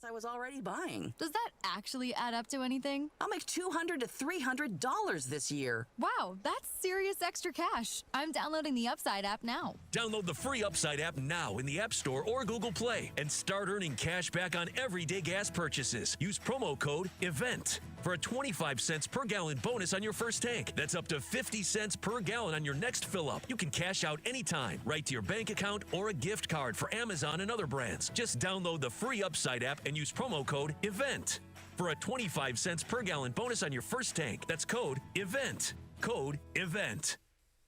I was already buying. Does that actually add up to anything? I'll make $200 to $300 this year. Wow, that's serious extra cash. I'm downloading the Upside app now. Download the free Upside app now in the App Store or Google Play and start earning cash back on everyday gas purchases. Use promo code EVENT for a 25 cents per gallon bonus on your first tank. That's up to 50 cents per gallon on your next fill up. You can cash out anytime, right to your bank account or a gift card for Amazon and other brands. Just download the free Upside app and use promo code EVENT for a 25 cents per gallon bonus on your first tank. That's code EVENT. Code EVENT.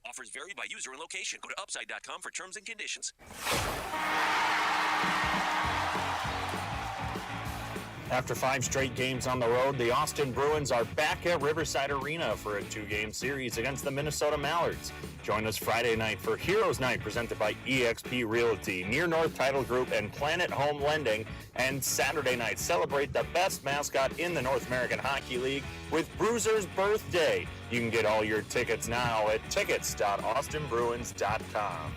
Offers vary by user and location. Go to upside.com for terms and conditions. After 5 straight games on the road, the Austin Bruins are back at Riverside Arena for a 2-game series against the Minnesota Mallards. Join us Friday night for Heroes Night presented by eXp Realty, Near North Title Group, and Planet Home Lending. And Saturday night, celebrate the best mascot in the North American Hockey League with Bruiser's Birthday. You can get all your tickets now at tickets.austinbruins.com.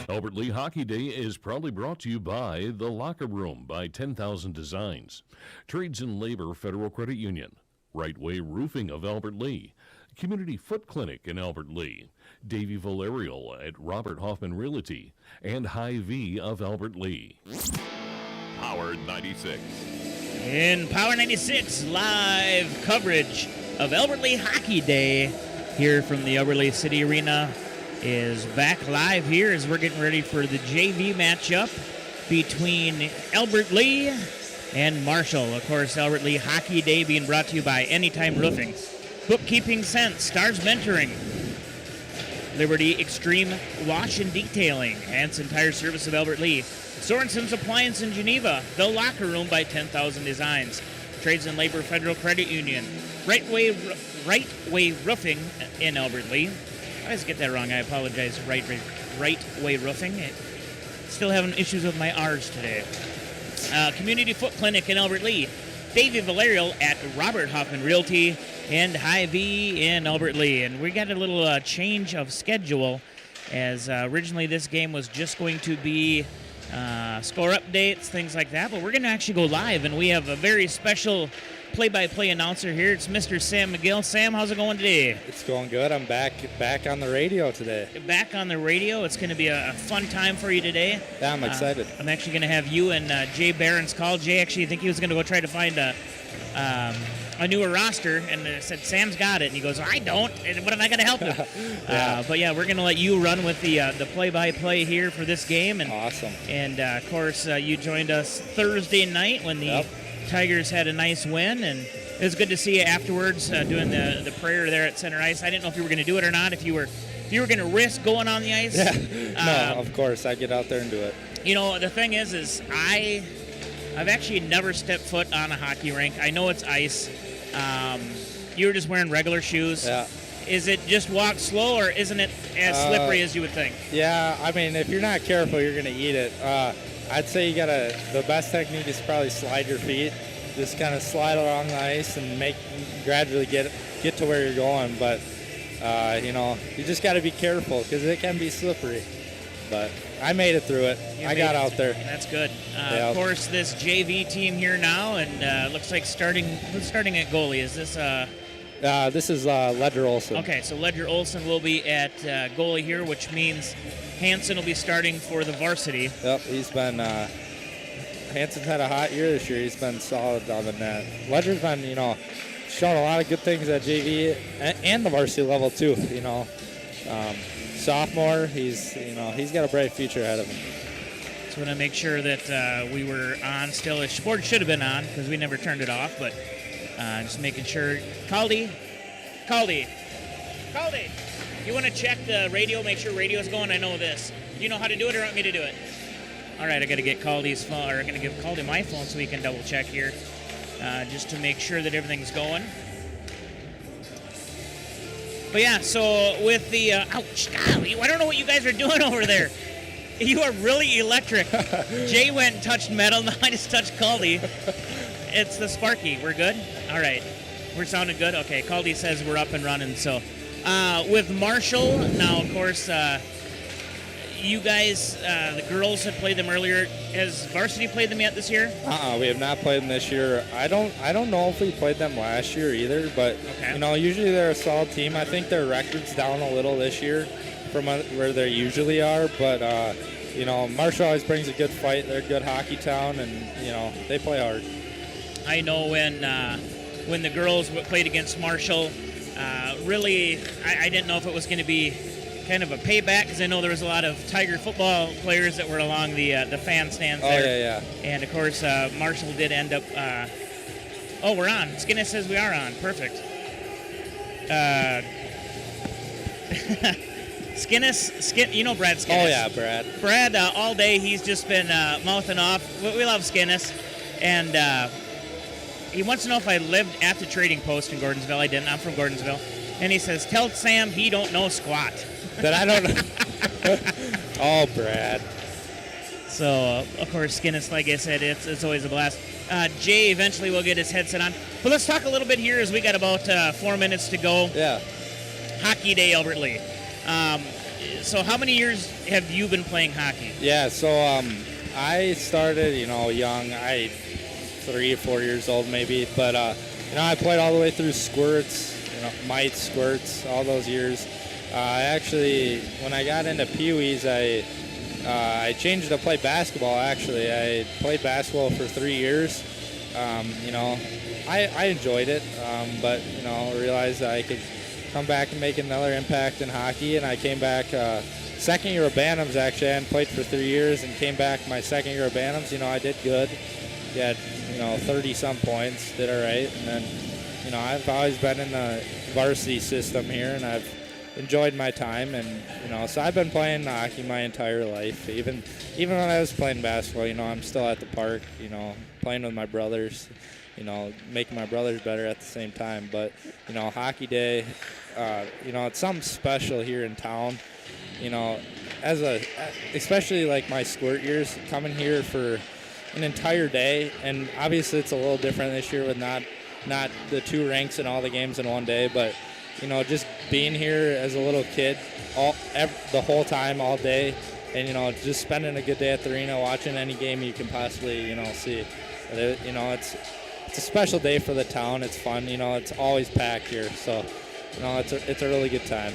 Albert Lea Hockey Day is proudly brought to you by The Locker Room by 10,000 Designs, Trades and Labor Federal Credit Union, Right Way Roofing of Albert Lea, Community Foot Clinic in Albert Lea, Davey Valerial at Robert Hoffman Realty, and Hy-Vee of Albert Lea. Power 96. In Power 96, live coverage of Albert Lea Hockey Day here from the Albert Lea City Arena is back live here as we're getting ready for the JV matchup between Albert Lea and Marshall. Of course, Albert Lea Hockey Day being brought to you by Anytime Roofing, Bookkeeping Sense, Stars Mentoring, Liberty Extreme Wash and Detailing, Hanson Tire Service of Albert Lea, Sorensen's Appliance in Geneva, The Locker Room by 10,000 Designs, Trades and Labor Federal Credit Union, Right Way Roofing in Albert Lea. I always get that wrong. I apologize. Right Way Roofing. Still having issues with my R's today. Community Foot Clinic in Albert Lea. Davey Valerial at Robert Hoffman Realty and Hy-Vee in Albert Lea. And we got a little change of schedule as originally this game was just going to be score updates, things like that. But we're going to actually go live, and we have a very special play-by-play announcer here. It's Mr. Sam McGill. Sam, how's it going today? It's going good. I'm back on the radio today. Back on the radio. It's going to be a fun time for you today. Yeah, I'm excited. I'm actually going to have you and Jay Barron's call. Jay actually, I think he was going to go try to find a newer roster, and I said, Sam's got it. And he goes, I don't. What am I going to help him? Yeah. But yeah, we're going to let you run with the play-by-play here for this game. And, awesome. And of course, you joined us Thursday night when the Tigers had a nice win, and it was good to see you afterwards doing the prayer there at center ice. I didn't know if you were going to do it or not, if you were going to risk going on the ice. Yeah. No, of course. I get out there and do it. You know, the thing is I've actually never stepped foot on a hockey rink. I know it's ice. You were just wearing regular shoes. Yeah. Is it just walk slow, or isn't it as slippery as you would think? Yeah, I mean, if you're not careful, you're going to eat it. I'd say the best technique is probably slide your feet. Just kind of slide along the ice and gradually get to where you're going. But, you just got to be careful because it can be slippery. But I made it through it. I got out there. That's good. Of course, this JV team here now, and looks like starting at goalie. Is this this is Ledger Olson. Okay, so Ledger Olson will be at goalie here, which means Hanson will be starting for the varsity. Yep, he's been Hanson's had a hot year this year. He's been solid on the net. Ledger's been, shown a lot of good things at JV and the varsity level too. Sophomore, he's got a bright future ahead of him. Just want to make sure that we were on still. Sport should have been on because we never turned it off, but just making sure. Caldy, you want to check the radio, make sure radio's going? I know this. Do you know how to do it, or want me to do it? All right, I got to get Caldy's phone, or I'm going to give Caldy my phone so we can double check here, just to make sure that everything's going. But yeah, so with the ouch, golly, I don't know what you guys are doing over there. You are really electric. Jay went and touched metal, now I just touched Caldy. It's the Sparky. We're good? All right. We're sounding good? Okay, Caldy says we're up and running. So with Marshall, now, of course, you guys, the girls had played them earlier. Has varsity played them yet this year? We have not played them this year. I don't know if we played them last year either, but Okay. usually they're a solid team. I think their record's down a little this year from where they usually are, but Marshall always brings a good fight. They're a good hockey town, and they play hard. I know when the girls played against Marshall, really, I didn't know if it was going to be kind of a payback, because I know there was a lot of Tiger football players that were along the fan stands there. Oh, yeah. And of course, Marshall did end up. We're on. Skinner says we are on. Perfect. You know Brad Skinnis. Oh, yeah, Brad. Brad, all day he's just been mouthing off. We love Skinnis, and he wants to know if I lived at the trading post in Gordonsville. I didn't. I'm from Gordonsville. And he says, tell Sam he don't know squat. That I don't know. Oh, Brad. So, of course, Skinnis, like I said, it's always a blast. Jay eventually will get his headset on. But let's talk a little bit here as we got about 4 minutes to go. Yeah. Hockey Day, Albert Lee. So how many years have you been playing hockey? Yeah, so I started, young. I 3 or 4 years old maybe, but I played all the way through squirts, mites, squirts, all those years. I actually, when I got into Pee-wees, I changed to play basketball. Actually, I played basketball for 3 years. I enjoyed it, but realized I could come back and make another impact in hockey, and I came back second year of Bantams. Actually, I hadn't played for 3 years and came back my second year of Bantams. I did good. Got 30-some points, did all right, and then I've always been in the varsity system here, and I've enjoyed my time, and so I've been playing hockey my entire life. Even when I was playing basketball, I'm still at the park, playing with my brothers, making my brothers better at the same time. But Hockey Day, it's something special here in town. Especially like my squirt years, coming here for an entire day, and obviously it's a little different this year with not the 2 ranks and all the games in one day, but just being here as a little kid the whole time, all day, and just spending a good day at the arena, watching any game you can possibly see. It's a special day for the town. It's fun. It's always packed here, so it's a really good time.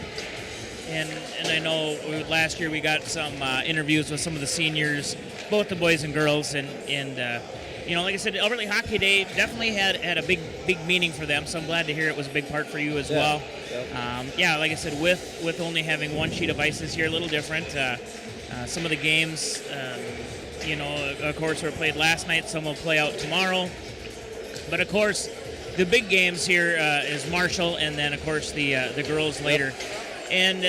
And I know last year we got some interviews with some of the seniors, both the boys and girls, and like I said, Albert Lee Hockey Day definitely had a big meaning for them. So I'm glad to hear it was a big part for you as well. Yep. Like I said, with only having 1 sheet of ice this year, a little different. Some of the games, of course, were played last night. Some will play out tomorrow. But of course, the big games here is Marshall, and then of course the girls later. And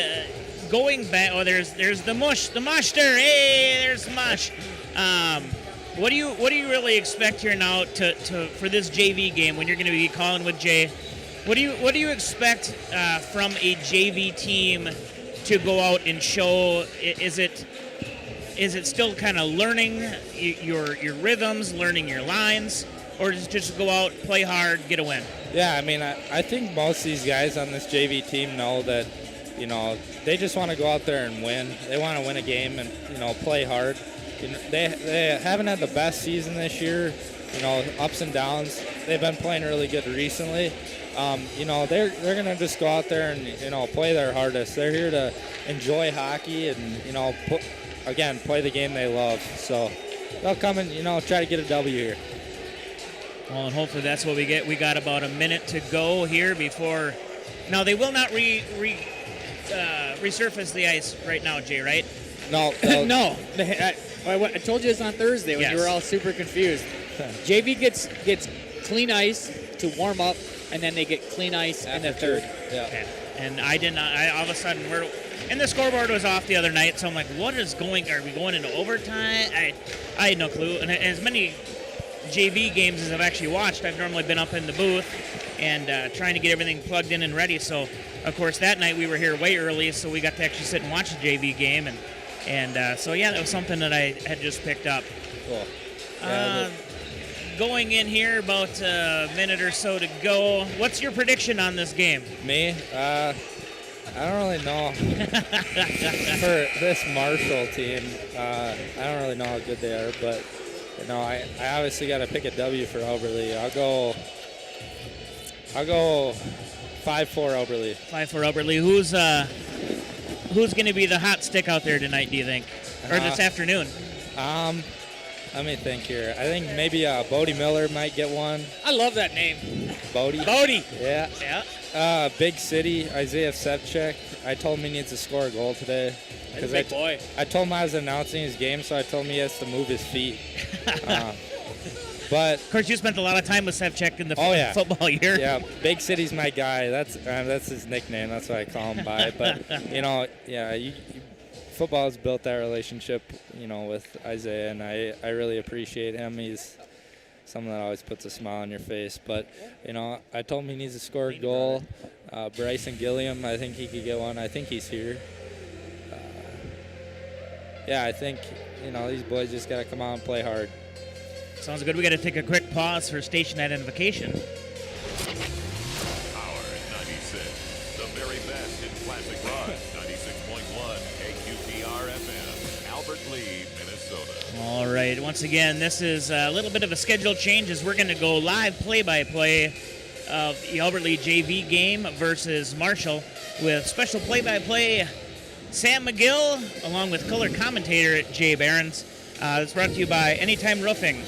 going back, there's the mush there. Hey, there's Mush. What do you really expect here now for this JV game when you're going to be calling with Jay? What do you expect from a JV team to go out and show? Is it still kind of learning your rhythms, learning your lines, or just go out, play hard, get a win? Yeah, I think most of these guys on this JV team know that they just want to go out there and win. They want to win a game and play hard. They haven't had the best season this year, ups and downs. They've been playing really good recently. They're going to just go out there and, play their hardest. They're here to enjoy hockey and, play the game they love. So they'll come and, try to get a W here. Well, and hopefully that's what we get. We got about a minute to go here before. Now, they will not resurface the ice right now, Jay, right? No. No. I told you this on Thursday when you were all super confused. JV gets clean ice to warm up, and then they get clean ice in the third. Yeah. Okay. And I did not. All of a sudden, and the scoreboard was off the other night, so I'm like, what is going? Are we going into overtime? I had no clue. And as many JV games as I've actually watched, I've normally been up in the booth and trying to get everything plugged in and ready. So, of course, that night we were here way early, so we got to actually sit and watch the JV game. And so, that was something that I had just picked up. Cool. Going in here, about a minute or so to go. What's your prediction on this game? Me? I don't really know for this Marshall team. I don't really know how good they are, but I obviously got to pick a W for Elberly. I'll go 5-4 Elberly. 5-4 Elberly. Who's going to be the hot stick out there tonight, do you think? Or this afternoon? Let me think here. I think maybe Bodie Miller might get one. I love that name. Bodie. Yeah. Yeah. Big City, Isaiah Sevchek. I told him he needs to score a goal today. That's a big boy. I told him I was announcing his game, so I told him he has to move his feet. But of course, you spent a lot of time with Sevchek in the football year. Yeah, Big City's my guy. That's his nickname. That's what I call him by. But football's built that relationship, with Isaiah, and I really appreciate him. He's someone that always puts a smile on your face. But I told him he needs to score a goal. Bryson Gilliam, I think he could get one. I think he's here. I think these boys just got to come out and play hard. Sounds good. We got to take a quick pause for station identification. Power 96, the very best in classic rock. 96.1 AQPR FM, Albert Lee, Minnesota. All right. Once again, this is a little bit of a schedule change as we're going to go live play-by-play of the Albert Lee JV game versus Marshall with special play-by-play Sam McGill along with color commentator Jay Behrens. It's brought to you by Anytime Roofing,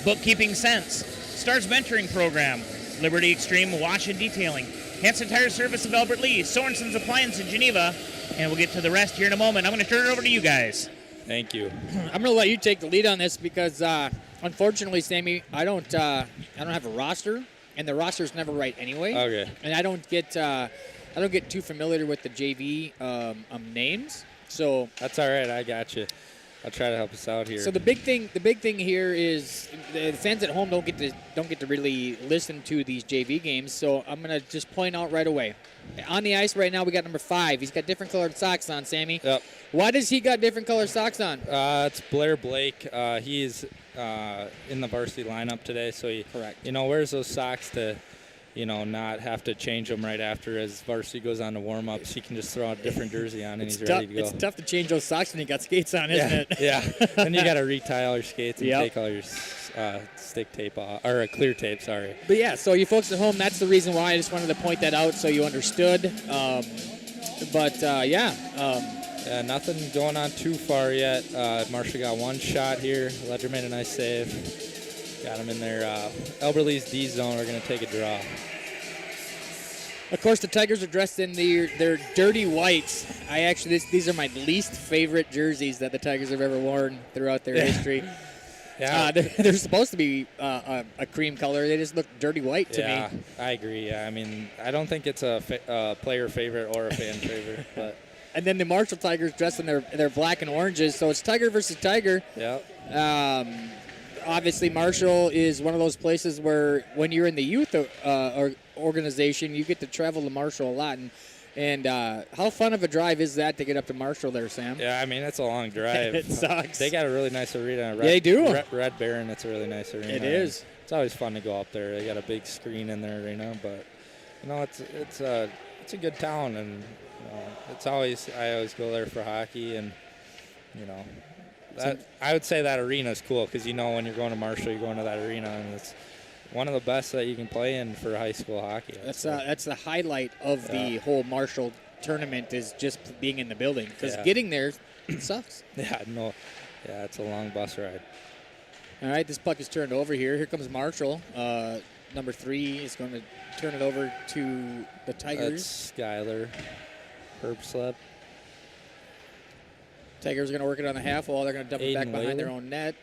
Bookkeeping Sense, Stars Mentoring Program, Liberty Extreme Wash and Detailing, Hanson Tire Service of Albert Lee, Sorensen's Appliance in Geneva, and we'll get to the rest here in a moment. I'm going to turn it over to you guys. Thank you. I'm going to let you take the lead on this because, unfortunately, Sammy, I don't have a roster, and the roster's never right anyway. Okay. And I don't get too familiar with the JV names, so That's all right. I got you. I'll try to help us out here. So the big thing here is the fans at home don't get to really listen to these JV games. So I'm gonna just point out right away. On the ice right now, we got number 5. He's got different colored socks on, Sammy. Yep. Why does he got different colored socks on? It's Blair Blake. He's in the varsity lineup today, so he Correct. wears those socks to not have to change them right after as varsity goes on to warm-ups. He can just throw a different jersey on and he's ready to go. It's tough to change those socks when you got skates on, isn't it? Yeah. Then you got to retie all your skates and Yep. take all your stick tape off, or clear tape, sorry. But yeah, so you folks at home, that's the reason why I just wanted to point that out so you understood. Yeah, nothing going on too far yet. Marshall got one shot here. Ledger made a nice save. Got him in there. Elberly's D zone are going to take a draw. Of course, the Tigers are dressed in their dirty whites. These are my least favorite jerseys that the Tigers have ever worn throughout their history. Yeah, they're supposed to be a cream color. They just look dirty white to me. Yeah, I agree. Yeah, I mean, I don't think it's a player favorite or a fan favorite, but. And then the Marshall Tigers dressed in their black and oranges, so it's Tiger versus Tiger. Yeah. Obviously, Marshall is one of those places where when you're in the youth organization, you get to travel to Marshall a lot. And how fun of a drive is that to get up to Marshall there, Sam? Yeah, I mean, it's a long drive. It sucks. They got a really nice arena. They do. Red Baron, it's a really nice arena. It is. It's always fun to go up there. They got a big screen in their arena, but, it's a good town. And, I always go there for hockey. And, I would say that arena is cool because, when you're going to Marshall, you're going to that arena, and it's one of the best that you can play in for high school hockey. That's the highlight of the whole Marshall tournament is just being in the building because getting there sucks. Yeah, it's a long bus ride. All right, this puck is turned over here. Here comes Marshall. Number 3 is going to turn it over to the Tigers. That's Skyler Herbsleb. Tigers are going to work it on the half wall. They're going to dump it back behind their own net.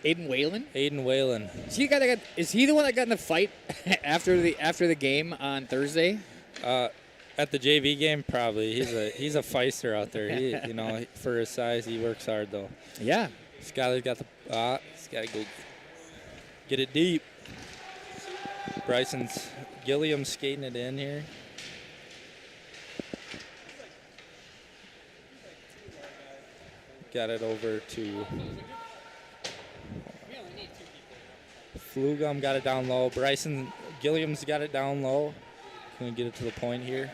Aiden Whalen? Aiden Whalen. Is he the one that got in the fight after the game on Thursday? At the JV game, probably. He's a feister out there. He, for his size, he works hard though. Yeah. Skyler's got he's got to go get it deep. Gilliam's skating it in here. Got it over to Flugum, got it down low. Gilliam's got it down low. Can we get it to the point here?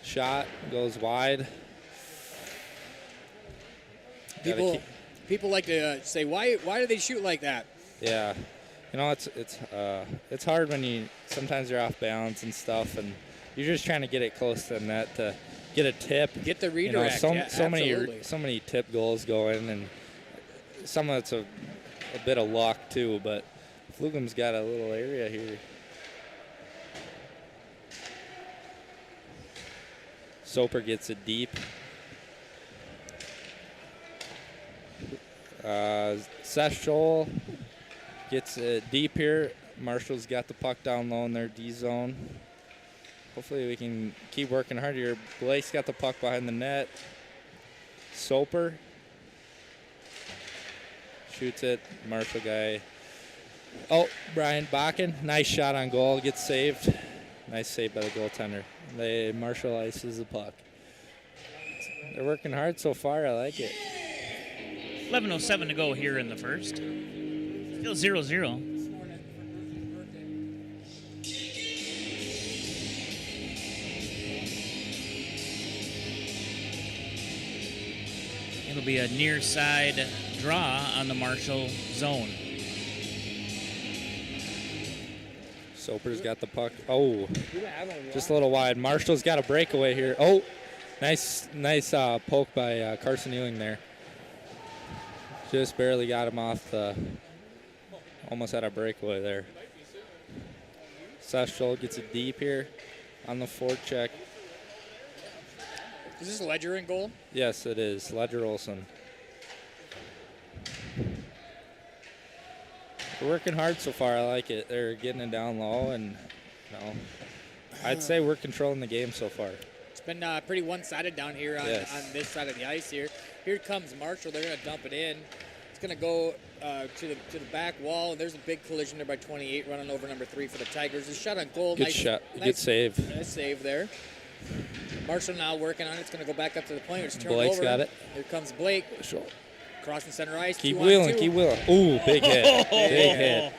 Shot goes wide. People like to say, why do they shoot like that? Yeah, you know, it's hard when sometimes you're off balance and stuff, and you're just trying to get it close to the net to get a tip, get the You redirect. know, so many tip goals go in, and some of it's a bit of luck too. But Flugum's got a little area here. Soper gets it deep. Seth Scholl gets it deep here. Marshall's got the puck down low in their D zone. Hopefully we can keep working hard here. Blake's got the puck behind the net. Soper shoots it. Marshall guy. Oh, Brian Bakken. Nice shot on goal. Gets saved. Nice save by the goaltender. Marshall ices the puck. They're working hard so far. I like it. 11:07 to go here in the first. Still 0-0. It'll be a near side draw on the Marshall zone. Soper's got the puck. Oh, just a little wide. Marshall's got a breakaway here. Oh, nice poke by Carson Ewing there. Just barely got him off the. Almost had a breakaway there. Seth Scholl gets it deep here on the forecheck. Is this Ledger in goal? Yes, it is. Ledger Olson. We're working hard so far. I like it. They're getting it down low, and I'd say we're controlling the game so far. It's been pretty one-sided down here on this side of the ice here. Here comes Marshall. They're going to dump it in. It's going to go to the back wall. There's a big collision there by 28 running over number 3 for the Tigers. A shot on goal. Good shot. Good save. Nice save there. Marshall now working on it. It's going to go back up to the point. It's turned Blake's over. got it. Here comes Blake. Crossing center ice. Keep wheeling. Ooh, big hit. Big hit.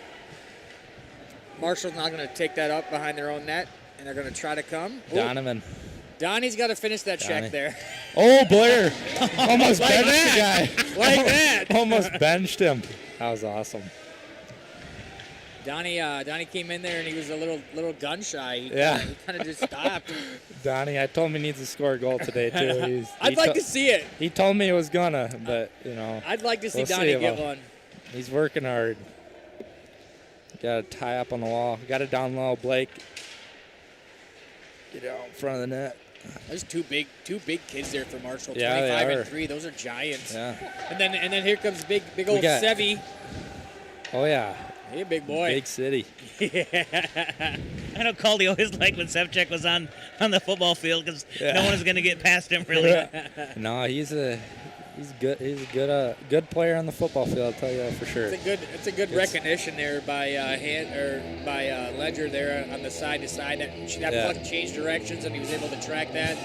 Marshall's now going to take that up behind their own net, and they're going to try to come. Ooh. Donovan. Donnie's got to finish that check there. Oh, Blair. Almost benched the guy. Like that. Almost benched him. That was awesome. Donnie came in there and he was a little gun shy. He kind of just stopped. Donnie, I told him he needs to score a goal today too. I'd like to see it. He told me he was gonna, but I'd like to see Donnie get one. He's working hard. Got to tie up on the wall. Got it down low. Blake, get out in front of the net. There's two big kids there for Marshall. Yeah, 25 they and are. 3. Those are giants. Yeah. And then here comes big old Sevy. Oh yeah. Hey, big boy. Big city. I know Caldy always liked when Sevchek was on the football field because no one was going to get past him really. No, he's good. He's a good player on the football field. I'll tell you that for sure. It's a good recognition there by Ledger there on the side to side. That puck changed directions and he was able to track that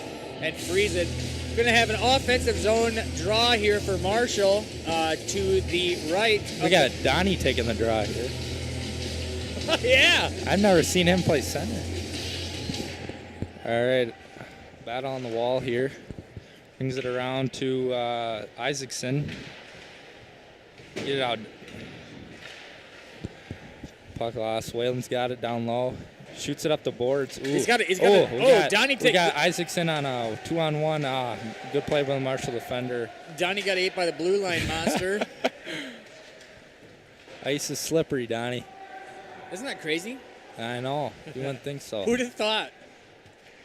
and freeze it. We're going to have an offensive zone draw here for Marshall to the right. We got Donnie taking the draw here. Yeah. I've never seen him play center. All right. Battle on the wall here. Brings it around to Isaacson. Get it out. Puck loss. Whalen's got it down low. Shoots it up the boards. Ooh. He's got it. Donnie we got Isaacson on a 2-on-1. Good play by the Marshall defender. Donnie got ate by the blue line monster. Ice is slippery, Donnie. Isn't that crazy? I know. You wouldn't think so. Who'd have thought?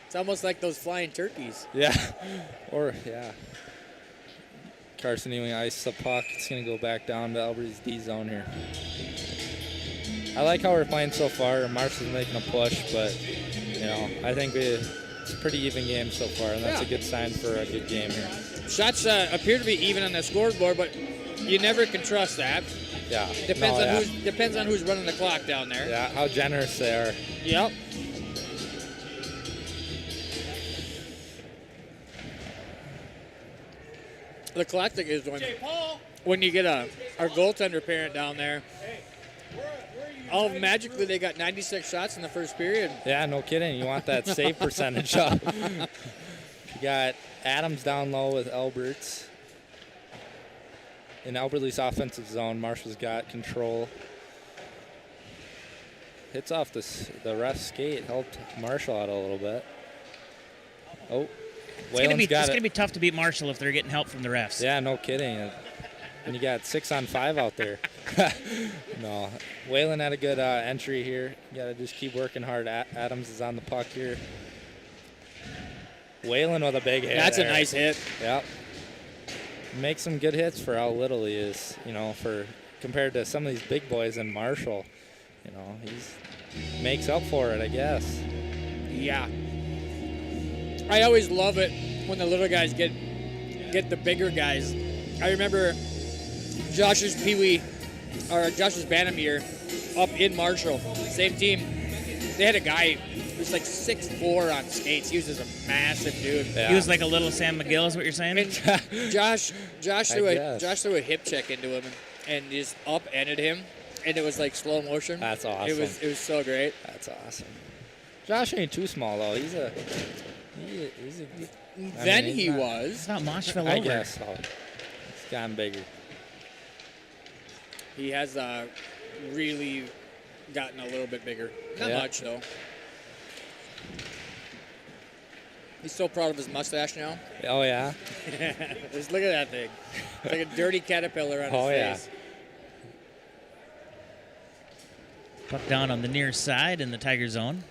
It's almost like those flying turkeys. Yeah. Carson Ewing ice the puck. It's going to go back down to Albert's D zone here. I like how we're playing so far. Marshall's making a push, but, I think it's a pretty even game so far, and that's a good sign for a good game here. Shots appear to be even on the scoreboard, but you never can trust that. Yeah. Depends on who's running the clock down there. Yeah, how generous they are. Yep. The classic is when you get our goaltender parent down there. Magically, they got 96 shots in the first period. Yeah, no kidding. You want that save percentage up. We got Adams down low with Alberts. In Albertley's offensive zone, Marshall's got control. Hits off the ref's skate, helped Marshall out a little bit. Oh, It's gonna be tough to beat Marshall if they're getting help from the refs. Yeah, no kidding. And you got 6-on-5 out there. No, Whalen had a good entry here. You got to just keep working hard. Adams is on the puck here. Whalen with a big hit. That's there. a nice hit. Yep. Makes some good hits for how little he is, for compared to some of these big boys in Marshall. He's makes up for it, I guess. Yeah. I always love it when the little guys get the bigger guys. I remember Josh's Bantam year up in Marshall, same team. They had a guy who was like 6'4" on skates. He was just a massive dude. Yeah. He was like a little Sam McGill, is what you're saying? And Josh threw a hip check into him and just upended him, and it was like slow motion. That's awesome. It was so great. That's awesome. Josh ain't too small though. He's It's not much fell over. I guess so. He's gotten bigger. He has really gotten a little bit bigger. Not much though. He's so proud of his mustache now. Oh yeah. Just look at that thing. It's like a dirty caterpillar on his face. Puck down on the near side in the Tiger zone.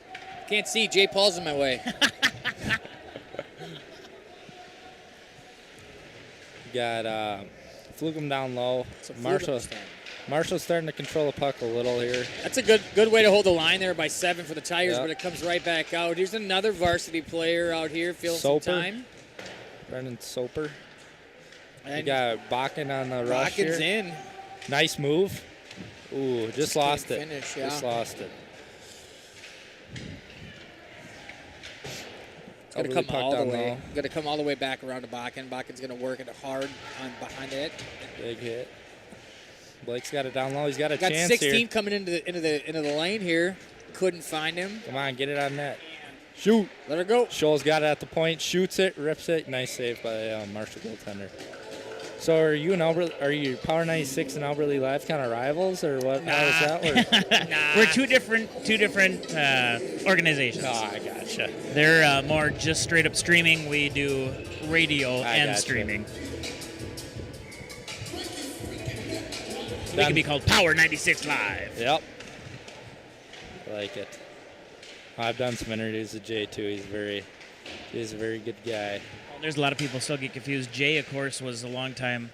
Can't see. Jay Paul's in my way. Got Flugum down low. Marshall's starting to control the puck a little here. That's a good way to hold the line there by 7 for the Tigers, but it comes right back out. Here's another varsity player out here feeling some time. Brendan Soper. And we got Bakken on the rush here. Bakken's in. Nice move. Ooh, just lost it. Finish, yeah. Just lost it. Got to come all the way. Got to come all the way back around to Bakken. Bakken's going to work it hard on behind it. Big hit. Blake's got it down low. He's got a got chance 16 here. coming into the lane here. Couldn't find him. Come on, get it on net. Shoot. Let her go. Scholl's got it at the point. Shoots it. Rips it. Nice save by Marshall goaltender. So are you Power 96 and Albertley Live kind of rivals, or what? Nah. How does that work? Nah. We're two different organizations. Oh, I gotcha. They're more just straight up streaming. We do radio and gotcha. streaming. We can be called Power 96 Live. Yep. I like it. I've done some interviews with Jay too. He's a very good guy. There's a lot of people still get confused. Jay, of course, was a longtime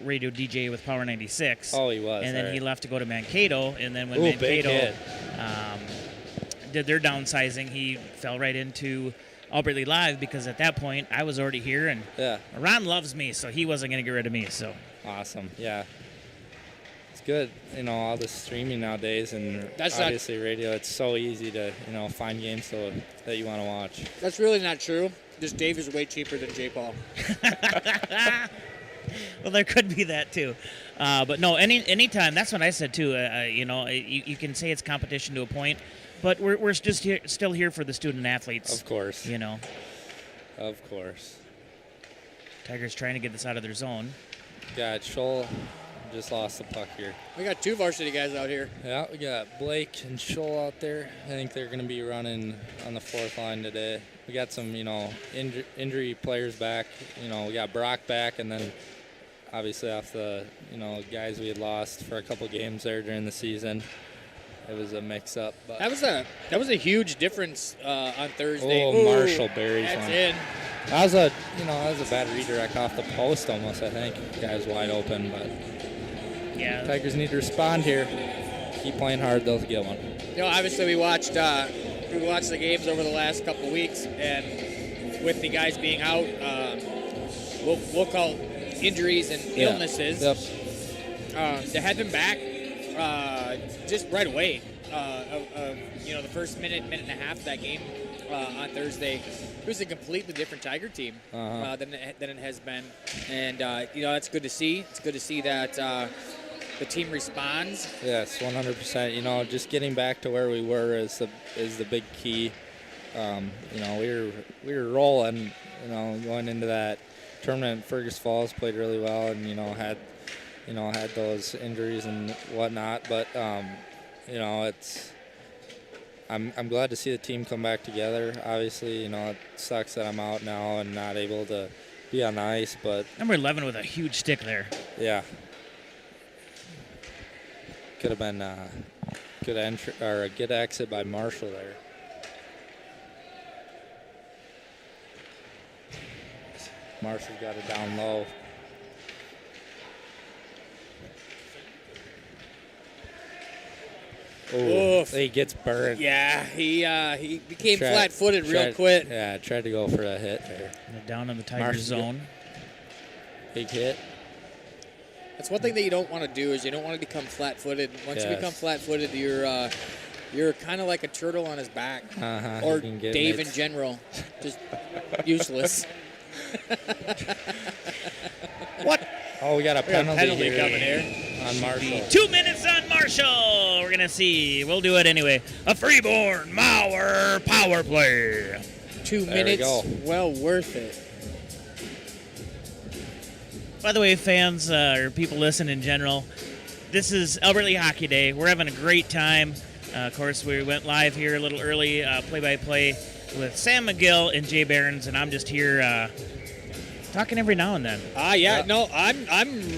radio DJ with Power 96. Oh, he was. And then right. he left to go to Mankato. And then when big Mankato hit. did their downsizing, he fell right into Albertley Live because at that point I was already here. And Ron loves me, so he wasn't going to get rid of me. So awesome. Yeah. It's good, all the streaming nowadays, and obviously radio. It's so easy to, find games that you want to watch. That's really not true. Just Dave is way cheaper than Jay Paul. Well, there could be that too, but no. Anytime. That's what I said too. You can say it's competition to a point, but we're just still here for the student athletes. Of course. Of course. Tigers trying to get this out of their zone. Got Scholl. Just lost the puck here. We got 2 varsity guys out here. Yeah, we got Blake and Scholl out there. I think they're going to be running on the 4th line today. We got some, injury players back. We got Brock back, and then obviously off the, guys we had lost for a couple games there during the season. It was a mix-up. But that was a huge difference on Thursday. Oh, Marshall buries that's one. in. That was a bad redirect off the post almost. I think guy was wide open, but. Yeah. Tigers need to respond here. Keep playing hard, they'll get one. Obviously we watched the games over the last couple of weeks, and with the guys being out, we'll call injuries and illnesses. Yep. To have them back just right away. The first minute and a half of that game on Thursday, it was a completely different Tiger team than it has been, and that's good to see. It's good to see that the team responds. Yes, 100%. Just getting back to where we were is the big key. We were rolling, going into that tournament, Fergus Falls played really well, and had those injuries and whatnot. But I'm glad to see the team come back together. Obviously, it sucks that I'm out now and not able to be on the ice, but Number 11 with a huge stick there. yeah, could have been good entry or a good exit by Marshall there. Marshall got it down low. Oh, he gets burned. Yeah, he became Tried- flat-footed real tried- quick. Yeah, tried to go for a hit there. They're down in the Tiger Marshall zone. Big hit. That's one thing that you don't want to do is you don't want to become flat-footed. Once you Yes. become flat-footed, you're kind of like a turtle on his back, or You can get Dave mates. in general, just useless. What? Oh, we got a We got a penalty, penalty here coming here. on Marshall. 2 minutes on Marshall. We're going to see. We'll do it anyway. A Freeborn Mauer power play. 2 There we minutes, go. well worth it. By the way, fans or people listening in general, this is Albert Lee Hockey Day. We're having a great time. Of course, we went live here a little early, play-by-play with Sam McGill and Jay Behrens, and I'm just here talking every now and then. No, I'm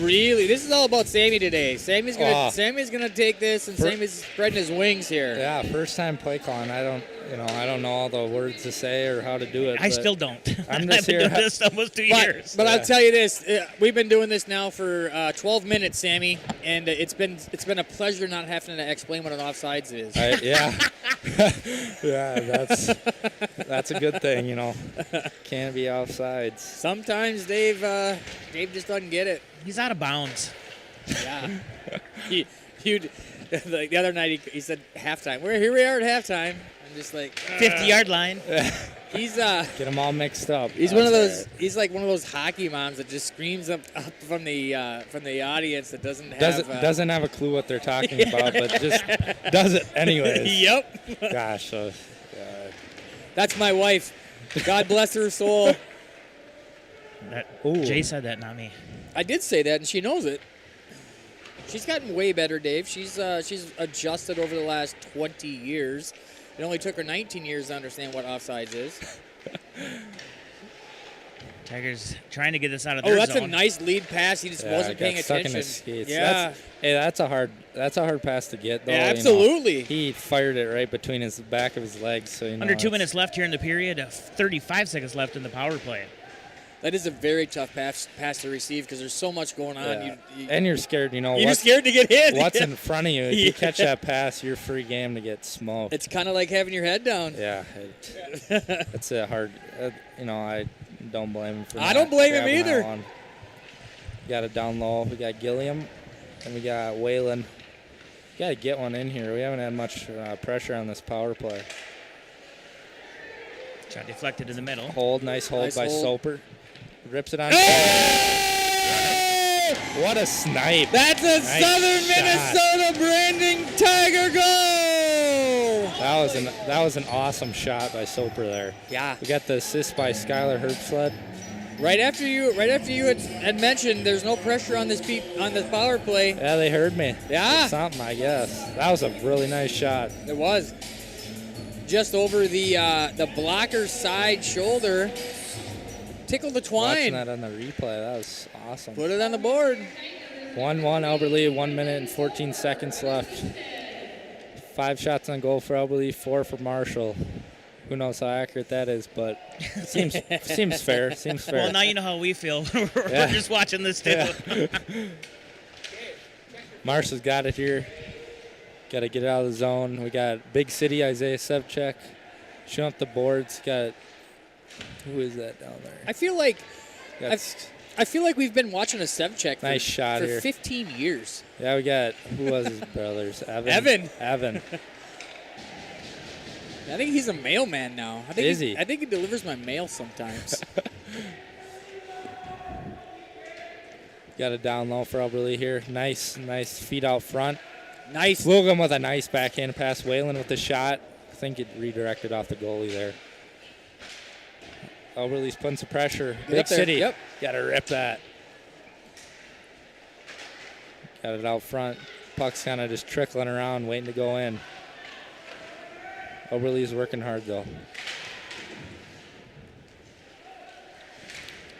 really. This is all about Sammy today. Sammy's gonna take this, and Sammy's spreading his wings here. Yeah, first time play calling. I don't know all the words to say or how to do it. I but still don't. I'm I've just been here. doing this almost 2 years. But I'll tell you this: we've been doing this now for 12 minutes, Sammy, and it's been a pleasure not having to explain what an offsides is. Yeah, yeah, that's a good thing, Can't be offsides. Sometimes Dave just doesn't get it. He's out of bounds. Yeah. Like the other night, he said halftime. Here we are at halftime. I'm just like 50-yard line. he's Get them all mixed up. He's one of those. He's like one of those hockey moms that just screams up from the audience that doesn't have doesn't have a clue what they're talking about, but just does it anyways. Yep. Gosh, That's my wife. God bless her soul. Ooh. Jay said that, not me. I did say that, and she knows it. She's gotten way better, Dave. She's adjusted over the last 20 years. It only took her 19 years to understand what offsides is. Tigers trying to get this out of their Oh, that's zone. a nice lead pass. He just wasn't paying got stuck attention. in his skates. Yeah. That's a hard pass to get though. Yeah, absolutely. He fired it right between his back of his legs. So Under 2 minutes left here in the period. 35 seconds left in the power play. That is a very tough pass to receive because there's so much going on. Yeah. And you're scared, You're scared to get hit. What's in front of you? If you catch that pass, you're free game to get smoked. It's kind of like having your head down. Yeah, it's a hard. I don't blame him for. I don't blame him grabbing that either. one. We got it down low. We got Gilliam, and we got Whalen. Got to get one in here. We haven't had much pressure on this power play. Shot deflected in the middle. Nice hold by Soper. Rips it on. Hey! What a snipe! That's a Nice Southern shot. Minnesota branding Tiger goal! That was an awesome shot by Soper there. Yeah. We got the assist by Skylar Herbsled. Right after you had mentioned there's no pressure on this power play. Yeah, they heard me. Yeah. Something, I guess. That was a really nice shot. It was just over the blocker's side shoulder. Tickled the twine. Watching that on the replay, that was awesome. Put it on the board. 1-1 Albert Lee, 1 minute and 14 seconds left. 5 shots on goal for Albert Lee, 4 for Marshall. Who knows how accurate that is, but it seems fair. Seems fair. Well, now you know how we feel. We're Yeah. just watching this too. Yeah. Marshall's got it here. Got to get it out of the zone. We got Big City, Isaiah Sevchek. Showing up the boards. Got who is that down there? I feel like Got we've been watching a Sevchek Nice shot for here. 15 years. Yeah, we got who was his brothers? Evan. I think he's a mailman now. Is he? I think he delivers my mail sometimes. Got it down low for Albert Lee here. Nice feet out front. Nice. Logan with a nice backhand pass. Whalen with the shot. I think it redirected off the goalie there. Oberly's putting some pressure. Get Big up there. City. Yep. Got to rip that. Got it out front. Puck's kind of just trickling around, waiting to go in. Oberly's working hard, though.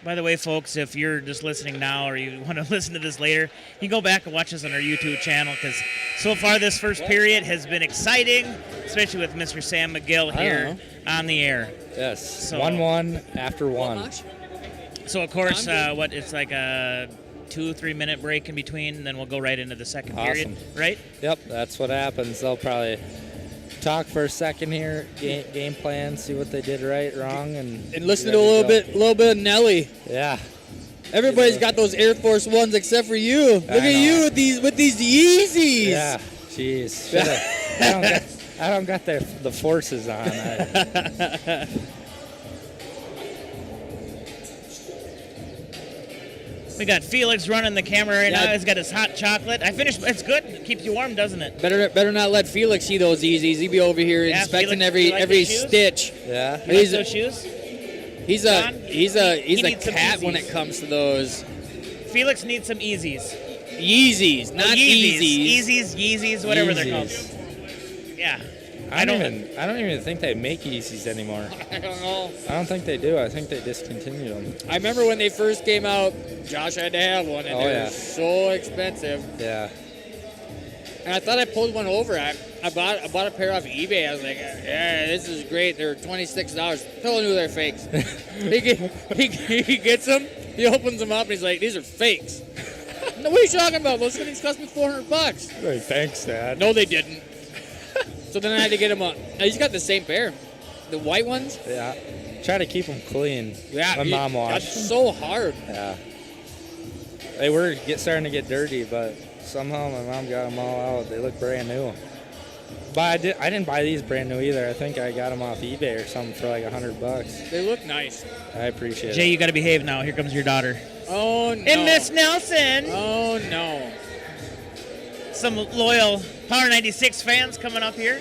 By the way, folks, if you're just listening now or you want to listen to this later, you can go back and watch us on our YouTube channel because so far this first period has been exciting, especially with Mr. Sam McGill here on the air. Yes. So- 1-1 after one. So, of course, it's like a 2-3 minute break in between, and then we'll go right into the second period, right? Yep, that's what happens. They'll probably talk for a second here, game plan, see what they did right, wrong, and listen to a little bit of Nelly. Yeah. Everybody's got those Air Force Ones except for you. Look at you with these Yeezys. Yeah, jeez. I don't got the forces on. We got Felix running the camera right now. He's got his hot chocolate. I finished. It's good. It keeps you warm, doesn't it? Better not let Felix see those Yeezys. He'd be over here inspecting Felix, every stitch. Yeah. You like those shoes? He's a He needs some cat when Yeezys. it comes to those. Felix needs some Yeezys. Yeezys, not Yeezys. Yeezys, whatever they're called. Yeah. I don't even think they make Yeezys anymore. I don't know. I don't think they do. I think they discontinued them. I remember when they first came out, Josh had to have one, and they were so expensive. Yeah. And I thought I pulled one over. I bought a pair off eBay. I was like, yeah, this is great. They're $26. Totally knew they're fakes. he gets them. He opens them up, and he's like, these are fakes. No, what are you talking about? Those things cost me $400. Hey, thanks, Dad. No, they didn't. So then I had to get him up. Now, he's got the same pair. The white ones. Yeah. Try to keep them clean. Yeah. My mom washed That's them. so hard. Yeah. They were starting to get dirty, but somehow my mom got them all out. They look brand new. But I didn't buy these brand new either. I think I got them off eBay or something for like $100. They look nice. I appreciate Jay, it. you got to behave now. Here comes your daughter. Oh, no. And Miss Nelson. Oh, no. Some loyal Power 96 fans coming up here.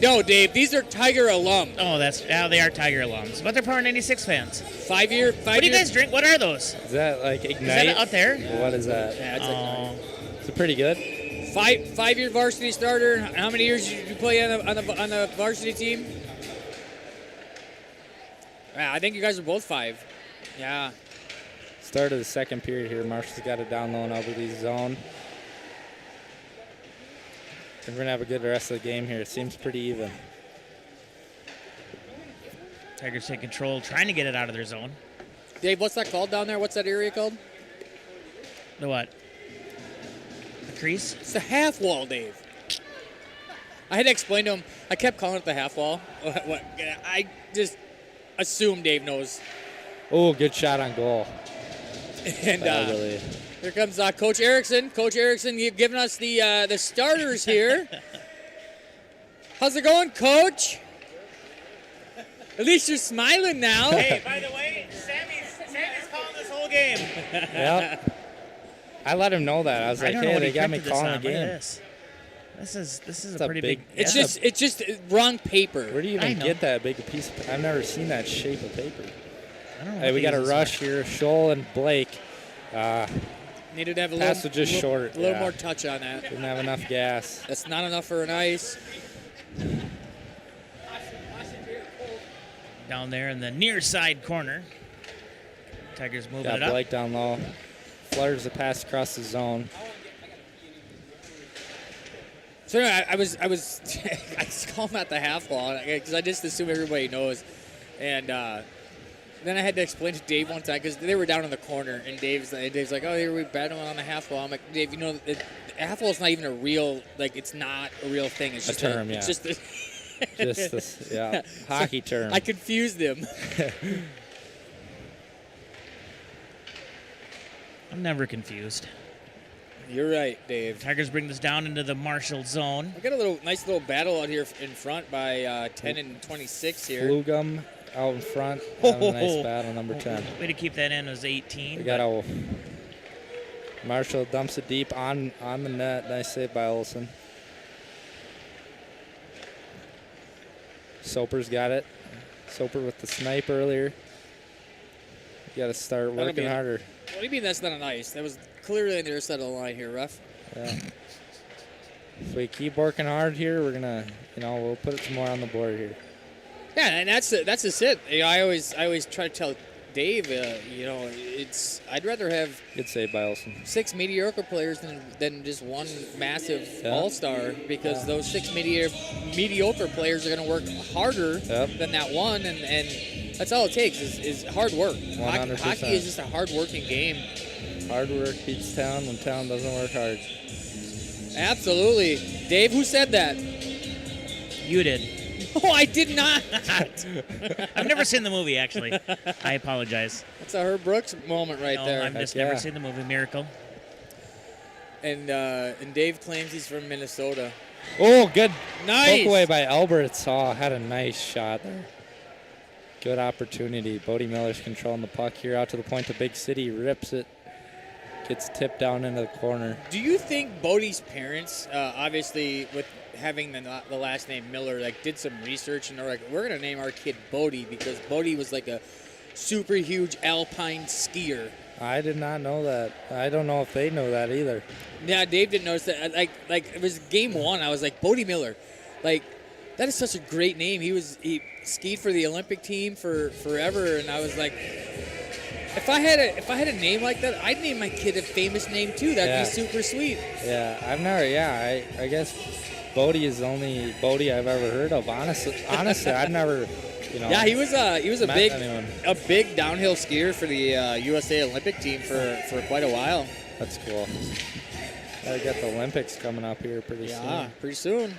No, Dave, these are Tiger alum. Oh, they are Tiger alums, but they're Power 96 fans. 5 year. What do you guys drink? What are those? Is that like Ignite? Is that out there? What is that? Yeah, it's Is it pretty good? 5 year varsity starter. How many years did you play on the varsity team? Yeah, I think you guys are both 5. Yeah. Start of the second period here. Marshall's got it down low in Oberly's zone. We're going to have a good rest of the game here. It seems pretty even. Tigers take control, trying to get it out of their zone. Dave, what's that called down there? What's that area called? The what? The crease? It's the half wall, Dave. I had to explain to him. I kept calling it the half wall. I just assume Dave knows. Oh, good shot on goal. And Oberly. here comes Coach Erickson. Coach Erickson, you've given us the starters here. How's it going, Coach? At least you're smiling now. Hey, by the way, Sammy's calling this whole game. Yep. I let him know that. I was like, don't know hey, what they he got me printed this calling a on. Look at game. this. This is It's a a pretty big- big. It's yeah. just wrong paper. Where do you I even know. get that big a piece of paper? I've never seen that shape of paper. I don't know Hey, what we got a these rush here. Scholl and Blake. Needed to have a Pass little, was just short, a little yeah. more touch on that. Didn't have enough gas. That's not enough for an ice. down there in the near side corner. Tigers moving Got it up. Blake down low. Flutters the pass across the zone. So anyway, I was I just call him at the half wall because I just assume everybody knows, and then I had to explain to Dave one time because they were down in the corner, and Dave's like, oh, here we battling on the half wall. I'm like, Dave, you know, the half wall is not even a real, like, it's not a real thing. It's A just term, yeah. It's just a Just this, yeah, hockey term. I confused him. I'm never confused. You're right, Dave. Tigers bring this down into the Marshall zone. We got a nice little battle out here in front by 10 and 26 here. Flugum out in front. Having a nice battle, number 10. Way to keep that in was 18. We got a Marshall dumps it deep on the net. Nice save by Olsen. Soper's got it. Soper with the snipe earlier. got to start That'll working be- harder. What do you mean that's not on ice? That was clearly on the other side of the line here, ref. Yeah. If we keep working hard here, we're gonna, we'll put some more on the board here. Yeah, and that's just it. I always try to tell Dave, I'd rather have Good save by Olsen. 6 mediocre players than just one massive Yeah. all-star, because those 6 mediocre players are going to work harder than that one, and that's all it takes is hard work. 100%. Hockey is just a hard-working game. Hard work beats talent when talent doesn't work hard. Absolutely. Dave, who said that? You did. Oh, I did not. I've never seen the movie, actually. I apologize. That's a Herb Brooks moment right No, there. I've just Heck never yeah. seen the movie Miracle. And Dave claims he's from Minnesota. Oh, good Nice. poke away by Alberts. Oh, had a nice shot there. Good opportunity. Bodie Miller's controlling the puck here out to the point to Big City. Rips it. Gets tipped down into the corner. Do you think Bodie's parents, obviously with having the last name Miller, did some research and they're like, we're going to name our kid Bodie because Bodie was like a super huge alpine skier? I did not know that. I don't know if they know that either. Yeah, Dave didn't notice that. Like it was game 1. I was like, Bodie Miller. Like, that is such a great name. He skied for the Olympic team for forever, and I was like, if I had a name like that, I'd name my kid a famous name too. That'd be super sweet. Yeah, I guess Bodie is the only Bodie I've ever heard of. Honestly, I've never, Yeah, he was a met big anyone. downhill skier for the USA Olympic team for quite a while. That's cool. I got the Olympics coming up here pretty Yeah, soon. pretty soon.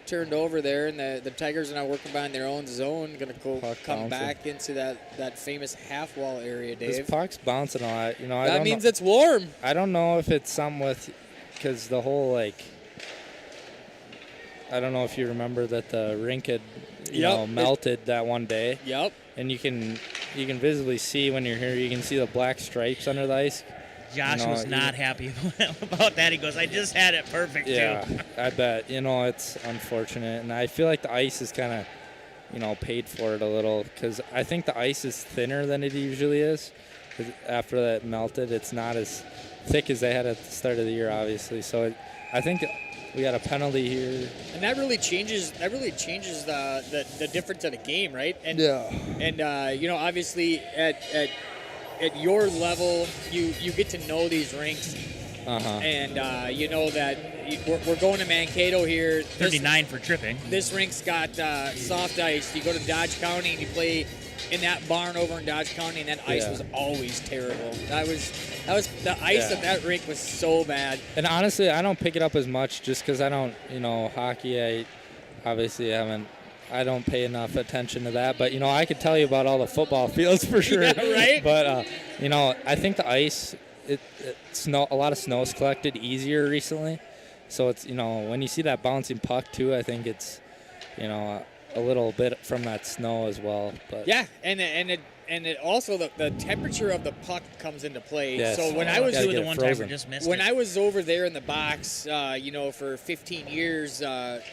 Turned over there, and the Tigers are now working behind their own zone. Going to come bouncing. back into that famous half wall area, Dave. This puck's bouncing a lot. I That don't means know, it's warm. I don't know if it's something with, because the whole I don't know if you remember that the rink had melted that one day. Yep. And you can visibly see when you're here. You can see the black stripes under the ice. Josh was not happy about that. He goes, I just had it perfect, Yeah, too. I bet. It's unfortunate. And I feel like the ice is kind of, paid for it a little, because I think the ice is thinner than it usually is. 'Cause after that melted, it's not as thick as they had at the start of the year, obviously. So I think we got a penalty here. And that really changes the difference of the game, right? And And obviously at your level, you get to know these rinks, and you know that we're going to Mankato here. 39 for tripping. This rink's got soft ice. You go to Dodge County and you play in that barn over in Dodge County, and that ice was always terrible. That was the ice at that rink was so bad. And honestly, I don't pick it up as much just because I don't, hockey, I don't pay enough attention to that. But, I could tell you about all the football fields for sure. Yeah, right? But, I think the ice, a lot of snow's collected easier recently. So it's, when you see that bouncing puck too, I think it's, a little bit from that snow as well. But Yeah, and it also the temperature of the puck comes into play. Yes. So when I Gotta was get Doing the it one time frozen. we just missed When it. I was over there in the box, for 15 years,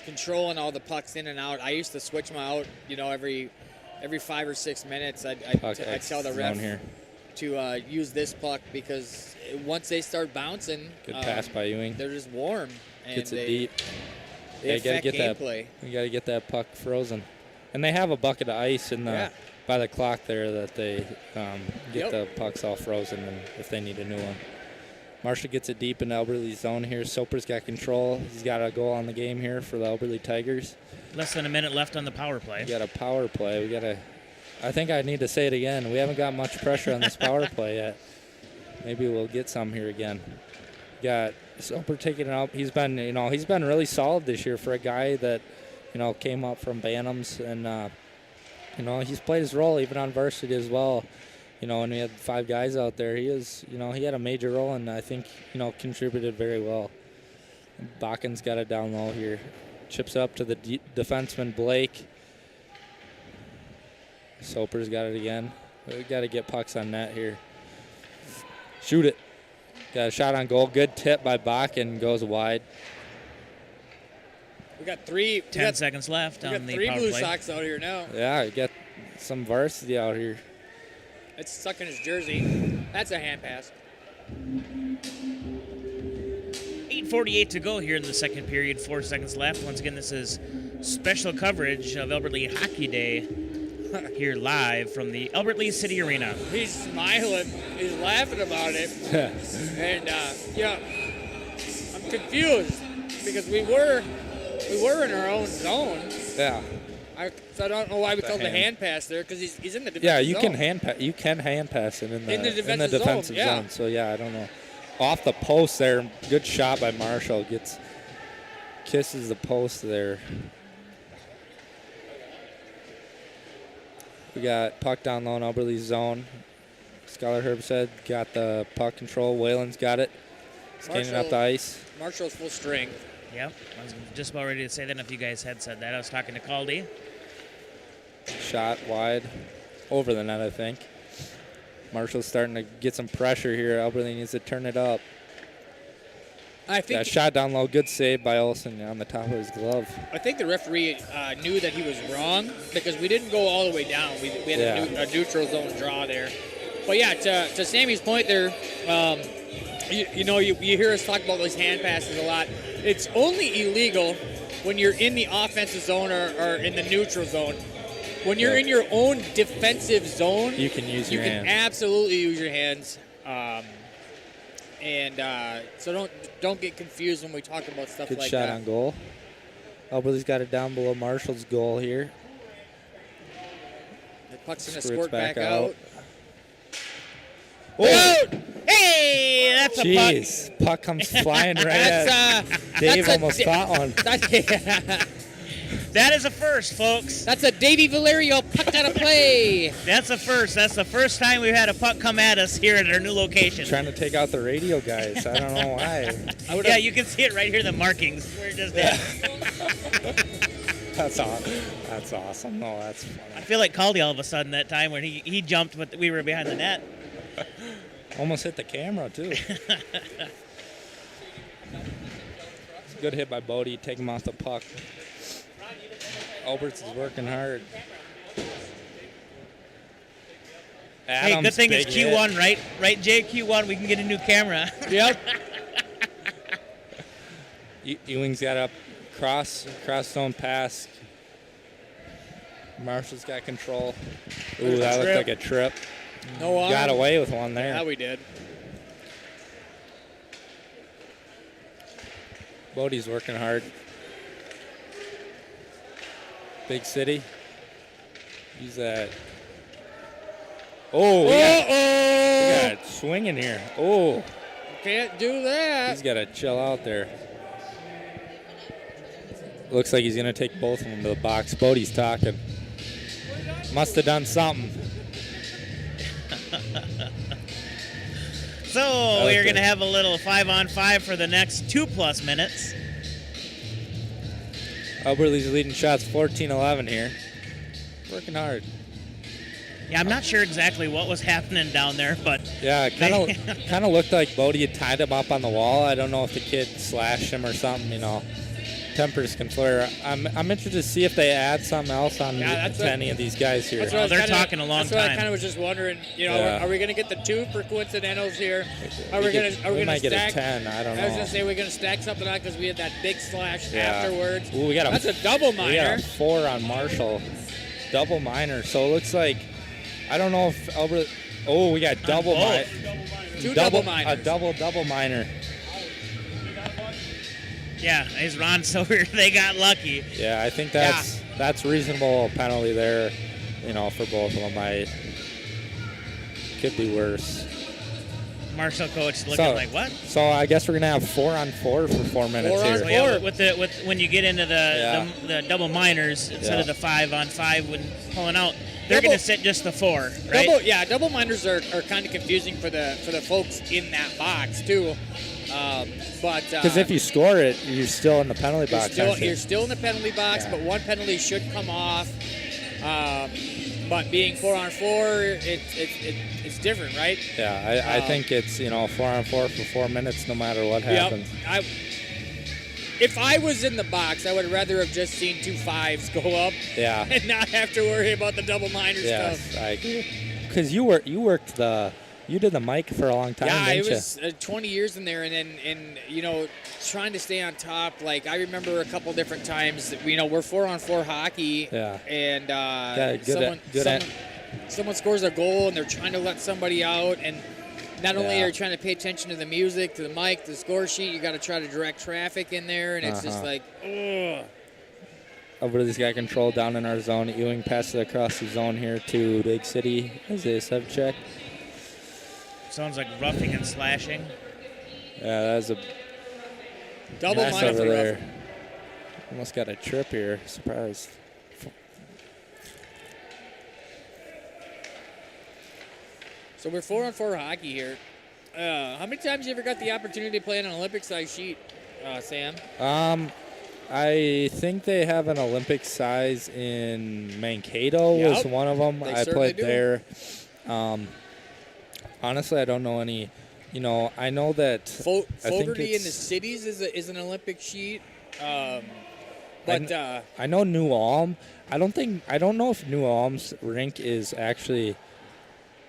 controlling all the pucks in and out, I used to switch them out, every 5 or 6 minutes. I'd tell the ref zone here. to use this puck because once they start bouncing, Good pass by Ewing. they're just warm. And Gets it they, deep. They you gotta affect get that. gameplay. You gotta get that puck frozen, and they have a bucket of ice in the by the clock there that they get the pucks all frozen, and if they need a new one. Marshall gets it deep in the Albertley zone here. Soper's got control. He's got a goal on the game here for the Albertley Tigers. Less than a minute left on the power play. We got a power play. I think I need to say it again. We haven't got much pressure on this power play yet. Maybe we'll get some here again. Got Soper taking it up. He's been really solid this year for a guy that, came up from Bantams, and he's played his role even on varsity as well. When we had 5 guys out there, he had a major role, and I think, contributed very well. Bakken's got it down low here. Chips up to the defenseman Blake. Soper's got it again. We got to get pucks on net here. Shoot it. Got a shot on goal. Good tip by Bakken. Goes wide. We got 3. 10 seconds left We on got the 3 power Blue play. Sox out here now. Yeah, some varsity out here. It's stuck in his jersey. That's a hand pass. 8:48 to go here in the second period. 4 seconds left. Once again, this is special coverage of Albert Lee Hockey Day here live from the Albert Lee City Arena. He's smiling. He's laughing about it. And yeah, I'm confused because we were in our own zone. Yeah. So I don't know why we called the hand pass there because he's in the defensive zone. Yeah, you can hand pass it in the defensive zone. So yeah, I don't know. Off the post there, good shot by Marshall. Kisses the post there. We got puck down low in Albert Lee's zone. Scholar Herbstead got the puck control. Whalen's got it. Skating up the ice. Marshall's full strength. Yep, I was just about ready to say that if you guys had said that. I was talking to Caldy. Shot wide. Over the net, I think. Marshall's starting to get some pressure here. Albert Lee needs to turn it up. I think that shot down low. Good save by Olsen on the top of his glove. I think the referee knew that he was wrong because we didn't go all the way down. We had a neutral zone draw there. But yeah, to Sammy's point there, you hear us talk about those hand passes a lot. It's only illegal when you're in the offensive zone or in the neutral zone. When you're in your own defensive zone, you can use your hands. You can absolutely use your hands. So don't get confused when we talk about stuff Good like shot that. on goal. Albert Lee's got it down below Marshall's goal here. The puck's going to squirt back out. Oh! Hey, that's a puck. Jeez, puck comes flying right at Dave. Almost caught one. That is a first, folks. That's a Davey Valerio puck out of play. That's a first. That's the first time we've had a puck come at us here at our new location. Trying to take out the radio guys. I don't know why. Yeah, you can see it right here, the markings. We're just at. That's awesome. That's awesome. No, that's funny. I feel like Caldy all of a sudden that time when he jumped, but we were behind the net. Almost hit the camera, too. Good hit by Bodie. Take him off the puck. Alberts is working hard. Hey, good thing it's Q1, right? Right, Jay? Q1, we can get a new camera. Yep. Ewing's got up cross zone pass. Marshall's got control. Ooh, that looked like a trip. No arm. Got away with one there. Yeah, we did. Bodie's working hard. Big City. Use that. Oh, we got it swinging here. Oh. Can't do that. He's got to chill out there. Looks like he's going to take both of them to the box. Bodie's talking. Must have done something. So we're going to have a little 5-on-5 for the next 2+ minutes. Albert Lee's leading shots 14-11 here. Working hard. Yeah, I'm not sure exactly what was happening down there, but yeah, it kind of looked like Bodie had tied him up on the wall. I don't know if the kid slashed him or something. Tempers can flare. I'm interested to see if they add something else on to any of these guys here. They're talking a long time. That's what I kind of was just wondering. Are we going to get the 2 for coincidentals here? Are we going to might stack? Get a 10. I don't know. I was going to say we're going to stack something on because we had that big slash afterwards. Ooh, that's a double minor. We got a 4 on Marshall. Double minor. So it looks like, I don't know if Albert. Oh, we got double minor. 2 double minors. A double minor. Yeah, it's Ron Silver. They got lucky. Yeah, I think that's reasonable penalty there. For both of them. Could be worse. Marshall coach looking like what? So I guess we're gonna have 4-on-4 for 4 minutes here. So yeah, with when you get into the double minors instead of the 5-on-5 when pulling out, they're gonna sit just the 4, right? Double minors are kind of confusing for the folks in that box too. Because if you score it, you're still in the penalty box. You're still in the penalty box, but one penalty should come off. But being 4-on-4, it's different, right? Yeah, I think it's 4-on-4 for 4 minutes, no matter what happens. If I was in the box, I would rather have just seen 2 5s go up Yeah. and not have to worry about the double minor Yes, stuff. I agree. Because you did the mic for a long time, Yeah, it didn't was 20 years in there, and you know, trying to stay on top. Like I remember a couple different times. You know, we're 4-on-4 hockey. Yeah. And good someone scores a goal, and they're trying to let somebody out, and not only Yeah. are you trying to pay attention to the music, to the mic, to the score sheet, you got to try to direct traffic in there, and it's just like, ugh. Over to this guy control down in our zone. Ewing passes it across the zone here to Big City. Isaiah Sevchek. Sounds like roughing and slashing. Yeah, that was a Double mess minor over for there. rough. Almost got a trip here. Surprised. So we're 4-on-4 hockey here. How many times you ever got the opportunity to play on an Olympic-size sheet, Sam? I think they have an Olympic size in Mankato was Yep. one of them. They I certainly played do. there. Honestly, I don't know any. You know, I know that I think Fogarty in the it's- cities is an Olympic sheet. I know New Ulm. I don't know if New Ulm's rink is actually.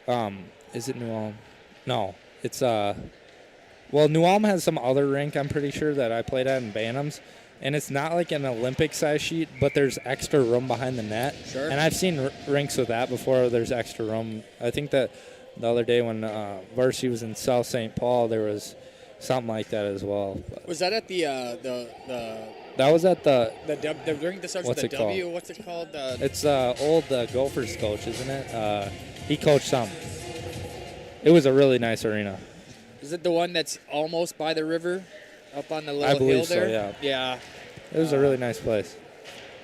Is it New Ulm? No, it's Well, New Ulm has some other rink. I'm pretty sure that I played at in Bantams, and it's not like an Olympic size sheet, but there's extra room behind the net. Sure. And I've seen rinks with that before. Where there's extra room. I think that the other day when varsity was in South St. Paul, there was something like that as well. But Was that at the that was at the. rink that starts What's with a it called? W? What's it called? It's old Gophers coach, isn't it? He coached some. It was a really nice arena. Is it the one that's almost by the river, up on the little I believe hill there? so, yeah. Yeah. It was a really nice place.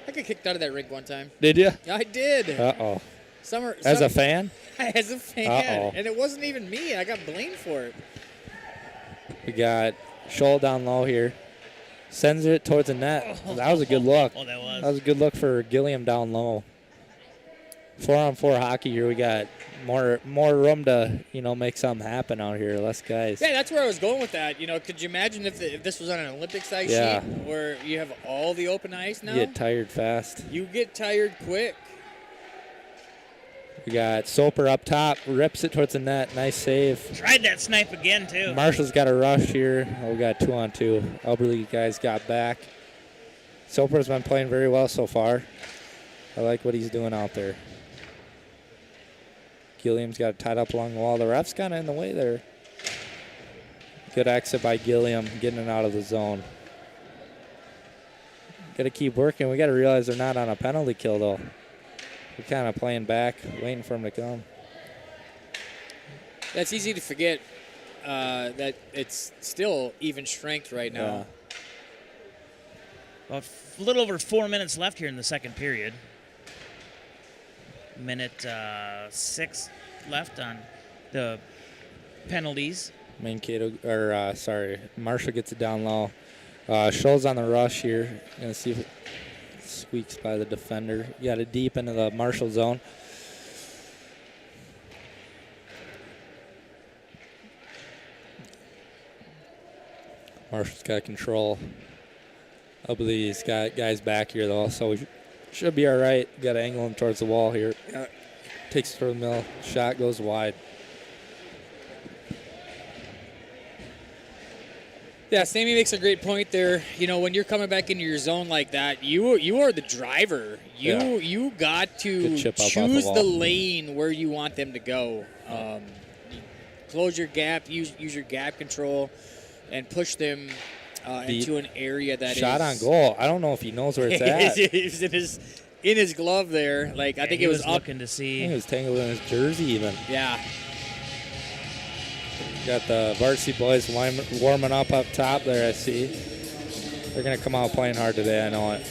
I got kicked out of that rink one time. Did you? I did. Uh-oh. Summer. As a fan? As a fan. Uh-oh. And it wasn't even me. I got blamed for it. We got Scholl down low here. Sends it towards the net. That was a good look. Oh, that was. That was a good look for Gilliam down low. 4-on-4 hockey here. We got more room to, make something happen out here. Less guys. Yeah, that's where I was going with that. Could you imagine if this was on an Olympic-size Yeah. sheet where you have all the open ice now? You get tired fast. You get tired quick. We got Soper up top. Rips it towards the net. Nice save. Tried that snipe again, too. Marshall's got a rush here. We got 2-on-2. Elberly guys got back. Soper's been playing very well so far. I like what he's doing out there. Gilliam's got it tied up along the wall. The ref's kind of in the way there. Good exit by Gilliam, getting it out of the zone. Got to keep working. We got to realize they're not on a penalty kill, though. We're kind of playing back, waiting for him to come. That's easy to forget that it's still even strength right now. Well, a little over 4 minutes left here in the second period. Minute 6 left on the penalties. Marshall gets it down low. Scholl's on the rush here. Gonna see if it squeaks by the defender. Got it deep into the Marshall zone. Marshall's got control. I believe he's got guys back here though, so we should be all right. Got to angle him towards the wall here. Takes it for the mill. Shot goes wide. Yeah, Sammy makes a great point there. When you're coming back into your zone like that, you are the driver. You got to Good chip up off the choose wall. the lane where you want them to go. Close your gap, use your gap control, and push them into an area that Shot is on goal. I don't know if he knows where it's at. It's in his glove there. Like I think he it was was up. looking to I see. think it was tangled in his jersey even. Yeah. Got the varsity boys warming up top there, I see. They're going to come out playing hard today, I know it.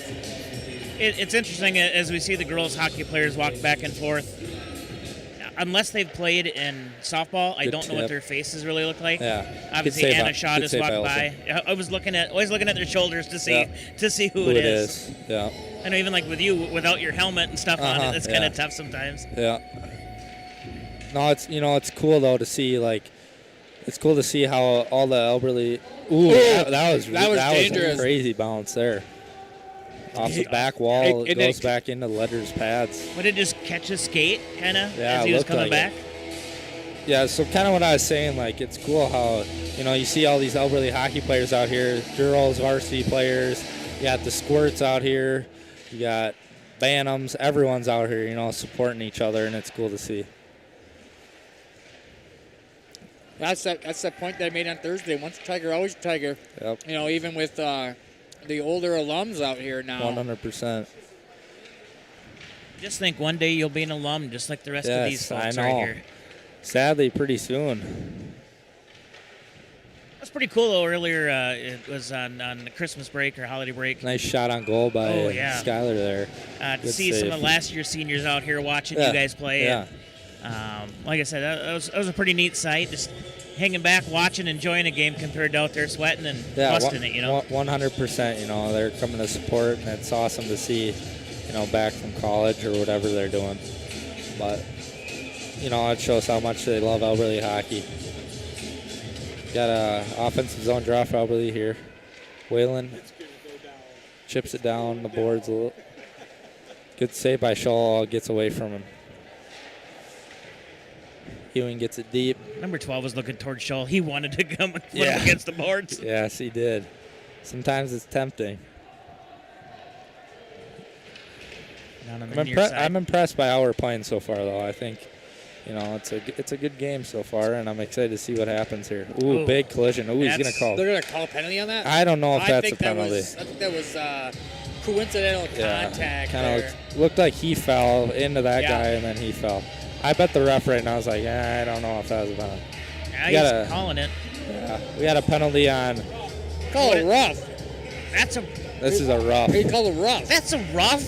It's interesting as we see the girls hockey players walk back and forth. Unless they've played in softball, I Good don't know what tip. their faces really look like. Yeah. Obviously, Good save Anna by- Shaw good just save walked by by. I was always looking at their shoulders to see who Who it is. Yeah. I know even like with you, without your helmet and stuff on it, it's kind yeah. of tough sometimes. Yeah. No, it's cool though to see like it's cool to see how all the Elberly. That was dangerous. a crazy bounce there. Off the back wall, it goes back into Ledger's pads. Would it just catch his skate, kind of, Yeah, as he was coming back? Yeah, so kind of what I was saying, like, it's cool how, you see all these Elberly hockey players out here, girls, varsity players. You got the Squirts out here. You got Bantams. Everyone's out here, supporting each other, and it's cool to see. That's that point that I made on Thursday. Once a Tiger, always a Tiger. Yep. Even with the older alums out here now. 100%. Just think one day you'll be an alum just like the rest of these folks I know. right here. Sadly, pretty soon. That's pretty cool, though. Earlier, it was on the Christmas break or holiday break. Nice shot on goal by Skyler there. To Good see save. some of last year's seniors out here watching you guys play. Yeah. And, like I said, that was a pretty neat sight. Just hanging back, watching, enjoying a game compared to out there sweating and busting it, 100%, they're coming to support, and it's awesome to see, back from college or whatever they're doing. But, it shows how much they love Elberly hockey. Got a offensive zone draw for Elberly here. Whalen chips it down the boards a little. Good save by Shaw, gets away from him. Ewing gets it deep. Number 12 was looking towards Shull. He wanted to come and put him against the boards. Yes, he did. Sometimes it's tempting. Down on the near side. I'm impressed by how we're playing so far, though. I think, it's a good game so far, and I'm excited to see what happens here. Ooh, big collision. Ooh, he's going to call. They're going to call a penalty on that? I don't know if that's a penalty. I think that was coincidental contact. Kind of looked like he fell into that guy, and then he fell. I bet the ref right now is like, I don't know if that was a penalty. Yeah, he's calling it. Yeah, we got a penalty on. Call it rough. This is a rough. He called it rough. That's a rough?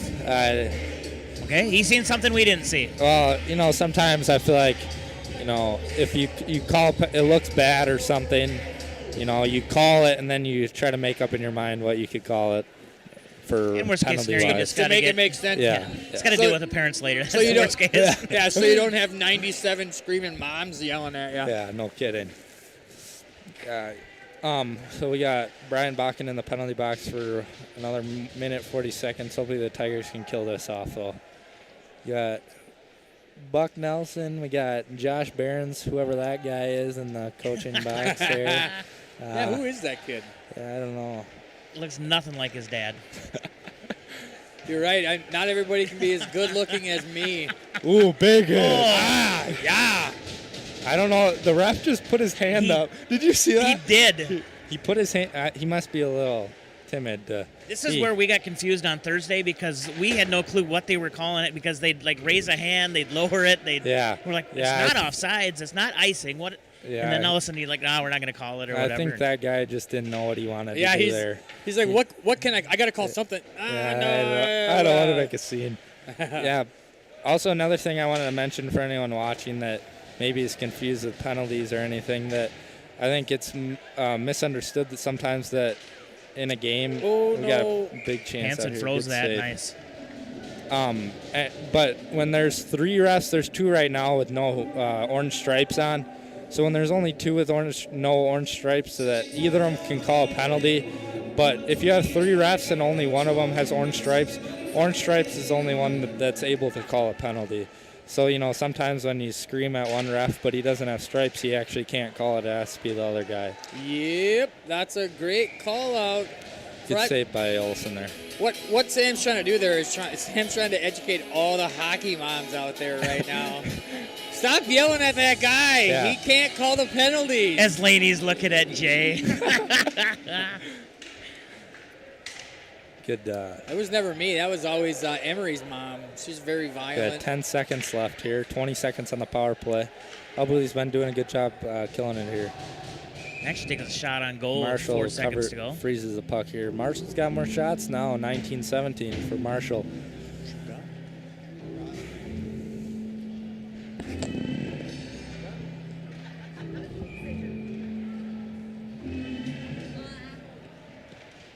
Okay, he's seen something we didn't see. Well, sometimes I feel like, if you call it looks bad or something, you call it and then you try to make up in your mind what you could call it. For worst case scenario, you just to make it make sense. Yeah. It's got to deal with the parents later. So you worst case. So you don't have 97 screaming moms yelling at you. Yeah, no kidding. So we got Brian Bakken in the penalty box for another minute 40 seconds. Hopefully the Tigers can kill this off, though. We got Buck Nelson. We got Josh Behrens, whoever that guy is, in the coaching box there. Who is that kid? I don't know. Looks nothing like his dad. You're right. Not everybody can be as good looking as me. Ooh, big hit. Yeah. I don't know. The ref just put his hand up. Did you see that? He did. He put his hand. He must be a little timid. This is where we got confused on Thursday because we had no clue what they were calling it because they'd raise a hand, they'd lower it, we're like, it's not offsides, it's not icing. What? Yeah. And then all of a sudden, you're like, no, we're not going to call it or whatever. I think that guy just didn't know what he wanted to do there. He's like, what can I got to call something. I don't want to make a scene. Yeah. Also, another thing I wanted to mention for anyone watching that maybe is confused with penalties or anything, that I think it's misunderstood that sometimes that in a game we got a big chance out Hansen here. froze Good that save. nice. But when there's 3 refs, there's 2 right now with no orange stripes on. So when there's only 2 with no orange stripes, so that either of them can call a penalty. But if you have 3 refs and only one of them has orange stripes is the only one that's able to call a penalty. So, sometimes when you scream at one ref, but he doesn't have stripes, he actually can't call it. It has to be the other guy. Yep, that's a great call out. Good save by Olsen there. What Sam's trying to do there is Sam's trying to educate all the hockey moms out there right now. Stop yelling at that guy. Yeah. He can't call the penalties. As Laney's looking at Jay. Good. That was never me. That was always Emery's mom. She's very violent. Got 10 seconds left here. 20 seconds on the power play. Elberly's been doing a good job killing it here. Actually taking a shot on goal. Marshall 4 seconds to go. freezes the puck here. Marshall's got more shots now. 19-17 for Marshall.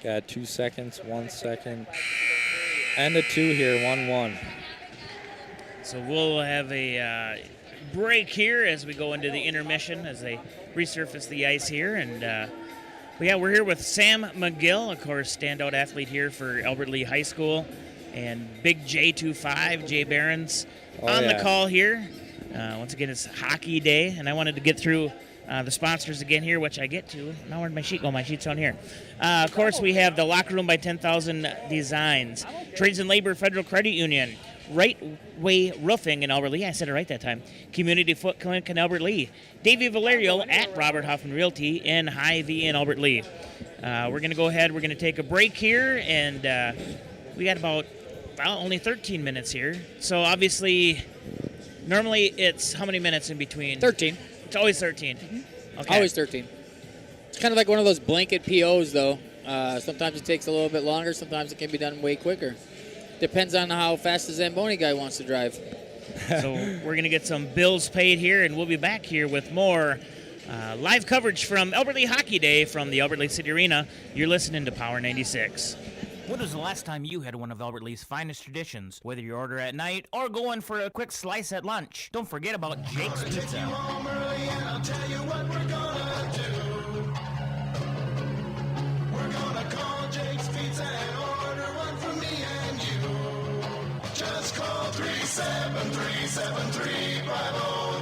Got 2 seconds, 1 second. And a 2 here, 1-1. So we'll have a break here as we go into the intermission as they resurface the ice here. And we're here with Sam McGill, of course, standout athlete here for Albert Lea High School, and Big J25, Jay Behrens, the call here. Once again, it's hockey day, and I wanted to get through the sponsors again here, which I get to. Now where'd my sheet go? My sheet's down here. Of course, we have the Locker Room by 10,000 Designs, Trades and Labor Federal Credit Union, Right Way Roofing in Albert Lea. I said it right that time. Community Foot Clinic in Albert Lea. Davey Valerio at Robert Hoffman Realty in Hy-Vee in Albert Lea. We're going to go ahead. We're going to take a break here, and we got about only 13 minutes here. So obviously, normally it's how many minutes in between? 13. It's always 13. Mm-hmm. Okay. Always 13. It's kind of like one of those blanket POs, though. Sometimes it takes a little bit longer. Sometimes it can be done way quicker. Depends on how fast the Zamboni guy wants to drive. So we're going to get some bills paid here, and we'll be back here with more live coverage from Albert Lea Hockey Day from the Albert Lea City Arena. You're listening to Power 96. When was the last time you had one of Albert Lea's finest traditions? Whether you order at night or going for a quick slice at lunch, don't forget about Jake's Pizza. We're gonna call Jake's Pizza and order one for me and you. Just call 373-7350,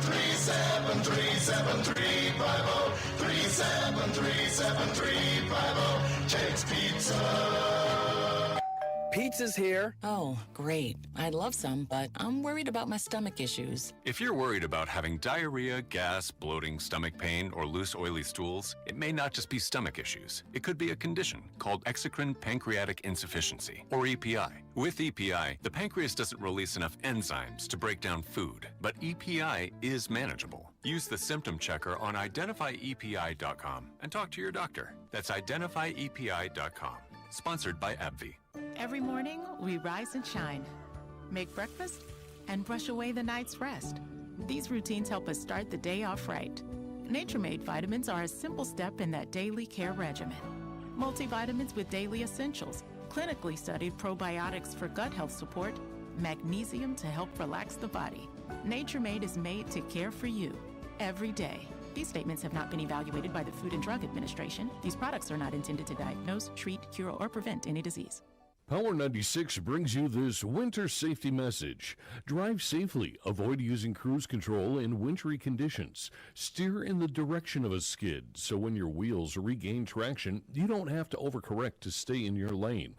373-7350, 373-7350, Jake's Pizza. Pizza's here. Oh, great. I'd love some, but I'm worried about my stomach issues. If you're worried about having diarrhea, gas, bloating, stomach pain, or loose, oily stools, it may not just be stomach issues. It could be a condition called exocrine pancreatic insufficiency, or EPI. With EPI, the pancreas doesn't release enough enzymes to break down food, but EPI is manageable. Use the symptom checker on identifyepi.com and talk to your doctor. That's identifyepi.com. Sponsored by AbbVie. Every morning, we rise and shine, make breakfast, and brush away the night's rest. These routines help us start the day off right. Nature-Made vitamins are a simple step in that daily care regimen. Multivitamins with daily essentials, clinically studied probiotics for gut health support, magnesium to help relax the body. Nature-Made is made to care for you every day. These statements have not been evaluated by the Food and Drug Administration. These products are not intended to diagnose, treat, cure, or prevent any disease. Power 96 brings you this winter safety message. Drive safely. Avoid using cruise control in wintry conditions. Steer in the direction of a skid, so when your wheels regain traction, you don't have to overcorrect to stay in your lane.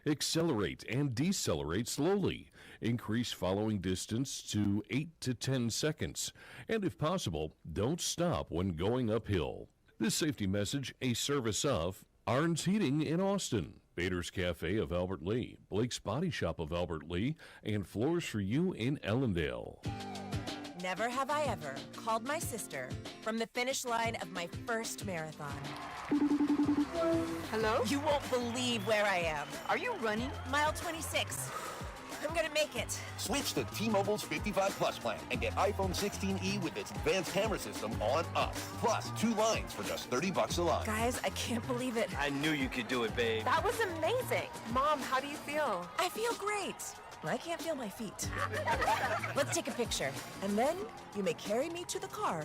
Accelerate and decelerate slowly. Increase following distance to 8 to 10 seconds. And if possible, don't stop when going uphill. This safety message, a service of Arns Heating in Austin, Bader's Cafe of Albert Lea, Blake's Body Shop of Albert Lea, and Floors for You in Ellendale. Never have I ever called my sister from the finish line of my first marathon. Hello? You won't believe where I am. Are you running? Mile 26. I'm gonna make it. Switch to T-Mobile's 55 Plus plan and get iPhone 16e with its advanced camera system on us. Plus, 2 lines for just $30 a line. Guys, I can't believe it. I knew you could do it, babe. That was amazing. Mom, how do you feel? I feel great. I can't feel my feet. Let's take a picture. And then you may carry me to the car.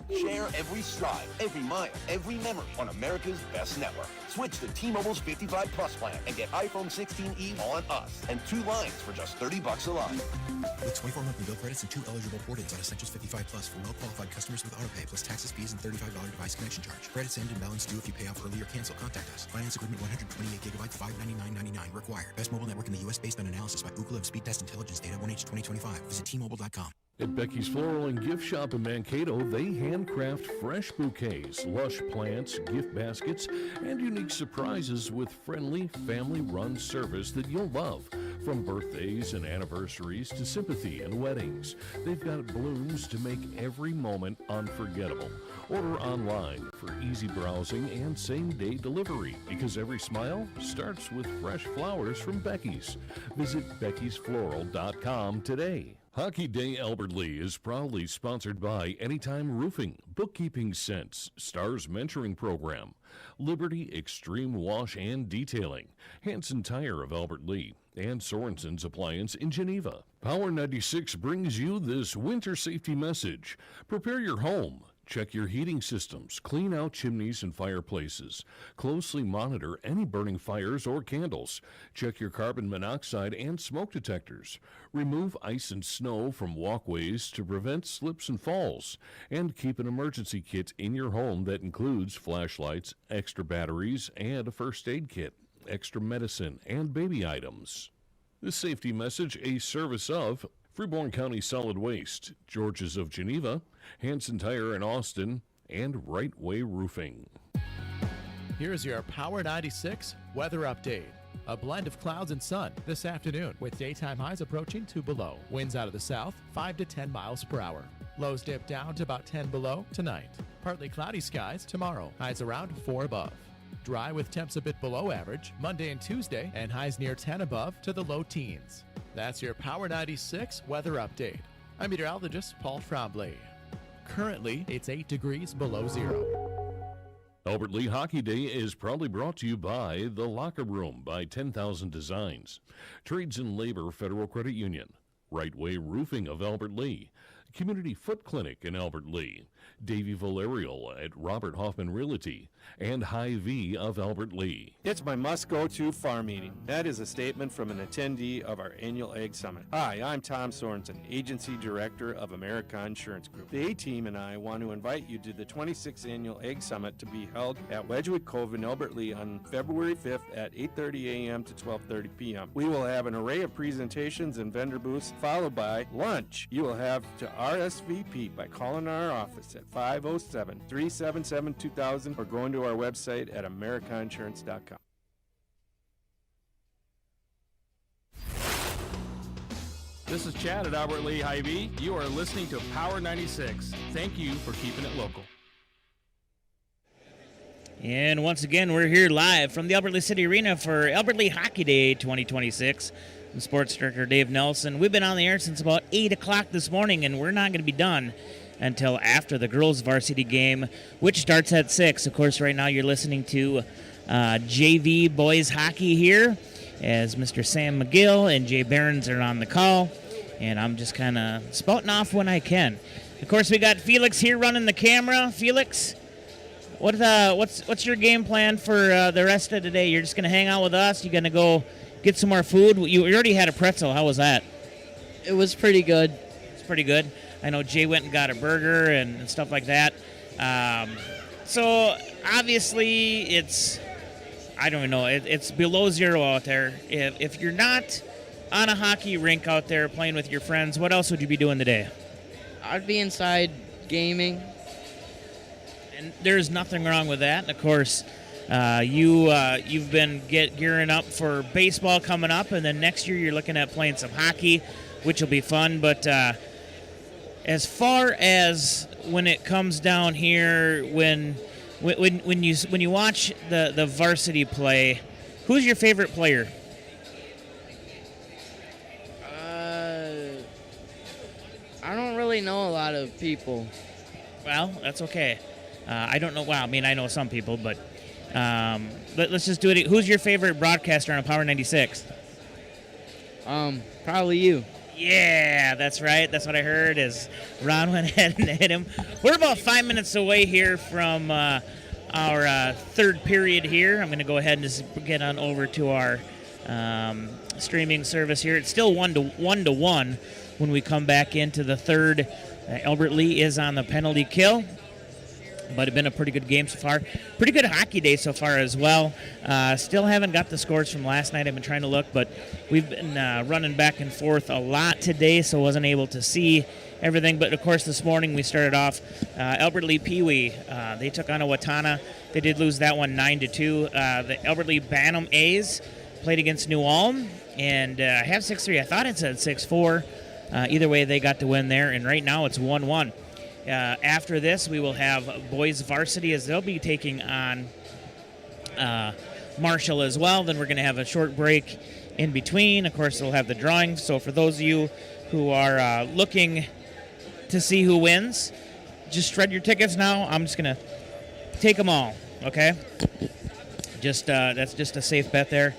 Share every stride, every mile, every memory on America's best network. Switch to T-Mobile's 55 Plus plan and get iPhone 16e on us and 2 lines for just $30 a line. With 24 monthly bill credits and 2 eligible port-ins on Essentials 55 Plus for well-qualified customers with AutoPay, plus taxes, fees, and $35 device connection charge. Credits end and balance due if you pay off early or cancel. Contact us. Finance agreement 128 gigabytes, $599.99 required. Best mobile network in the U.S. based on analysis by Ookla of Speed Test Intelligence Data 1H 2025. Visit T-Mobile.com. At Becky's Floral and Gift Shop in Mankato, they handcraft fresh bouquets, lush plants, gift baskets, and unique surprises with friendly, family-run service that you'll love. From birthdays and anniversaries to sympathy and weddings, they've got blooms to make every moment unforgettable. Order online for easy browsing and same-day delivery, because every smile starts with fresh flowers from Becky's. Visit beckysfloral.com today. Hockey Day Albert Lee is proudly sponsored by Anytime Roofing, Bookkeeping Sense, Stars Mentoring Program, Liberty Extreme Wash and Detailing, Hanson Tire of Albert Lee, and Sorensen's Appliance in Geneva. Power 96 brings you this winter safety message. Prepare your home. Check your heating systems, clean out chimneys and fireplaces. Closely monitor any burning fires or candles. Check your carbon monoxide and smoke detectors. Remove ice and snow from walkways to prevent slips and falls. And keep an emergency kit in your home that includes flashlights, extra batteries, and a first aid kit, extra medicine, and baby items. This safety message, a service of Freeborn County Solid Waste, Georges of Geneva, Hanson Tire in Austin, and Right Way Roofing. Here's your Power 96 weather update. A blend of clouds and sun this afternoon with daytime highs approaching 2 below. Winds out of the south 5 to 10 miles per hour. Lows dip down to about 10 below tonight. Partly cloudy skies tomorrow. Highs around 4 above. Dry with temps a bit below average Monday and Tuesday, and highs near 10 above to the low teens. That's your Power 96 weather update. I'm meteorologist Paul Tremblay. Currently, it's 8 degrees below zero. Albert Lee Hockey Day is proudly brought to you by The Locker Room by 10,000 Designs, Trades and Labor Federal Credit Union, Right Way Roofing of Albert Lee, Community Foot Clinic in Albert Lee, Davey Valerial at Robert Hoffman Realty, and Hy-Vee of Albert Lee. It's my must-go-to farm meeting. That is a statement from an attendee of our annual Ag Summit. Hi, I'm Tom Sorensen, Agency Director of America Insurance Group. The A-Team and I want to invite you to the 26th Annual Ag Summit to be held at Wedgwood Cove in Albert Lee on February 5th at 8:30 a.m. to 12:30 p.m. We will have an array of presentations and vendor booths, followed by lunch. You will have to RSVP by calling our office at 507-377-2000 or going to our website at americainsurance.com. This is Chad at Albert Lee Hy-Vee. You are listening to Power 96. Thank you for keeping it local. And once again, we're here live from the Albert Lee City Arena for Albert Lee Hockey Day 2026. I'm Sports Director Dave Nelson. We've been on the air since about 8 o'clock this morning, and we're not going to be done until after the girls' varsity game, which starts at 6. Of course, right now you're listening to JV boys hockey here, as Mr. Sam McGill and Jay Behrens are on the call, and I'm just kind of spouting off when I can. Of course, we got Felix here running the camera. Felix, what's your game plan for the rest of today? You're just going to hang out with us? You're going to go get some more food? You already had a pretzel. How was that? It was pretty good. It's pretty good. I know Jay went and got a burger and stuff like that. So obviously it's, I don't know, it's below zero out there. If you're not on a hockey rink out there playing with your friends, what else would you be doing today? I'd be inside gaming. And there's nothing wrong with that. And of course, you've been gearing up for baseball coming up, and then next year you're looking at playing some hockey, which will be fun. But as far as when it comes down here, when you watch the varsity play, who's your favorite player? I don't really know a lot of people. Well, that's okay. I don't know. Well, I mean, I know some people, but let's just do it. Who's your favorite broadcaster on Power 96? Probably you. Yeah, that's right. That's what I heard, is Ron went ahead and hit him. We're about 5 minutes away here from our third period here. I'm going to go ahead and just get on over to our streaming service here. It's still 1-1 when we come back into the third. Albert Lee is on the penalty kill, but it's been a pretty good game so far. Pretty good hockey day so far as well. Still haven't got the scores from last night. I've been trying to look, but we've been running back and forth a lot today, so wasn't able to see everything. But, of course, this morning we started off Albert Lee Pee-wee. They took on Owatonna. They did lose that one 9-2. The Albert Lee Bantam A's played against New Ulm and have 6-3. I thought it said 6-4. Either way, they got the win there, and right now it's 1-1. After this, we will have boys varsity, as they'll be taking on Marshall as well. Then we're going to have a short break, in between. Of course, they'll have the drawings. So for those of you who are looking to see who wins, just shred your tickets now. I'm just going to take them all, okay? Just that's just a safe bet there.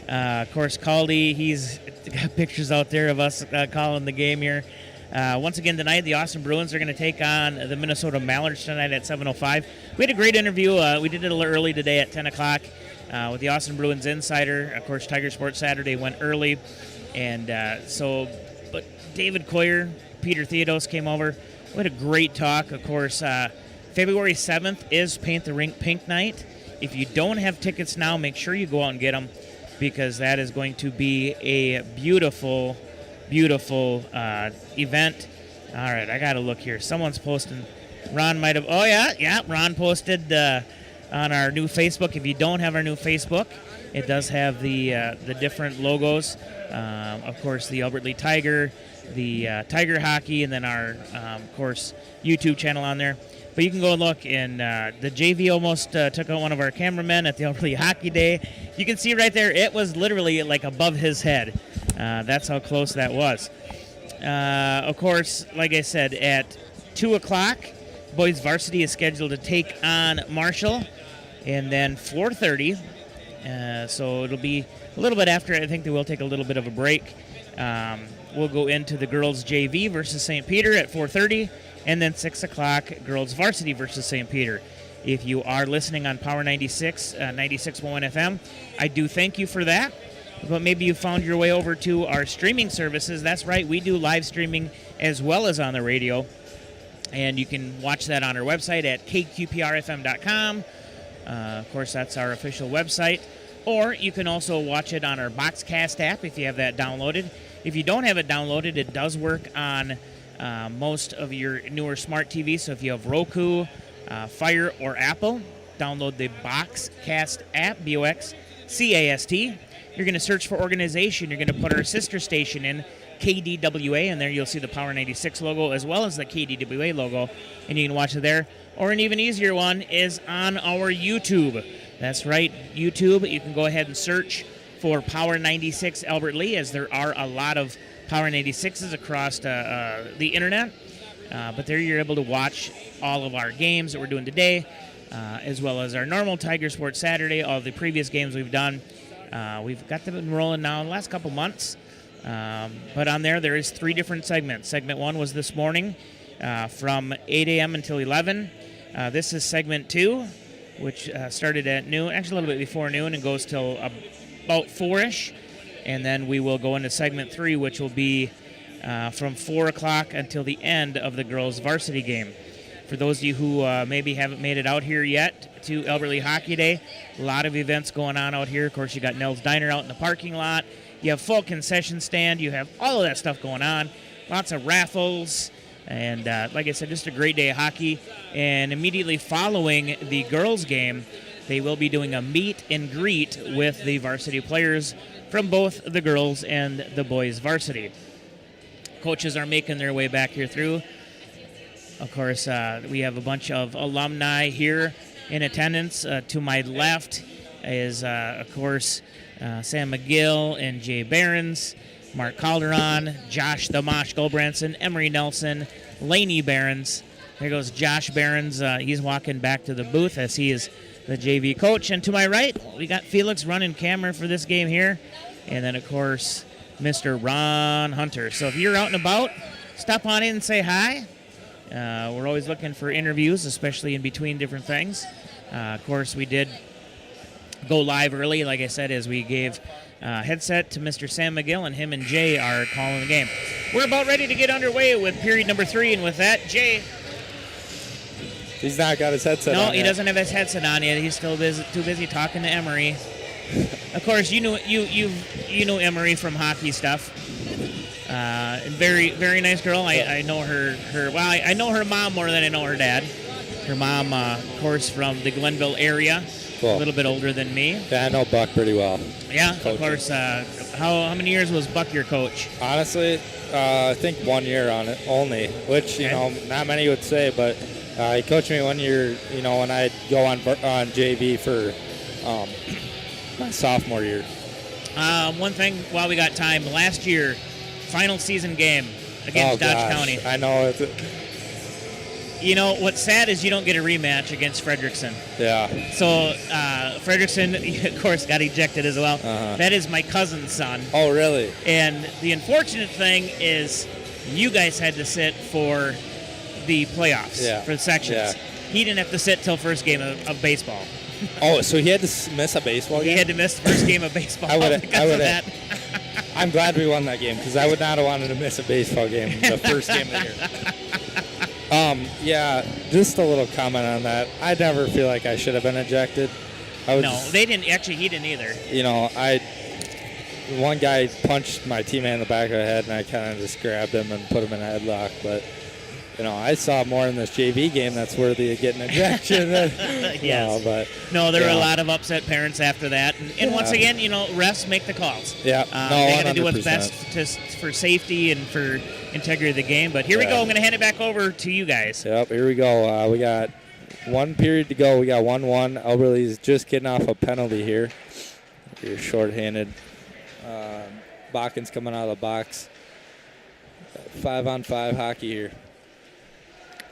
Of course, Caldy, he's got pictures out there of us calling the game here. Once again tonight, the Austin Bruins are going to take on the Minnesota Mallards tonight at 7:05. We had a great interview. We did it a little early today at 10 o'clock with the Austin Bruins insider. Of course, Tiger Sports Saturday went early. And but David Coyer, Peter Theodos came over. We had a great talk. Of course, February 7th is Paint the Rink Pink Night. If you don't have tickets now, make sure you go out and get them, because that is going to be a beautiful, beautiful event. All right, I got to look here. Someone's posting. Ron might have. Oh, yeah. Ron posted on our new Facebook. If you don't have our new Facebook, it does have the different logos. Of course, the Albert Lee Tiger, the Tiger Hockey, and then our, of course, YouTube channel on there. But you can go and look, and the JV almost took out one of our cameramen at the Albert Lee Hockey Day. You can see right there, it was literally like above his head. That's how close that was. Of course, like I said, at 2 o'clock, boys varsity is scheduled to take on Marshall, and then 4:30. So it'll be a little bit after. I think they will take a little bit of a break. We'll go into the girls JV versus St. Peter at 4:30. And then 6 o'clock, girls varsity versus St. Peter. If you are listening on Power 96, 96.1 FM, I do thank you for that. But maybe you found your way over to our streaming services. That's right, we do live streaming as well as on the radio. And you can watch that on our website at kqprfm.com. Of course, that's our official website. Or you can also watch it on our Boxcast app if you have that downloaded. If you don't have it downloaded, it does work on most of your newer smart TVs. So if you have Roku, Fire, or Apple, download the Boxcast app, BOXCAST. You're going to search for organization. You're going to put our sister station in, KDWA, and there you'll see the Power 96 logo as well as the KDWA logo, and you can watch it there. Or an even easier one is on our YouTube. That's right, YouTube. You can go ahead and search for Power 96 Albert Lee, as there are a lot of Power 96s across the internet. But there you're able to watch all of our games that we're doing today, as well as our normal Tiger Sports Saturday, all the previous games we've done. We've got them rolling now in the last couple months. But on there is 3 different segments. Segment 1 was this morning from 8 a.m. until 11. This is segment 2, which started at noon, actually a little bit before noon, and goes till about 4-ish. And then we will go into segment 3, which will be from 4 o'clock until the end of the girls' varsity game. For those of you who maybe haven't made it out here yet to Albert Lee Hockey Day, a lot of events going on out here. Of course, you got Nell's Diner out in the parking lot. You have full concession stand. You have all of that stuff going on. Lots of raffles. And like I said, just a great day of hockey. And immediately following the girls' game, they will be doing a meet and greet with the varsity players from both the girls and the boys' varsity. Coaches are making their way back here through. Of course, we have a bunch of alumni here in attendance. To my left is, of course, Sam McGill and Jay Behrens, Mark Calderon, Josh the Mosh Goldbranson, Emery Nelson, Laney Behrens. There goes Josh Behrens. He's walking back to the booth as he is the JV coach. And to my right, we got Felix running camera for this game here. And then, of course, Mr. Ron Hunter. So if you're out and about, stop on in and say hi. We're always looking for interviews, especially in between different things. Of course, we did go live early, like I said, as we gave headset to Mr. Sam McGill, and him and Jay are calling the game. We're about ready to get underway with period number 3, and with that, Jay. He's not got his headset on. No, he doesn't have his headset on yet. He's still too busy talking to Emery. Of course, you know Emery from hockey stuff. Very, very nice girl. I know her. Well, I know her mom more than I know her dad. Her mom, of course, from the Glenville area. Cool. A little bit older than me. Yeah, I know Buck pretty well. Yeah, coaching. Of course. How many years was Buck your coach? Honestly, I think 1 year on it only, which, you know, not many would say, but he coached me 1 year, you know, when I'd go on JV for my sophomore year. One thing while we got time, last year, final season game against Dodge County. I know. You know, what's sad is you don't get a rematch against Frederickson. Yeah. So Frederickson, of course, got ejected as well. That is my cousin's son. Oh, really? And the unfortunate thing is you guys had to sit for the playoffs, for the sections. Yeah. He didn't have to sit till first game of baseball. Oh, so he had to miss a baseball game? He had to miss the first game of baseball I would because of that. I'm glad we won that game because I would not have wanted to miss a baseball game, the first game of the year. Yeah, just a little comment on that. I never feel like I should have been ejected. They didn't. Actually, he didn't either. You know, one guy punched my teammate in the back of the head, and I kind of just grabbed him and put him in a headlock. But, you know, I saw more in this JV game that's worthy of getting ejection. Yes. No, there were a lot of upset parents after that. And once again, you know, refs make the calls. Yeah. They got to do what's 100%. best for safety and for integrity of the game. But here we go. I'm going to hand it back over to you guys. Yep, here we go. We got one period to go. We got 1-1. Elberly's just getting off a penalty here. You're shorthanded. Bakken's coming out of the box. 5-on-5 hockey here.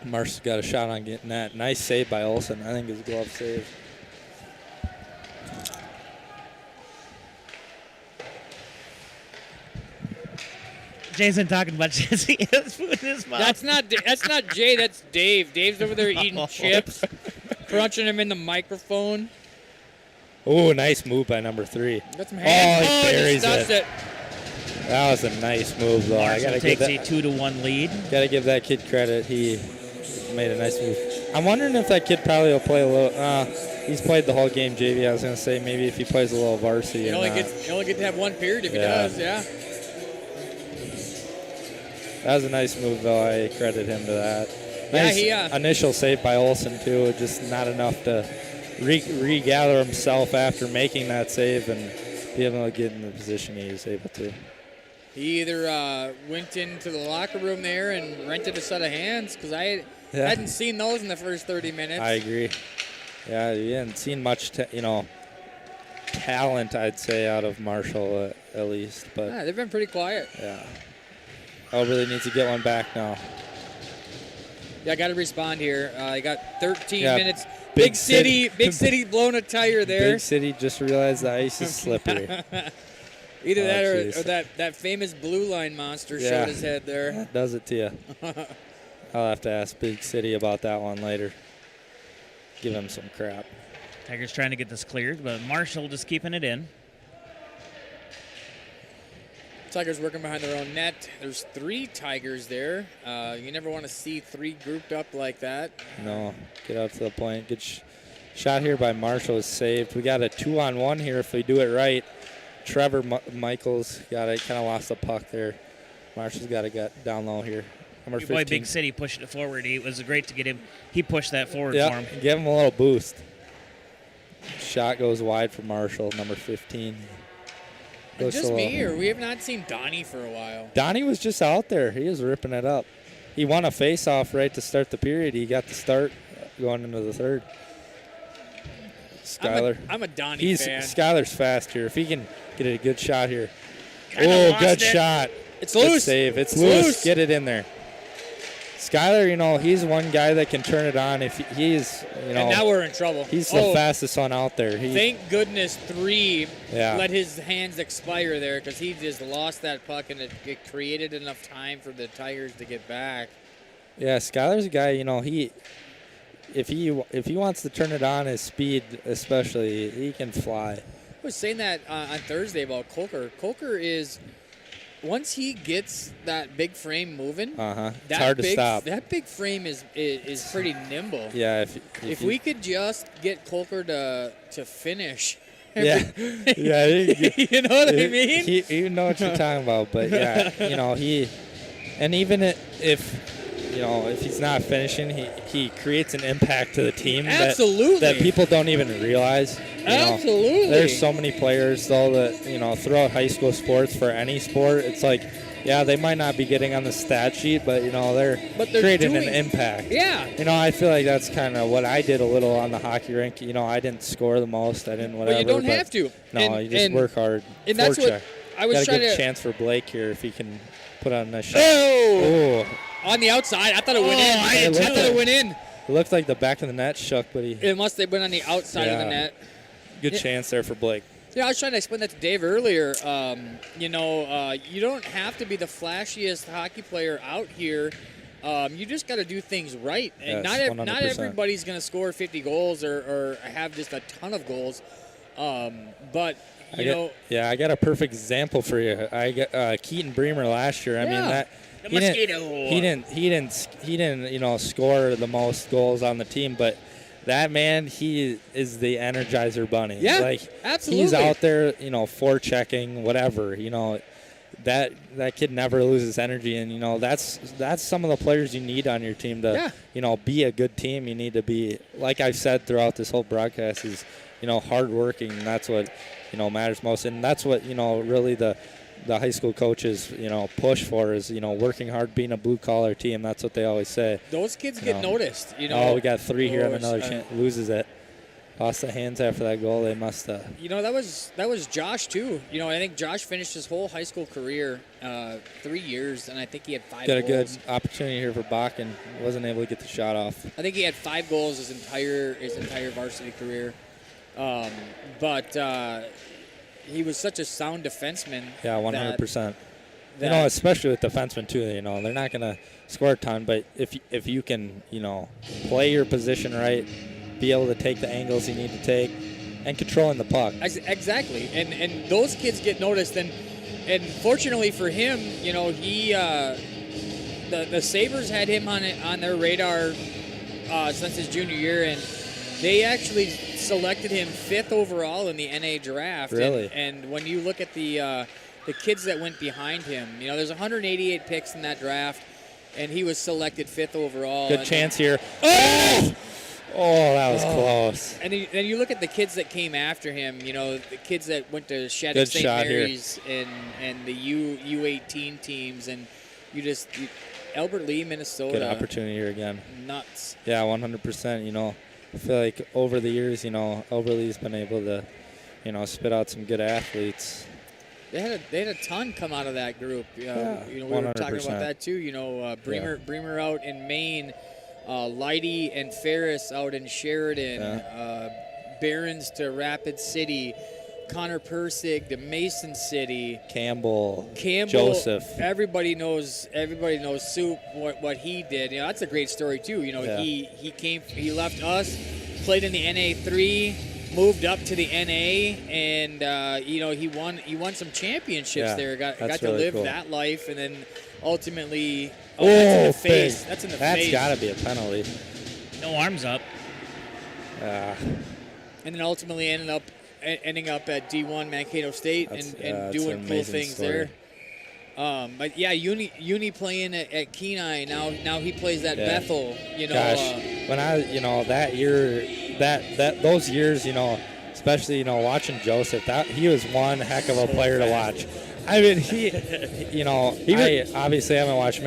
Marshall's got a shot on getting that. Nice save by Olsen. I think his glove save. Jason talking about Jesse has food in his mouth. That's not Jay. That's Dave. Dave's over there eating chips, crunching them in the microphone. Oh, nice move by number 3. Got some hands. He buries just it. That was a nice move, though. I gotta takes give a 2-1 lead. Gotta give that kid credit. He made a nice move. I'm wondering if that kid probably will play a little. He's played the whole game, JV. I was gonna say maybe if he plays a little varsity. You only get to have one period if he does. Yeah. That was a nice move, though. I credit him to that. Yeah, Nice initial save by Olsen, too. Just not enough to regather himself after making that save and be able to get in the position he was able to. He either went into the locker room there and rented a set of hands because I hadn't seen those in the first 30 minutes. I agree. Yeah, you hadn't seen much, talent, I'd say, out of Marshall at least. But they've been pretty quiet. Yeah. Really needs to get one back now. Yeah, I got to respond here. I got 13 Yeah, minutes. Big Big City blown a tire there. Big City just realized the ice is slippery. Either that jeez. or that famous blue line monster showed his head there. That does it to you. I'll have to ask Big City about that one later. Give him some crap. Tigers trying to get this cleared, but Marshall just keeping it in. Tigers working behind their own net. There's 3 Tigers there. You never want to see 3 grouped up like that. No, get out to the point. Good shot here by Marshall is saved. We got a 2-on-1 here if we do it right. Trevor Michaels got it. Kind of lost the puck there. Marshall's got to get down low here. Number Your 15. boy Big City pushing it forward. It was great to get him. He pushed that forward Yeah, for him. give him a little boost. Shot goes wide for Marshall, number 15. Goes Just so me, low. or we have not seen Donnie for a while. Donnie was just out there. He was ripping it up. He won a face-off right to start the period. He got the start going into the third. Skyler. I'm a Donnie fan. Skyler's fast here. If he can get a good shot here. Kinda lost good it. shot. It's Good loose. save. It's It's loose. loose. Get it in there. Skyler, he's one guy that can turn it on if he's, And now we're in trouble. He's the fastest one out there. Thank goodness 3 Yeah. let his hands expire there because he just lost that puck and it created enough time for the Tigers to get back. Yeah, Skyler's a guy, if he wants to turn it on, his speed especially, he can fly. I was saying that on Thursday about Colker. Colker is, once he gets that big frame moving, It's hard to stop. That big frame is pretty nimble. Yeah, if we could just get Colker to finish. Yeah, yeah. You know what I mean? You know what you're talking about, but yeah, and even if he's not finishing, he creates an impact to the team. Absolutely. That people don't even realize. Absolutely. There's so many players though that throughout high school sports for any sport, it's like yeah, they might not be getting on the stat sheet, but they're they're creating an doing- impact. Yeah. I feel like that's kind of what I did a little on the hockey rink. I didn't score the most. I didn't whatever. Well, you don't but have to. No, And- you just and- work hard. and that's what Forecheck. I was Got a trying good to- chance for Blake here if he can put on a nice shot. Oh! Oh. On the outside. I thought it went in. I thought it went in. It looked like the back of the net shook, but he. It must have been on the outside of the net. Good Yeah. chance there for Blake. Yeah, I was trying to explain that to Dave earlier. You don't have to be the flashiest hockey player out here. You just got to do things right. And Yes, not 100%. everybody's going to score 50 goals or have just a ton of goals. But I got a perfect example for you. I got Keaton Bremer last year. I mean that The he mosquito. he didn't score the most goals on the team, but that man, he is the Energizer Bunny. Yeah, like absolutely. He's out there, forechecking, whatever. That kid never loses energy, and that's some of the players you need on your team to be a good team. You need to be, like I've said throughout this whole broadcast, is hardworking. And that's what matters most, and that's what really the high school coaches push for is working hard, being a blue collar team. That's what they always say. Those kids get noticed. Oh, we got 3 here, and Oh, another chance, loses it. Lost the hands after that goal. They must have. That was Josh too. I think Josh finished his whole high school career 3 years, and I think he had 5 Got a goals. good opportunity here for Bach and wasn't able to get the shot off. I think he had 5 goals his entire varsity career. But he was such a sound defenseman. Yeah, 100%. that- Especially with defensemen too. They're not going to score a ton, but if you can, play your position right, be able to take the angles you need to take, and controlling the puck. Exactly, and those kids get noticed, and fortunately for him, he the Sabres had him on their radar since his junior year, and they actually selected him 5th overall in the NA draft. Really? And when you look at the kids that went behind him, there's 188 picks in that draft, and he was selected 5th overall. Good And chance here. Oh! Oh, that was close. And then you look at the kids that came after him, the kids that went to Shattuck Good St. shot here. Mary's and the U18 teams, and Albert Lee, Minnesota. Good opportunity here again. Nuts. Yeah, 100%. I feel like over the years, Albert Lee's been able to, spit out some good athletes. They had a ton come out of that group. Yeah, we were talking 100%. about that too. Bremer out in Maine, Leidy and Ferris out in Sheridan, Barons to Rapid City, Connor Persig to Mason City, Campbell, Joseph. Joseph. Everybody knows Soup what he did. That's a great story too. Yeah. He left us, played in the NA3, moved up to the NA, and he won some championships Yeah, there. Got that's to really live cool. that life, and then ultimately, Oh, that's in the face. big. That's in the That's face. got to be a penalty. No arms up. And then ultimately ending up at D1 Mankato State and that's doing an cool amazing things story. there. But yeah, Uni playing at Kenai now he plays at Yeah. Bethel. Gosh, when I, that year, those years, especially, I Joseph, he was one heck of a player to watch. I mean, I obviously haven't watched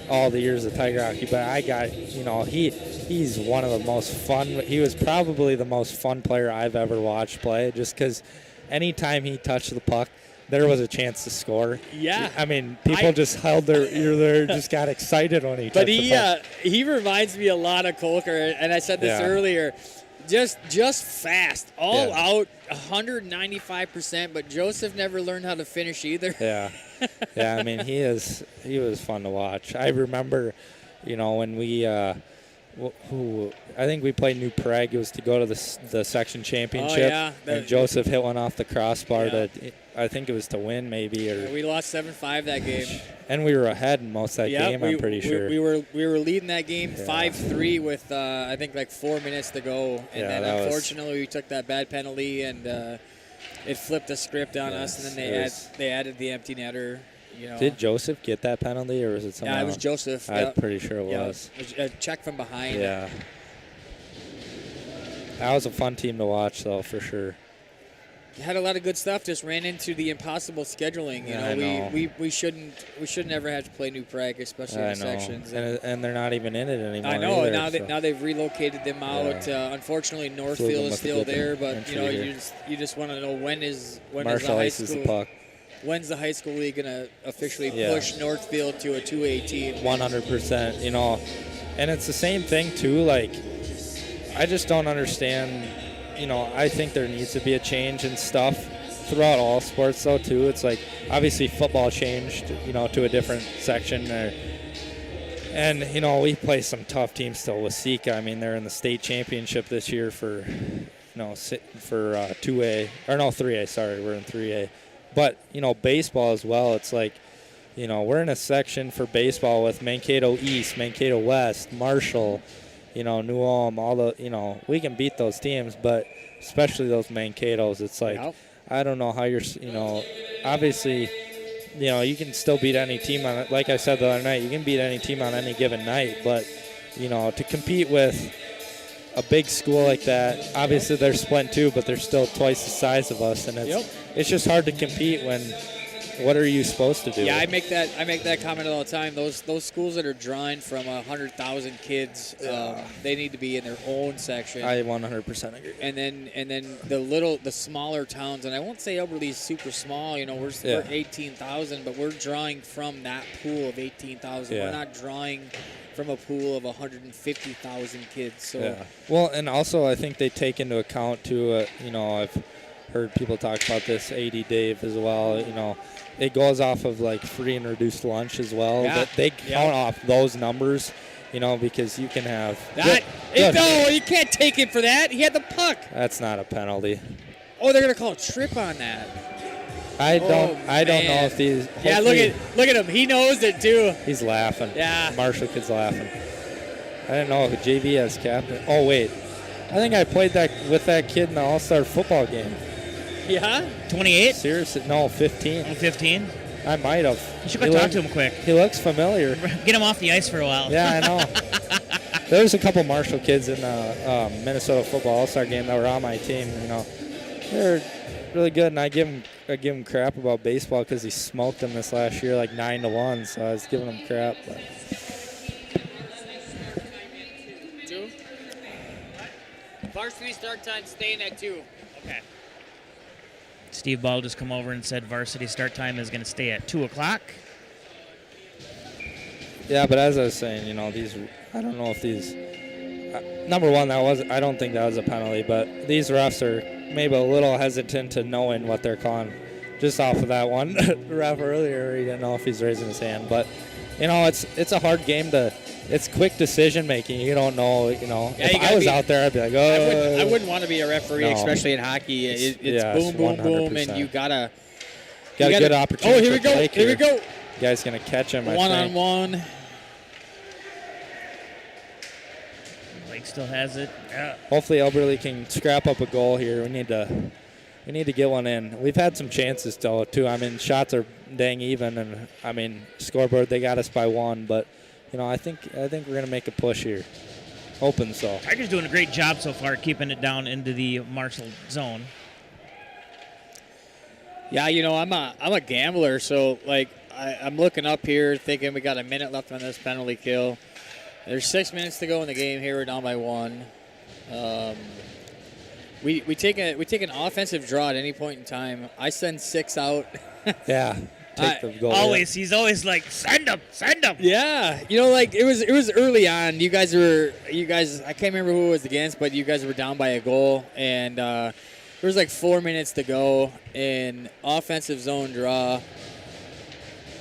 all the years of Tiger hockey, but I got, he's one of the most fun. He was probably the most fun player I've ever watched play, just because anytime he touched the puck, there was a chance to score. Yeah. I mean, people just held their ear there, just got excited when he touched But the puck. he reminds me a lot of Kolker, and I said this Yeah. earlier. Just fast, all Yeah. out, 195%. But Joseph never learned how to finish either. Yeah, yeah. I mean, he was fun to watch. I remember, when we, I think we played New Prague. It was to go to the section championship, yeah, and Joseph hit one off the crossbar to, I think it was to win maybe, or We lost 7-5 that game. and we were ahead in most of that Yeah, game. I'm pretty sure. We were leading that game 5-3 with I think like 4 minutes to go, and Yeah, then that was- unfortunately we took that bad penalty, and it flipped the script on us, and then they added the empty netter. Did Joseph get that penalty, or was it someone Yeah, it was else? Joseph. I'm Yep. pretty sure it Yep. was. A check from behind. Yeah. That was a fun team to watch, though, for sure. had a lot of good stuff. Just ran into the impossible scheduling. You know, we shouldn't ever have to play New Prague, especially in sections. And they're not even in it anymore. I know. Either, now they've relocated them out. Unfortunately, Northfield is still there, but you just want to know when is the high school. The puck. When's the high school league gonna officially push Northfield to a 2A team? 100%. You know, and it's the same thing too. Like, I just don't understand. You know, I think there needs to be a change in stuff throughout all sports, though, too. It's like, obviously, football changed, you know, to a different section there. And, you know, we play some tough teams still with Sika. I mean, they're in the state championship this year for 2A. Or, no, 3A, sorry. We're in 3A. But, you know, baseball as well, it's like, you know, we're in a section for baseball with Mankato East, Mankato West, Marshall, you know, New Ulm, all the, you know, we can beat those teams, but especially those Mankato's, it's like, I don't know how you're, you know, obviously, you know, you can still beat any team on it. Like I said the other night, you can beat any team on any given night, but, you know, to compete with a big school like that, obviously they're split too, but they're still twice the size of us, and it's just hard to compete when, what are you supposed to do? Yeah, I make that comment all the time. Those schools that are drawing from 100,000 kids, they need to be in their own section. I 100% agree. And then the smaller towns, and I won't say Elberly's super small. You know, we're 18,000, but we're drawing from that pool of 18,000. Yeah. We're not drawing from a pool of 150,000 kids. So well, and also I think they take into account too. You know, I've heard people talk about this. AD Dave as well. You know, it goes off of like free and reduced lunch as well. Yeah. But they count off those numbers. You know, because you can have that. No, you can't take him for that. He had the puck. That's not a penalty. Oh, they're gonna call a trip on that. I don't know if these. Yeah, look at him. He knows it too. He's laughing. Yeah. Marshall kid's laughing. I didn't know if JV has captain. Oh wait, I think I played with that kid in the All-Star football game. Yeah. 28. Seriously, no, 15. 15. I might have. You should go talk to him quick. He looks familiar. Get him off the ice for a while. Yeah, I know. There's a couple Marshall kids in the Minnesota football All-Star game that were on my team. You know, they're really good, and I give him crap about baseball because he smoked them this last year like 9-1. So I was giving him crap. But. 2. Varsity start time staying at 2. Okay. Steve Ball just come over and said varsity start time is going to stay at 2 o'clock. Yeah, but as I was saying, you know, I don't know if these. Number one, I don't think that was a penalty, but these refs are maybe a little hesitant to knowing what they're calling. Just off of that one ref earlier, he didn't know if he's raising his hand. But, you know, it's a hard game it's quick decision making. You don't know, you know. Yeah, if I was out there, I'd be like, oh. I wouldn't want to be a referee, especially in hockey. It's boom, boom, 100%. Boom, and you gotta get an opportunity. Oh, here we go. Here we go. You guys gonna catch him? One-on-one. Blake still has it. Yeah. Hopefully, Elberly can scrap up a goal here. We need to get one in. We've had some chances though too. I mean, shots are dang even, and I mean, scoreboard they got us by 1, but. You know, I think we're gonna make a push here. Hoping so. Tigers doing a great job so far, keeping it down into the Marshall zone. Yeah, you know, I'm a gambler, so like I'm looking up here, thinking we got a minute left on this penalty kill. There's 6 minutes to go in the game. Here we're down by 1. We take an offensive draw at any point in time. I send 6 out. Yeah. Take the goal. Always, he's always like, send him. Yeah, you know, like it was early on. You guys, I can't remember who it was against, but you guys were down by a goal, and there was like 4 minutes to go, and offensive zone draw.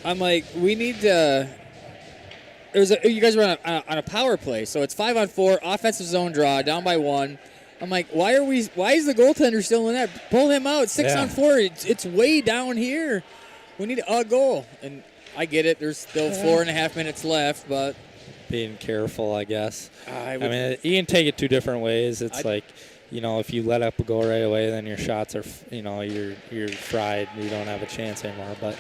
I'm like, we need to. You guys were on a power play, so it's 5-on-4, offensive zone draw, down by 1. I'm like, why is the goaltender still in that? Pull him out. 6-on-4. It's way down here. We need a goal, and I get it. There's still 4.5 minutes left, but being careful, I guess. I mean, you can take it 2 different ways. It's like, you know, if you let up a goal right away, then your shots are, you know, you're fried. You don't have a chance anymore. But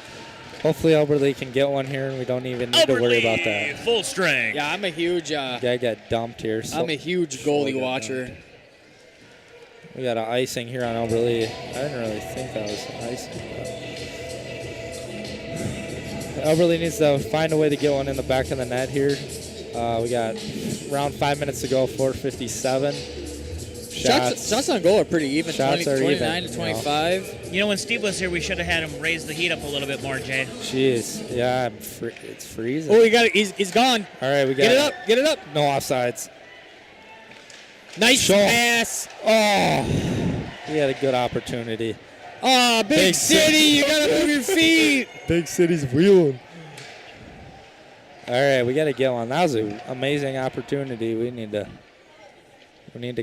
hopefully, Elberly can get one here, and we don't even need to worry about that. Full strength. Yeah, I'm a huge. Guy got dumped here. So I'm a huge goalie watcher. We got an icing here on Oberly. I didn't really think that was icing. But Oberly needs to find a way to get one in the back of the net here. We got around 5 minutes to go, 4:57. Shots on goal are pretty even. Shots 20, are 29 even, to 25. You know, when Steve was here, we should have had him raise the heat up a little bit more, Jay. Jeez, yeah, it's freezing. Oh, he got it. He's gone. All right, we got Get it up. Get it up. No offsides. Nice pass. Oh, he had a good opportunity. Oh, Big City, you got to move your feet. Big City's wheeling. All right, we got to get one. That was an amazing opportunity. We need to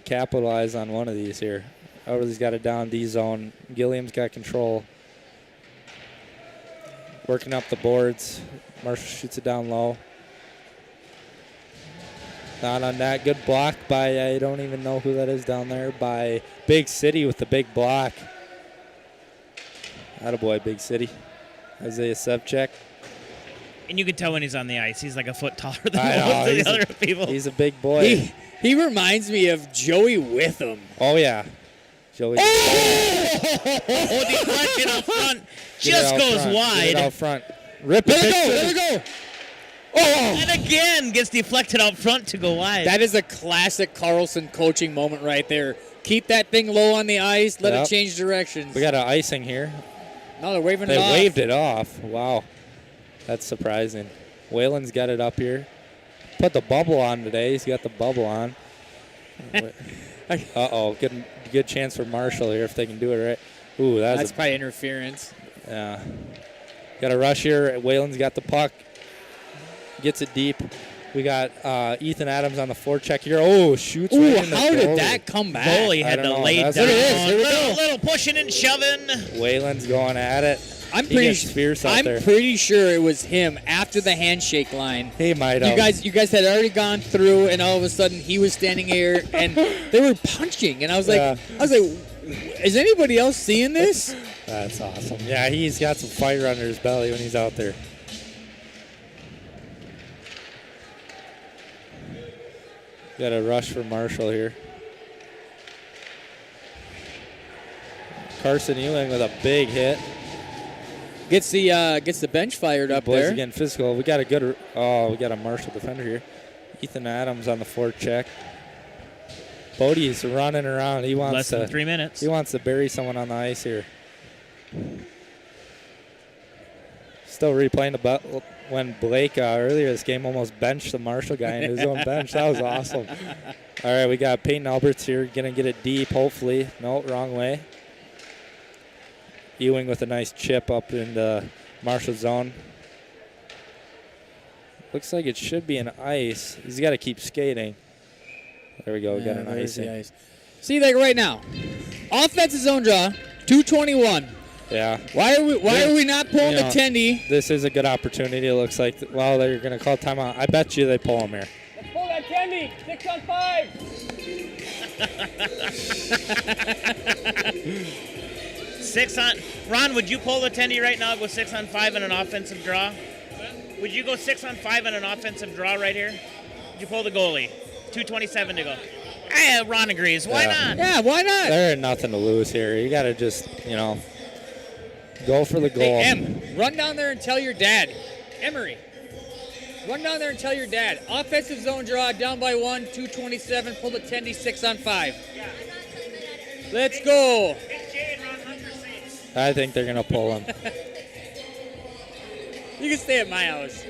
capitalize on one of these here. Oberly's got it down D zone. Gilliam's got control. Working up the boards. Marshall shoots it down low. Not on that. Good block by, I don't even know who that is down there, by Big City with the big block. Attaboy, Big City. Isaiah Sevchek. And you can tell when he's on the ice. He's like a foot taller than I know, most of he's the other people. He's a big boy. He reminds me of Joey Witham. Oh, yeah. Joey. Oh, deflection up front. Just goes wide. Get it out front. Rip it. There we go. Oh! And again, gets deflected out front to go wide. That is a classic Carlson coaching moment right there. Keep that thing low on the ice. Let it change directions. We got an icing here. No, they're waving They it off. waved it off. Wow. That's surprising. Whalen's got it up here. Put the bubble on today. He's got the bubble on. Uh-oh. Good chance for Marshall here if they can do it right. Ooh, that's probably interference. Yeah. Got a rush here. Whalen's got the puck. Gets it deep. We got Ethan Adams on the forecheck here. Oh, shoots right in the how did goalie. that come back? Goalie had to lay down. There it is. Here we go. Little pushing and shoving. Whalen's going at it. I'm He pretty gets fierce out there. pretty sure it was him after the handshake line. He might have. You guys had already gone through, and all of a sudden he was standing here, and they were punching, and I was like, is anybody else seeing this? That's awesome. Yeah, he's got some fire under his belly when he's out there. Got a rush for Marshall here. Carson Ewing with a big hit. Gets the bench fired up Boys there. again physical. We got a Marshall defender here. Ethan Adams on the forecheck. Bodie's running around. He wants Less than 3 minutes. He wants to bury someone on the ice here. Still replaying when Blake earlier this game almost benched the Marshall guy in his own bench. That was awesome. All right, we got Peyton Alberts here. Going to get it deep, hopefully. No, wrong way. Ewing with a nice chip up in the Marshall zone. Looks like it should be an ice. He's got to keep skating. There we go. We got an icing. Ice. See, like right now, offensive zone draw, 221. Yeah. Why are we not pulling the tendy? This is a good opportunity. It looks like. Well, they're going to call timeout. I bet you they pull him here. Let's pull that tendy. 6 on 5. 6 on. Ron, would you pull the tendy right now? Go 6 on 5 in an offensive draw. Would you go 6 on 5 in an offensive draw right here? Would you pull the goalie? 2:27 to go. Ron agrees. Why not? Yeah, why not? There ain't nothing to lose here. You got to just, go for the goal. Hey, Em, run down there and tell your dad. Emery, run down there and tell your dad. Offensive zone draw, down by 1, 2:27, pull the tendy, 6 on 5. Let's go. I think they're going to pull him. You can stay at my house.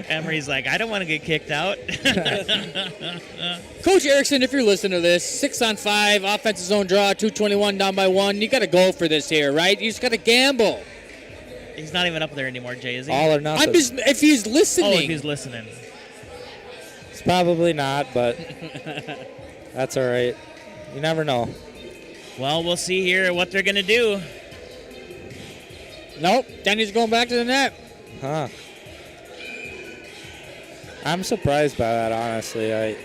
Emery's like, I don't want to get kicked out. Coach Erickson, if you're listening to this, 6 on 5, offensive zone draw, 2:21, down by 1. You got to go for this here, right? You just got to gamble. He's not even up there anymore, Jay, is he? All or nothing. I'm just, if he's listening. Oh, if he's listening. It's probably not, but that's all right. You never know. Well, we'll see here what they're going to do. Nope. Danny's going back to the net. Huh. I'm surprised by that, honestly. I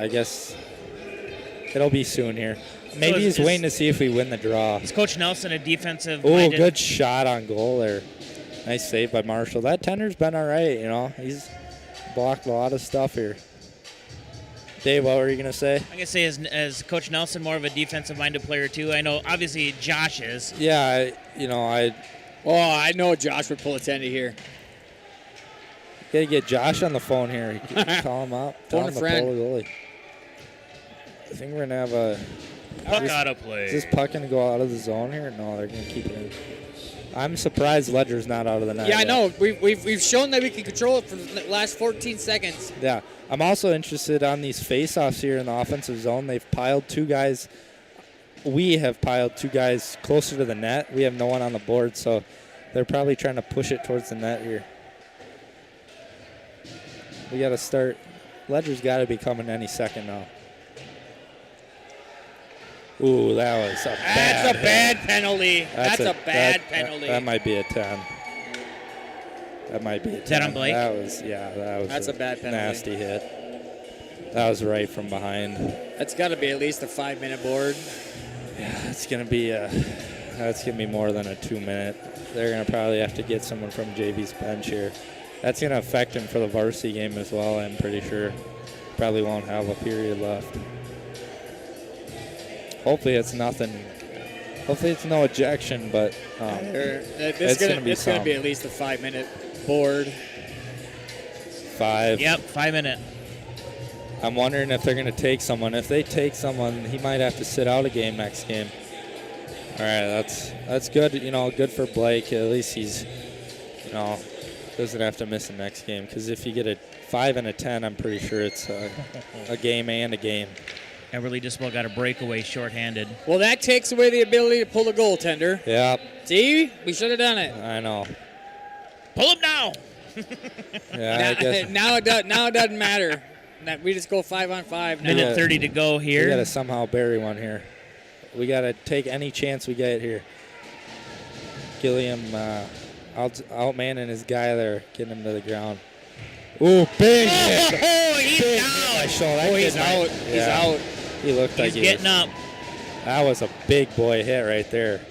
guess it'll be soon here. Maybe he's waiting to see if we win the draw. Is Coach Nelson a defensive? Oh, good shot on goal there. Nice save by Marshall. That tender's been all right, He's blocked a lot of stuff here. Dave, what were you going to say? I'm gonna say, as Coach Nelson more of a defensive-minded player too? I know obviously Josh is. Yeah, I know Josh would pull attendee here. Got to get Josh on the phone here. Call him up. Tell Phone him a to friend. pull the goalie. I think we're going to have a... Puck out of play. Is this puck going to go out of the zone here? No, they're going to keep it in. I'm surprised Ledger's not out of the net. Yeah, I yet. know. We've shown that we can control it for the last 14 seconds. Yeah. I'm also interested on these face-offs here in the offensive zone. They've piled two guys. We have piled two guys closer to the net. We have no one on the board, so they're probably trying to push it towards the net here. We got to start. Ledger's got to be coming any second now. Ooh, that was a bad That's a bad hit. penalty. That's a bad penalty. That might be a 10. That might be a 10. Is that on Blake? That was That's a bad penalty. nasty hit. That was right from behind. That's got to be at least a 5-minute board. Yeah, that's gonna be more than a 2-minute. They're gonna probably have to get someone from JV's bench here. That's gonna affect him for the varsity game as well. I'm pretty sure. Probably won't have a period left. Hopefully it's nothing. Hopefully it's no ejection, but It's going to be at least a 5-minute board. 5. Yep, 5-minute. I'm wondering if they're going to take someone. If they take someone, he might have to sit out a game next game. All right, that's good. Good for Blake. At least he's, doesn't have to miss the next game. Because if you get a 5 and a 10, I'm pretty sure it's a game and a game. Everly just about got a breakaway shorthanded. Well, that takes away the ability to pull a goaltender. Yeah. See? We should have done it. I know. Pull him now. Yeah, I guess. Now it doesn't matter. We just go 5-on-5 now. Minute 30 to go here. We got to somehow bury one here. We got to take any chance we get here. Gilliam outmanning his guy there, getting him to the ground. Ooh, big hit. Oh, he's Big down. hit by Scholl. That He's kid might- out. He's yeah. out. He looked like He's he getting was, up. That was a big boy hit right there.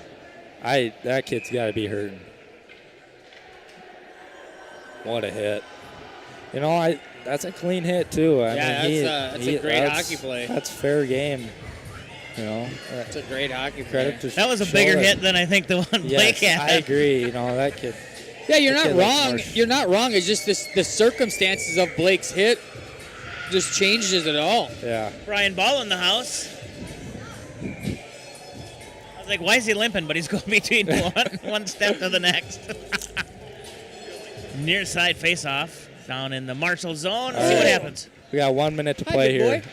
That kid's got to be hurting. What a hit. That's a clean hit, too. That's a great hockey play. That's fair game. It's a great hockey play. Credit to That was a Scholl bigger that- hit than I think the one Blake Yes, had. I agree. That kid. Yeah, you're that not kid looks wrong. more- You're not wrong. It's just the circumstances of Blake's hit just changes it all. Yeah. Brian Ball in the house. I was like, why is he limping? But he's going between one step to the next. Near side face-off down in the Marshall zone. See what happens. We got 1 minute to Hi, play big here. boy.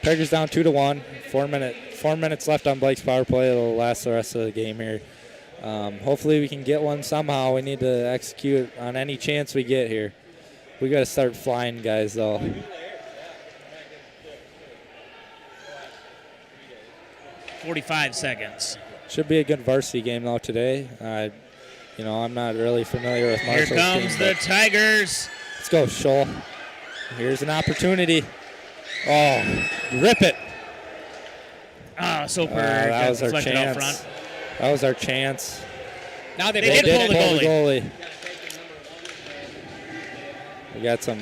Tigers down 2-1. 4 minutes left on Blake's power play. It'll last the rest of the game here. Hopefully we can get one somehow. We need to execute on any chance we get here. We got to start flying, guys, though. 45 seconds. Should be a good varsity game, though, today. I'm not really familiar with Here Marshall's comes team, the but Tigers. let's go, Scholl. Here's an opportunity. Oh, rip it. Ah, Soper That was our deflected out chance. front. That was our chance. Now They did pull the goalie. We got some.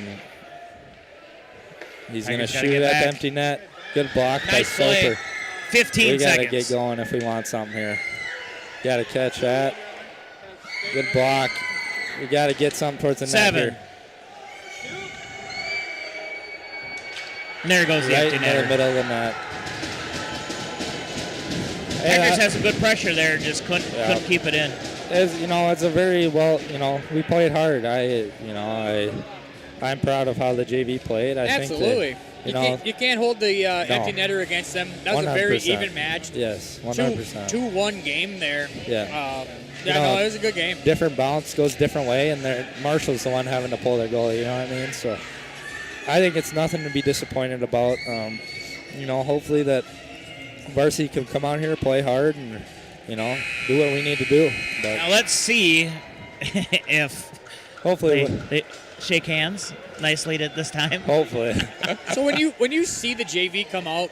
He's going to Tigers gotta shoot get at back. the empty net. Good block Nice by play. Soper. 15 We got to seconds. get going if we want something here. Got to catch that. Good block. We got to get something towards the net 7. here. And there goes the Right empty in the netter. middle of the net. Tigers had some good pressure there, just couldn't keep it in. It's a very well. We played hard. I'm proud of how the JV played. I Absolutely. think that, You can't hold the empty netter against them. That was a very 100%. even match. Yes, 100%. 2-1 game there. Yeah. It was a good game. Different bounce goes different way, and Marshall's the one having to pull their goalie. You know what I mean? So I think it's nothing to be disappointed about. Hopefully that varsity can come out here, play hard, and do what we need to do. But Now let's see if hopefully, they shake hands nicely at this time. hopefully. So when you see the JV come out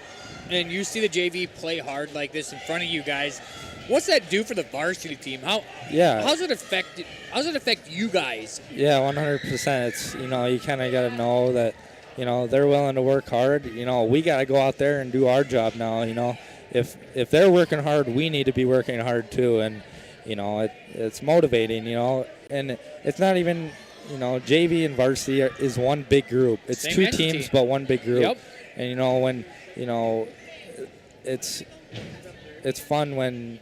and you see the JV play hard like this in front of you guys, what's that do for the varsity team? How's it affect you guys? Yeah, 100%. It's you kind of got to know that they're willing to work hard. We got to go out there and do our job now. If they're working hard, we need to be working hard too. And it's motivating. And it's not even JV and varsity is one big group. It's Same two entity. teams but one big group. Yep. And when it's fun when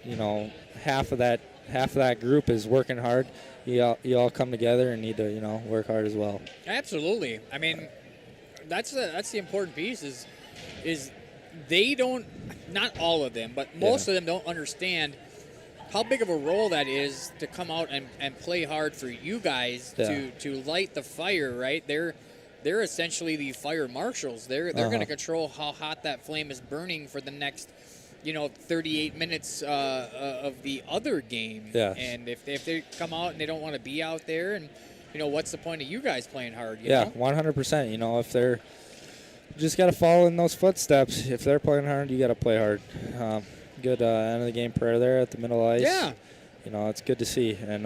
half of that group is working hard. You all come together and need to work hard as well. Absolutely. I mean, that's the important piece is they don't, not all of them, but most of them don't understand how big of a role that is to come out and play hard for you guys to light the fire, right? They're essentially the fire marshals. They're going to control how hot that flame is burning for the next 38 minutes of the other game. Yeah. And if they come out and they don't want to be out there, and what's the point of you guys playing hard? You Yeah, know? 100%. If they're just got to follow in those footsteps. If they're playing hard, you got to play hard. Good end of the game prayer there at the middle ice. Yeah. It's good to see. And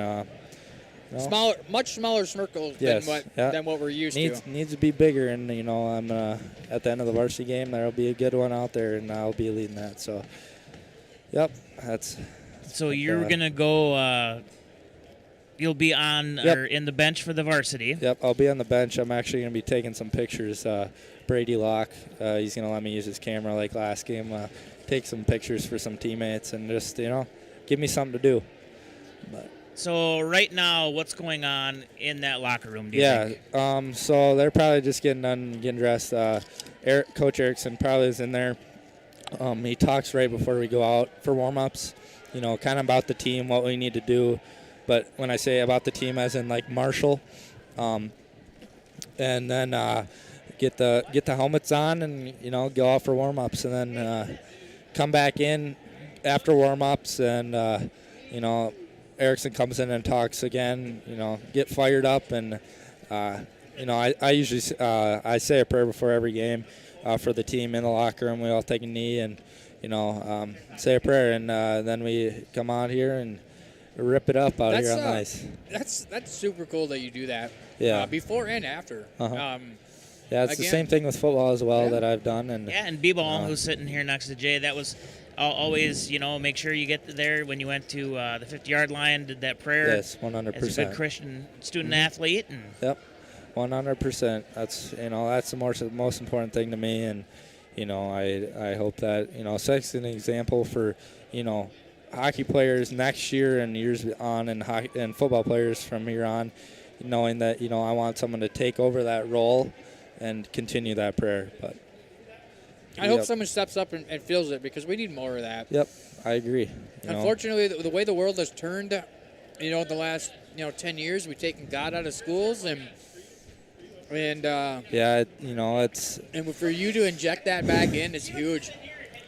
much smaller circle than what we're used to. Needs to be bigger. And I'm at the end of the varsity game. There'll be a good one out there, and I'll be leading that. So, yep, that's. So you're gonna go. You'll be on or in the bench for the varsity. Yep, I'll be on the bench. I'm actually gonna be taking some pictures. Brady Locke, he's gonna let me use his camera like last game. Take some pictures for some teammates and just give me something to do. But. So right now, what's going on in that locker room? Do you think? So they're probably just getting dressed. Coach Erickson probably is in there. He talks right before we go out for warm-ups, kind of about the team, what we need to do. But when I say about the team, as in like Marshall, and then get the helmets on and go out for warm-ups, and then come back in after warm-ups, and Erickson comes in and talks again. Get fired up, and I usually I say a prayer before every game for the team in the locker room. We all take a knee and say a prayer, and then we come out here and rip it up out here on the ice. That's super cool that you do that. Yeah. Before and after. Yeah, it's the same thing with football as well that I've done. And and B-Ball, who's sitting here next to Jay, that was always, make sure you get there when you went to the 50-yard line, did that prayer. Yes, 100%. As a good Christian student-athlete. And Yep, 100%. That's, that's the most important thing to me. And, I hope that, sets an example for, hockey players next year and years on, and football players from here on, knowing that, I want someone to take over that role and continue that prayer. But I hope someone steps up and feels it, because we need more of that. Yep, I agree. Unfortunately, the way the world has turned, the last 10 years, we've taken God out of schools, and it's and for you to inject that back in is huge.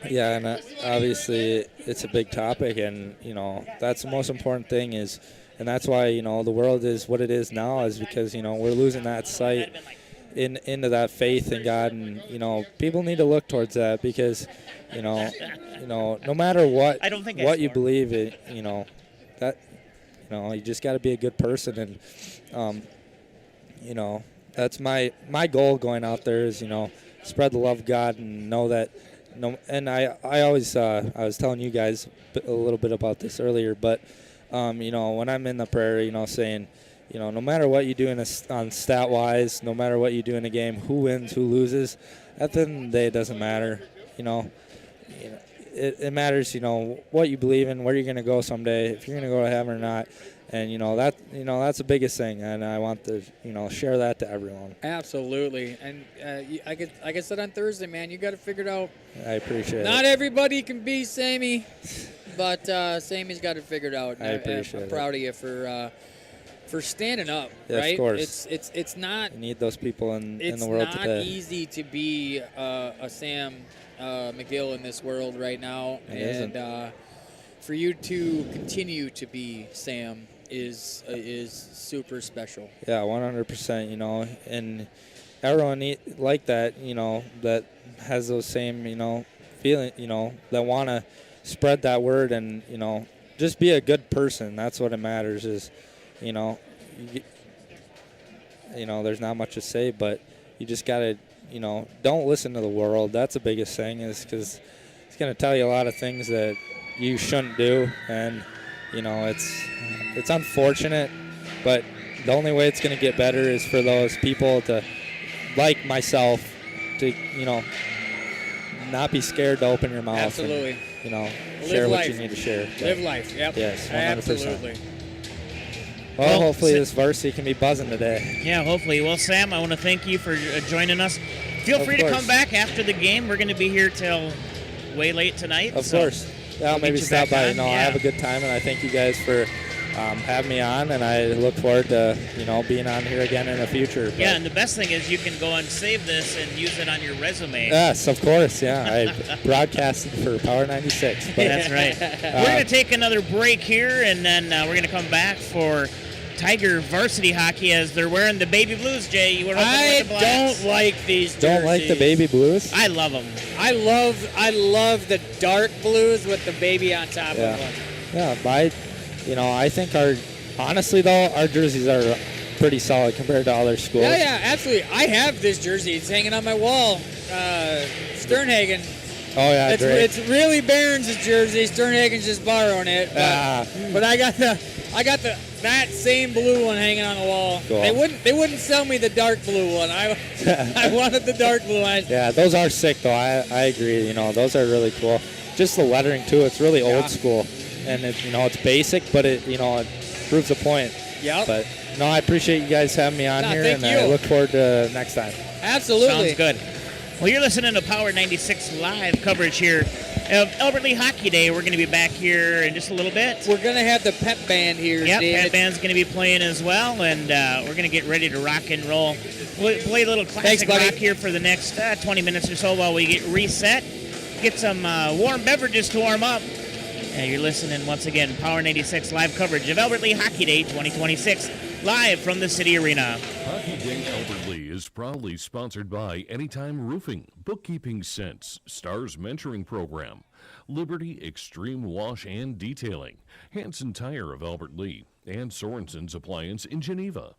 Yeah, and obviously it's a big topic, and that's the most important thing and that's why the world is what it is now, is because we're losing that sight into that faith in God, and people need to look towards that, because no matter what you believe in, that you just got to be a good person, and that's my goal going out there is spread the love of God, and know that. No, and I always I was telling you guys a little bit about this earlier, but when I'm in the prayer, saying, no matter what you do on stat wise, no matter what you do in a game, who wins, who loses, at the end of the day, it doesn't matter. It matters, what you believe in, where you're going to go someday, if you're going to go to heaven or not. And that's the biggest thing, and I want to share that to everyone. Absolutely, and like I said on Thursday, man, you got to figure it out. I appreciate it. Not everybody can be Sammy, but Sammy's got it figured out. I appreciate it. I'm proud of you for standing up. Yeah, right? Of course. It's not. You need those people in the world today. It's not easy to be a Sam McGill in this world right now, It and for you to continue to be Sam is super special. Yeah, 100%. And everyone like that. That has those same feeling. That want to spread that word, and just be a good person. That's what it matters. Is there's not much to say, but you just gotta don't listen to the world. That's the biggest thing, is because it's going to tell you a lot of things that you shouldn't do. And, it's unfortunate, but the only way it's going to get better is for those people to, like myself, to, not be scared to open your mouth. Absolutely. And, share what you need to share. Live life. Yep. Yes, 100%. Absolutely. Well, hopefully this varsity can be buzzing today. Yeah, hopefully. Well, Sam, I want to thank you for joining us. Feel Of free to course. come back after the game. We're going to be here till way late tonight. Of so course. Yeah, I'll we'll maybe get you stop back by. on. No, I Yeah. have a good time, and I thank you guys for having me on, and I look forward to, being on here again in the future. But Yeah, and the best thing is you can go and save this and use it on your resume. yes, of course. Yeah, I broadcasted for Power 96. But, That's right. We're going to take another break here, and then we're going to come back for Tiger varsity hockey as they're wearing the baby blues. Jay, you were hoping I with the blacks. don't like these jerseys. don't like the baby blues? I love them. I love the dark blues with the baby on top Yeah. of them. Yeah, I think honestly though, our jerseys are pretty solid compared to other schools. Yeah, absolutely. I have this jersey. It's hanging on my wall. Sternhagen. Oh yeah, Drake. It's really Barons' jersey. Sternhagen's just borrowing it. But I got that same blue one hanging on the wall. Cool. They wouldn't sell me the dark blue one. I wanted the dark blue one. Yeah, those are sick though. I agree. Those are really cool. Just the lettering too. It's really old school, and it's basic, but it proves a point. Yep. But no, I appreciate you guys having me on here, thank and you. I look forward to next time. Absolutely. Sounds good. Well, you're listening to Power 96 live coverage here of Albert Lee Hockey Day. We're going to be back here in just a little bit. We're going to have the pep band here, Yep, David. Pep Band's going to be playing as well, and we're going to get ready to rock and roll. We'll play a little classic buddy. rock here for the next 20 minutes or so while we get reset, get some warm beverages to warm up. And you're listening once again, Power 96 live coverage of Albert Lee Hockey Day 2026, live from the City Arena. Hockey Day Albert Lee is proudly sponsored by Anytime Roofing, Bookkeeping Sense, Stars Mentoring Program, Liberty Extreme Wash and Detailing, Hanson Tire of Albert Lee, and Sorensen's Appliance in Geneva.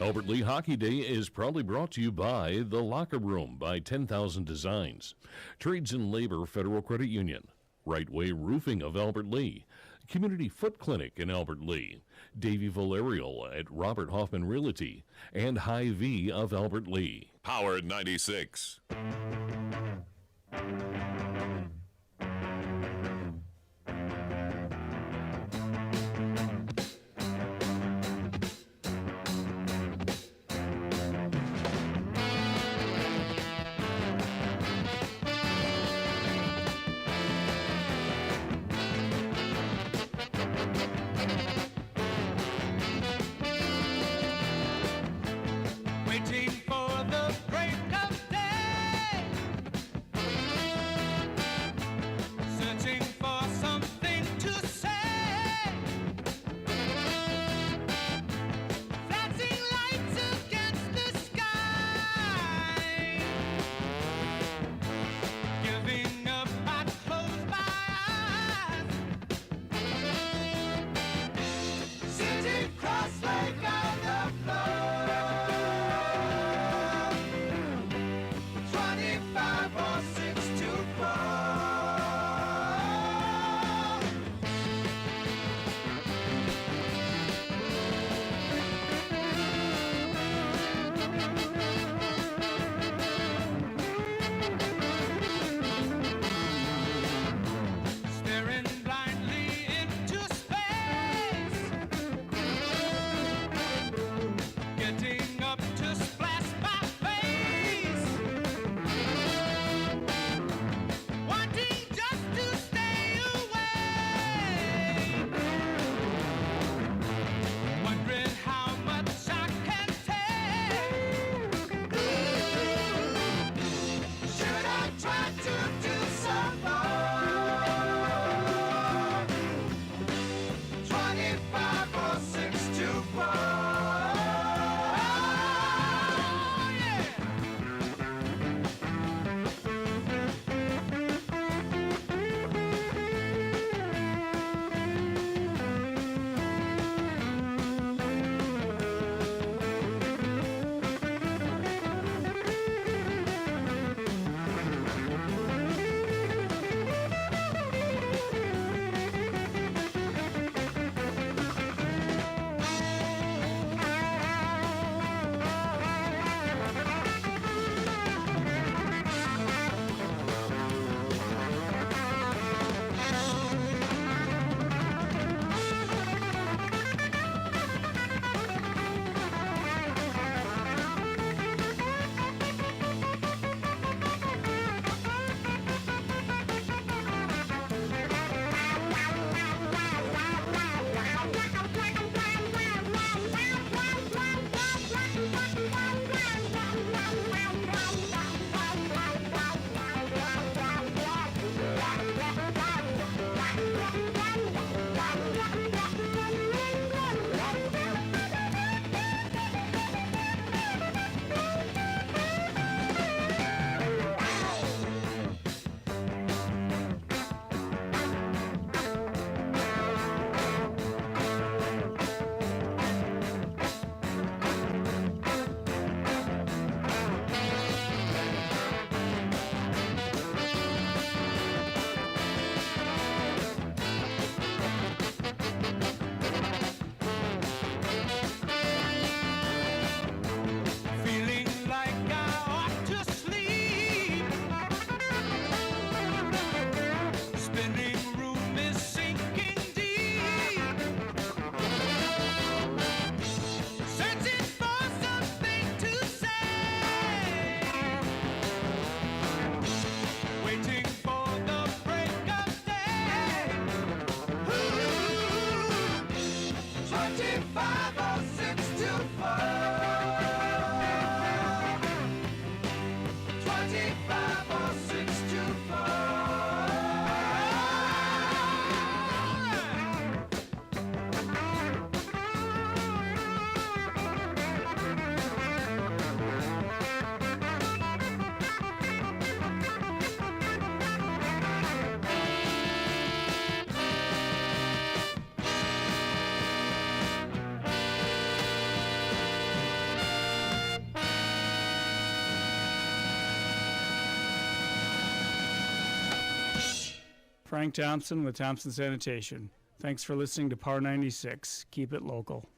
Albert Lee Hockey Day is proudly brought to you by The Locker Room by 10,000 Designs, Trades and Labor Federal Credit Union, Right Way Roofing of Albert Lee, Community Foot Clinic in Albert Lee, Davy Valerial at Robert Hoffman Realty, and Hy-Vee of Albert Lee. Power 96. Waiting for the break of day. Frank Thompson with Thompson Sanitation. Thanks for listening to Power 96. Keep it local.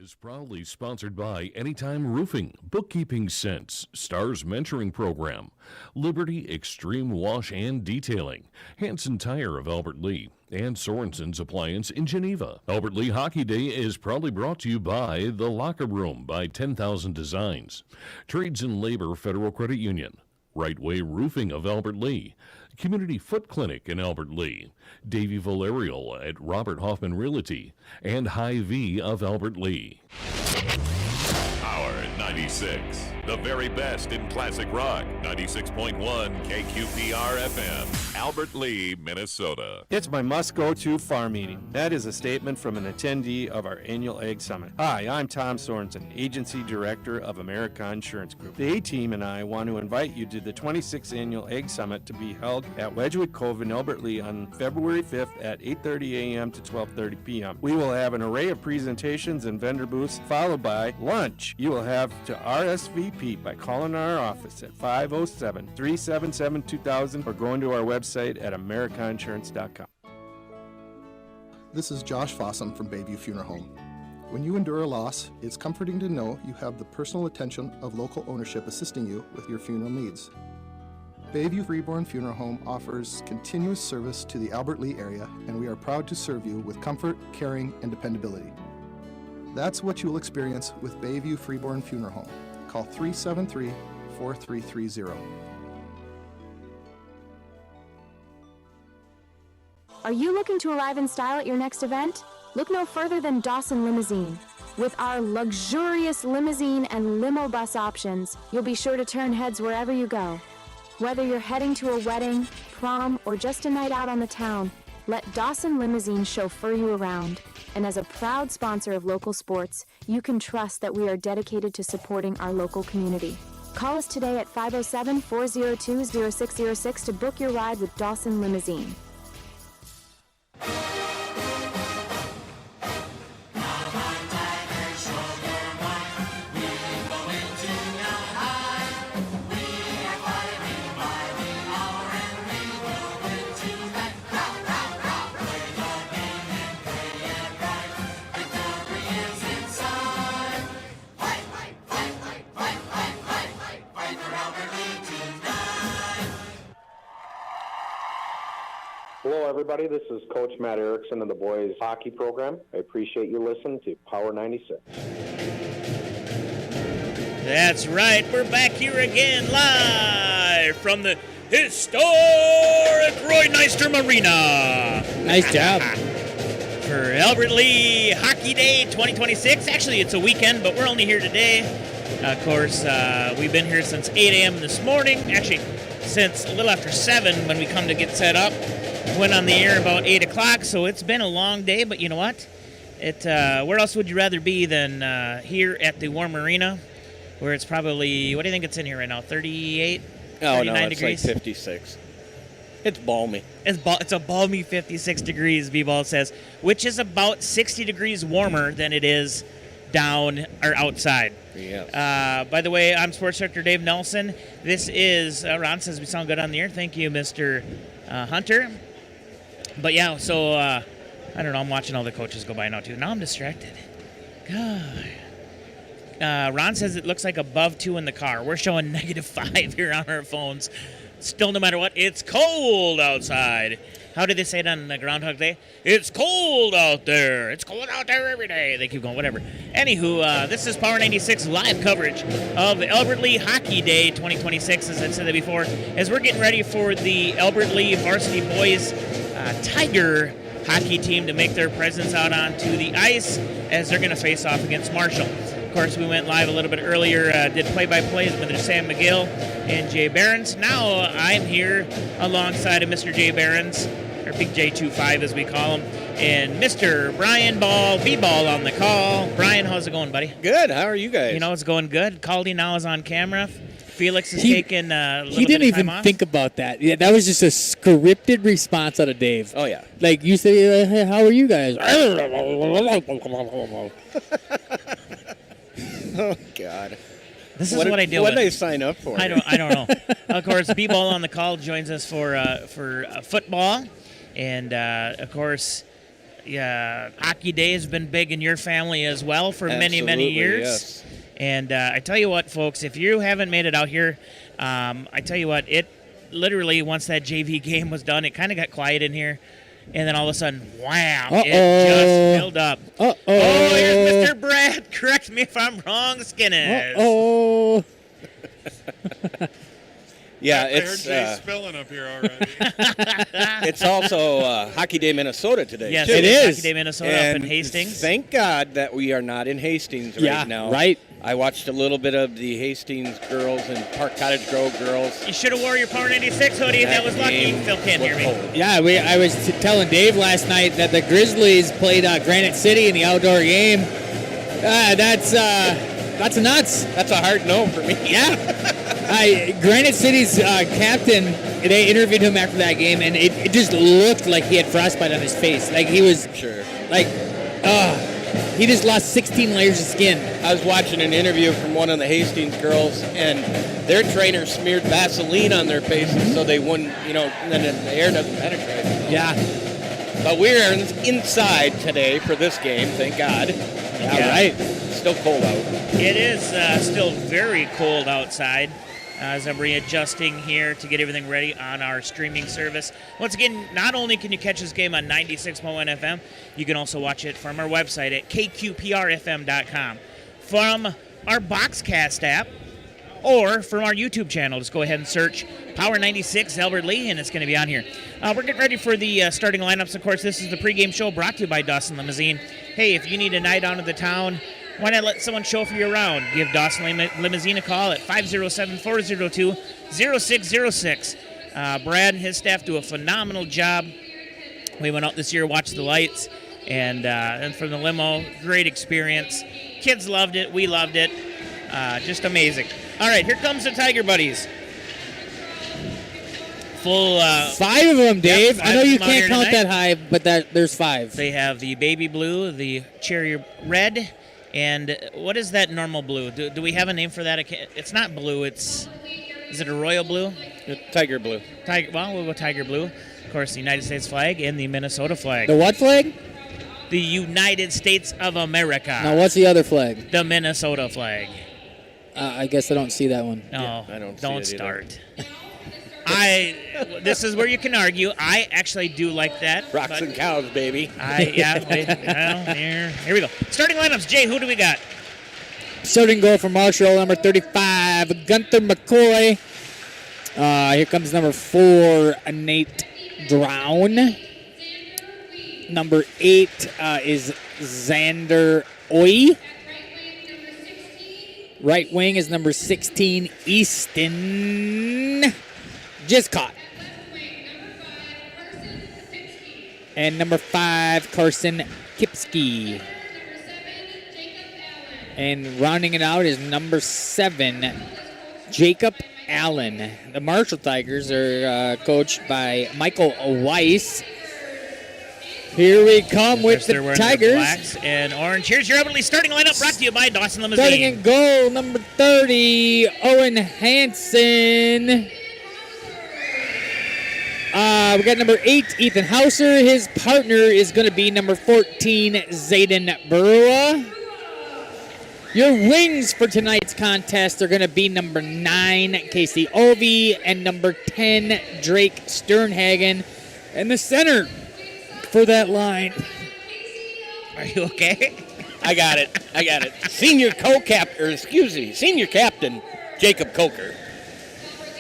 is proudly sponsored by Anytime Roofing, Bookkeeping Sense, Stars Mentoring Program, Liberty Extreme Wash and Detailing, Hanson Tire of Albert Lee, and Sorensen's Appliance in Geneva. Albert Lee Hockey Day is proudly brought to you by The Locker Room by 10,000 Designs, Trades and Labor Federal Credit Union, Right Way Roofing of Albert Lee, Community Foot Clinic in Albert Lee, Davy Valerial at Robert Hoffman Realty, and Hy-Vee of Albert Lee. Power 96, the very best in classic rock. 96.1 KQPR FM, Albert Lee, Minnesota. It's my must-go-to farm meeting. That is a statement from an attendee of our annual Ag Summit. Hi, I'm Tom Sorensen, Agency Director of America Insurance Group. The A-Team and I want to invite you to the 26th Annual Ag Summit to be held at Wedgwood Cove in Albert Lee on February 5th at 8:30 a.m. to 12:30 p.m. We will have an array of presentations and vendor booths, followed by lunch. You will have to RSVP by calling our office at 507-377-2000 or going to our website at americainsurance.com. This is Josh Fossum from Bayview Funeral Home. When you endure a loss, it's comforting to know you have the personal attention of local ownership assisting you with your funeral needs. Bayview Reborn Funeral Home offers continuous service to the Albert Lee area, and we are proud to serve you with comfort, caring, and dependability. That's what you'll experience with Bayview Freeborn Funeral Home. Call 373-4330. Are you looking to arrive in style at your next event? Look no further than Dawson Limousine. With our luxurious limousine and limo bus options, you'll be sure to turn heads wherever you go. Whether you're heading to a wedding, prom, or just a night out on the town, let Dawson Limousine chauffeur you around. And as a proud sponsor of local sports, you can trust that we are dedicated to supporting our local community. Call us today at 507-402-0606 to book your ride with Dawson Limousine. Hello, everybody. This is Coach Matt Erickson of the boys hockey program. I appreciate you listening to Power 96. That's right. We're back here again live from the historic Roy Nystrom Arena. Nice job. For Albert Lee Hockey Day 2026. Actually, it's a weekend, but we're only here today. Of course, we've been here since 8 a.m. this morning. Actually, since a little after 7 when we come to get set up. Went on the air about 8 o'clock, so it's been a long day, but you know what? Where else would you rather be than here at the Warm Arena, where it's probably, what do you think it's in here right now, 38, 39 degrees? Like 56. It's balmy. It's a balmy 56 degrees, B-Ball says, which is about 60 degrees warmer than it is down or outside. Yeah. By the way, I'm Sports Director Dave Nelson. This is, Ron says we sound good on the air. Thank you, Mr. Hunter. But yeah, so I don't know. I'm watching all the coaches go by now too. Now I'm distracted. God. Ron says it looks like above 2 in the car. We're showing -5 here on our phones. Still, no matter what, it's cold outside. How did they say it on Groundhog Day? It's cold out there. It's cold out there every day. They keep going, whatever. Anywho, this is Power 96 live coverage of Albert Lee Hockey Day 2026, as I said that before, as we're getting ready for the Albert Lee varsity boys Tiger hockey team to make their presence out onto the ice as they're going to face off against Marshall. Of course, we went live a little bit earlier, did play-by-plays with Sam McGill and Jay Behrens. Now I'm here alongside of Mr. Jay Behrens, or Big J25 as we call him, and Mr. Brian Ball, B-Ball on the call. Brian, how's it going, buddy? Good. How are you guys? You know, it's going good. Caldy now is on camera. Felix is taking a little He didn't bit of time even off. think about that. Yeah, that was just a scripted response out of Dave. Oh, yeah. Like you say, hey, how are you guys? Oh, God. This is what I deal What with. did I sign up for? I don't know. Of course, B-Ball on the call joins us for football. And, of course, Hockey Day has been big in your family as well for many, many Absolutely, years. yes. And I tell you what, folks, if you haven't made it out here, I tell you what, it literally, once that JV game was done, it kind of got quiet in here. And then all of a sudden, wham, it just filled up. Oh, here's Mr. Brad. Correct me if I'm wrong, Skinnis. Oh. Yeah, I it's heard Jay spilling up here already. it's also Hockey Day Minnesota today. Yes, too. it is. Hockey Day Minnesota up And in Hastings. Thank God that we are not in Hastings Yeah, right now. right. I watched a little bit of the Hastings girls and Park Cottage Grove girls. You should have wore your Power 96 hoodie. That was lucky. game Phil can't hear me. was cold. Yeah, I was telling Dave last night that the Grizzlies played Granite City in the outdoor game. That's nuts. That's a hard no for me. Yeah. Granite City's captain, they interviewed him after that game, and it just looked like he had frostbite on his face. Like he was, Sure. like, he just lost 16 layers of skin. I was watching an interview from one of the Hastings girls, and their trainer smeared Vaseline on their faces so they wouldn't, and then the air doesn't penetrate. Yeah. But we're inside today for this game, thank God. Yeah, right. Still cold out. It is still very cold outside as I'm readjusting here to get everything ready on our streaming service. Once again, not only can you catch this game on 96.1 FM, you can also watch it from our website at kqprfm.com, from our Boxcast app, or from our YouTube channel. Just go ahead and search Power 96 Albert Lee, and it's going to be on here. We're getting ready for the starting lineups. Of course, this is the pregame show brought to you by Dawson Limousine. Hey, if you need a night out of the town, why not let someone chauffeur you around? Give Dawson Limousine a call at 507-402-0606. Brad and his staff do a phenomenal job. We went out this year, watched the lights, and from the limo, great experience. Kids loved it. We loved it. Just amazing. All right, here comes the Tiger Buddies. Full 5 of them, Dave. Yep, I know 5 you of them out can't here count tonight. that high, but there's 5. They have the baby blue, the cherry red, and what is that normal blue? Do we have a name for that? It's not blue. Is it a royal blue? Tiger blue. Well, we'll go tiger blue. Of course, the United States flag and the Minnesota flag. The what flag? The United States of America. Now, what's the other flag? The Minnesota flag. I guess I don't see that one. No, I don't see don't it either. start. This is where you can argue. I actually do like that. Rocks and cows, baby. Here we go. Starting lineups, Jay, who do we got? Starting goal for Marshall, number 35, Gunther McCoy. Here comes number 4, Nate Drown. Number 8 is Xander Oy. Right wing is number 16, Easton Giscott. And number 5, Carson Kipski. And rounding it out is number 7, Jacob Allen. The Marshall Tigers are coached by Michael Weiss. Here we come with They're the wearing Tigers. their blacks and orange. Here's your Everly starting lineup brought to you by Dawson Limousine. Starting in goal, number 30, Owen Hansen. We got number 8, Ethan Hauser. His partner is going to be number 14, Zayden Burua. Your wings for tonight's contest are going to be number 9, Casey Ovey, and number 10, Drake Sternhagen. And the center for that line. Are you okay? I got it. Senior captain, Jacob Coker.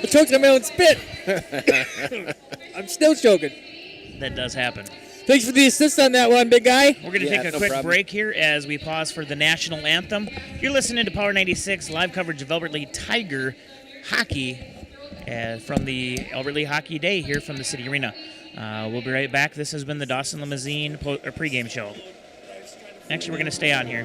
I choked on my own spit. I'm still choking. That does happen. Thanks for the assist on that one, big guy. We're going to take a quick break here as we pause for the national anthem. You're listening to Power 96, live coverage of Albert Lee Tiger hockey from the Albert Lee Hockey Day here from the City Arena. We'll be right back. This has been the Dawson Limousine pregame show. Actually, we're going to stay on here.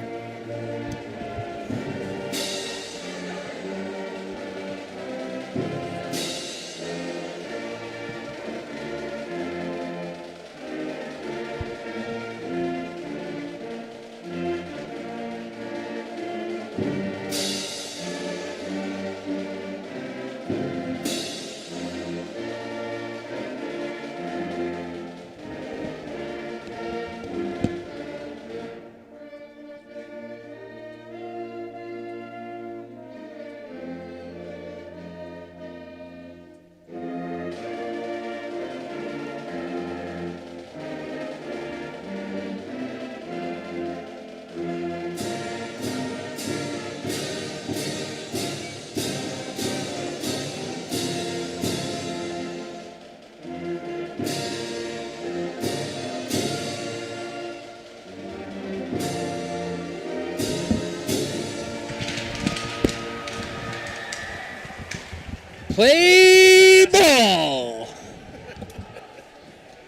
Play ball.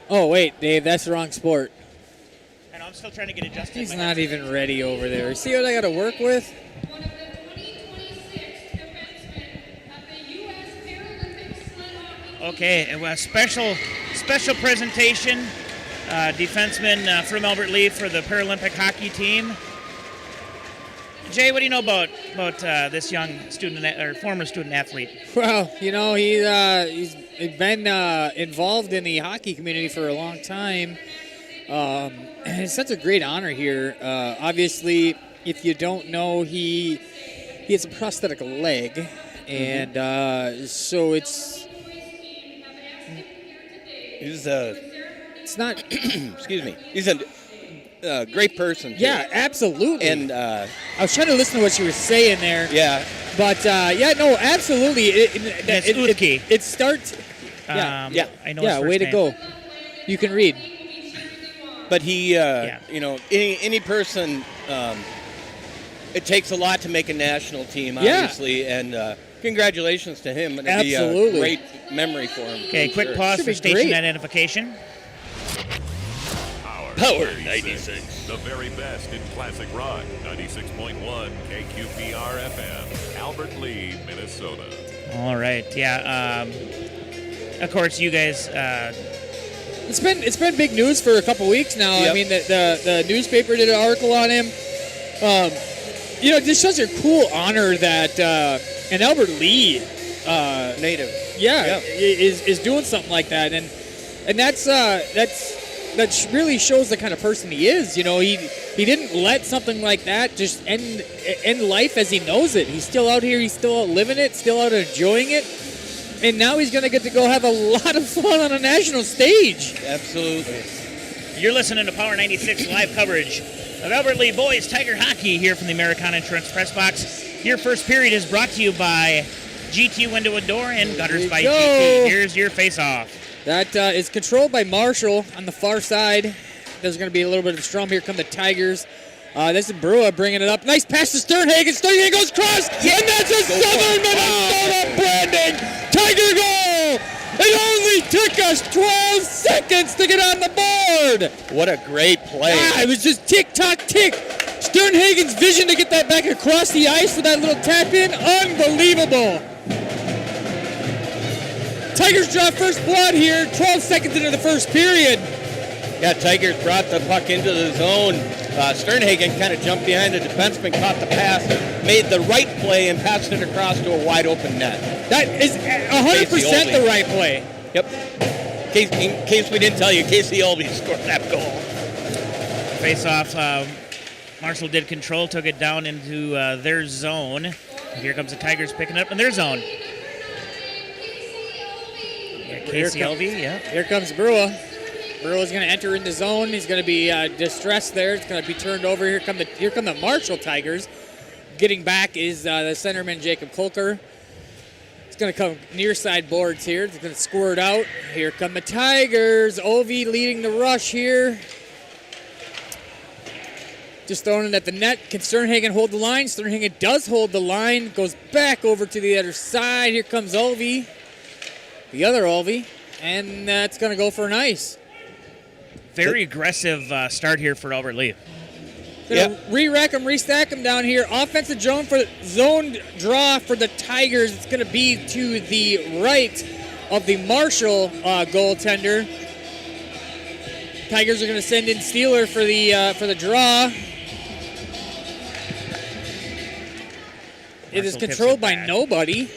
Oh, wait, Dave, that's the wrong sport. I know, I'm still trying to get adjusted. He's not even ready over there. See what I got to work with? Okay, a special presentation. Defenseman from Albert Lee for the Paralympic hockey team. Jay, what do you know about this young student or former student athlete? Well, you know, he's been involved in the hockey community for a long time. It's such a great honor here. Obviously, if you don't know, he has a prosthetic leg, and so it's not. Excuse me. He's a great person. Too. Yeah, absolutely. And I was trying to listen to what you were saying there. Yeah. But no, absolutely. It starts. Yeah. I know. Yeah, his first way to name. go. You can read. But he, you know, any person, it takes a lot to make a national team, obviously, and congratulations to him. It'll be a great memory for him. Okay, for quick sure. pause for station identification. Power 96. The very best in classic rock. 96.1 KQPR FM. Albert Lee, Minnesota. All right. Yeah. Of course, you guys. It's been big news for a couple weeks now. Yep. I mean, the newspaper did an article on him. You know, it's such a cool honor that an Albert Lee native, is doing something like that, and that really shows the kind of person he is. You know, he didn't let something like that just end life as he knows it. He's still out here. He's still out living it. Still out enjoying it. And now he's going to get to go have a lot of fun on a national stage. Absolutely. You're listening to Power 96 live coverage of Albert Lee boys Tiger hockey here from the Americana Insurance Press Box. Your first period is brought to you by GT Window and Door and Gutters by GT. Here's your face-off. That is controlled by Marshall on the far side. There's going to be a little bit of a strum. Here come the Tigers. This is Brua bringing it up. Nice pass to Sternhagen. Sternhagen goes cross, and that's a Southern Minnesota branding Tiger goal. It only took us 12 seconds to get on the board. What a great play. It was just tick-tock, tick. Sternhagen's vision to get that back across the ice for that little tap-in, unbelievable. Tigers draw first blood here, 12 seconds into the first period. Yeah, Tigers brought the puck into the zone. Sternhagen kind of jumped behind the defenseman, caught the pass, made the right play, and passed it across to a wide-open net. That is 100% the right play. Yep. In case we didn't tell you, Casey Olby scored that goal. Face-off. Marshall did control, took it down into their zone. Here comes the Tigers picking it up in their zone. Yeah, Casey Elvey, yeah. Here comes Brua. Brua's going to enter in the zone. He's going to be distressed there. It's going to be turned over. Here come the Marshall Tigers. Getting back is the centerman Jacob Kolker. It's going to come near side boards here. It's going to squirt out. Here come the Tigers. Ovi leading the rush here. Just throwing it at the net. Can Sternhagen hold the line? Sternhagen does hold the line. Goes back over to the other side. Here comes Ovi. The other Ovi. And that's going to go for an ice. Very aggressive start here for Albert Lee. Re-rack them, restack them down here. Offensive zone draw for the Tigers. It's going to be to the right of the Marshall goaltender. Tigers are going to send in Steeler for the draw. It is controlled by nobody.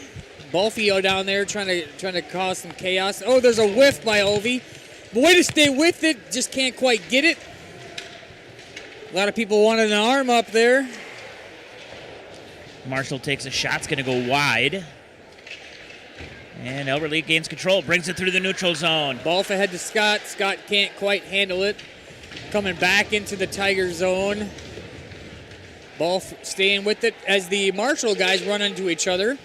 Balfio down there trying to cause some chaos. Oh, there's a whiff by Ovi. Way to stay with it. Just can't quite get it. A lot of people wanted an arm up there. Marshall takes a shot. It's going to go wide. And Albert Lee gains control. Brings it through the neutral zone. Balf ahead to Scott. Scott can't quite handle it. Coming back into the Tiger zone. Balf staying with it as the Marshall guys run into each other.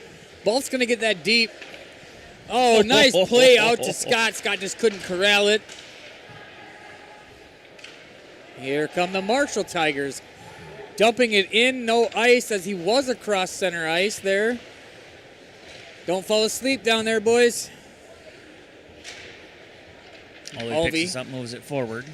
Balf's going to get that deep. Oh, nice play out to Scott. Scott just couldn't corral it. Here come the Marshall Tigers. Dumping it in, no ice as he was across center ice there. Don't fall asleep down there, boys. Olvie picks this up, moves it forward.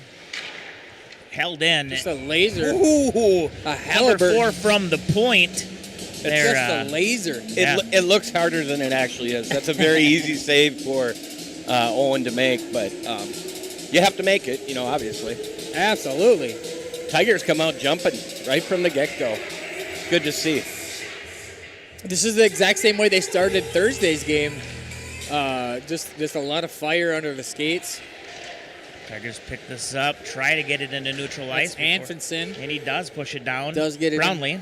Held in. Just a laser. Ooh, a number Halliburton. 4 from the point. It's just a laser. It looks harder than it actually is. That's a very easy save for Owen to make, but you have to make it, obviously. Absolutely. Tigers come out jumping right from the get-go. Good to see. This is the exact same way they started Thursday's game. Just a lot of fire under the skates. Tigers pick this up, try to get it into neutral ice. Anfinson. And he does push it down. Does get it Brownlee.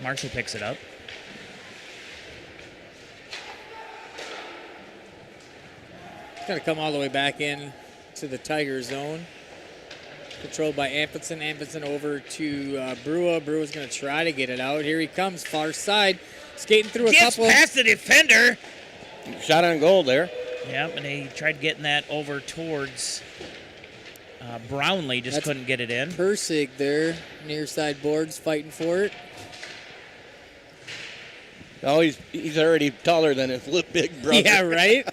Marshall picks it up. It's going to come all the way back in to the Tiger zone. Controlled by Anfinson. Anfinson over to Brua. Brua's going to try to get it out. Here he comes, far side. Skating through a Gets couple. past the defender. Shot on goal there. Yep, and he tried getting that over towards Brownlee. Just couldn't get it in. Persig there, near side boards, fighting for it. Oh, he's already taller than his little big brother. Yeah, right?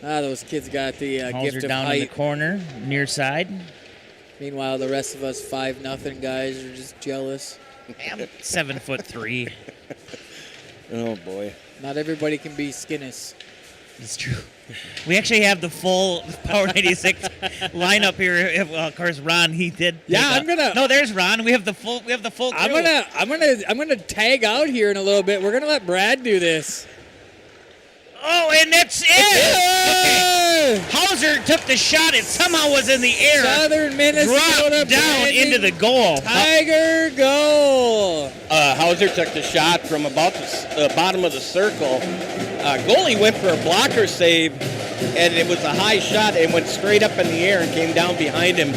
Those kids got the Hauser gift of down height. in the corner, near side. Meanwhile, the rest of us 5-0 guys are just jealous. I'm 7'3". Oh, boy. Not everybody can be Skinnis. It's true. We actually have the full Power 96 lineup here. Well, of course, Ron, he did. Yeah, I'm gonna. No, there's Ron. We have the full. We have the full. Crew. I'm gonna tag out here in a little bit. We're gonna let Brad do this. Oh, and that's it. Okay. Hauser took the shot. It somehow was in the air. Southern Minnesota dropped down into the goal. Tiger goal. Hauser took the shot from about the bottom of the circle. Goalie went for a blocker save, and it was a high shot. It went straight up in the air and came down behind him,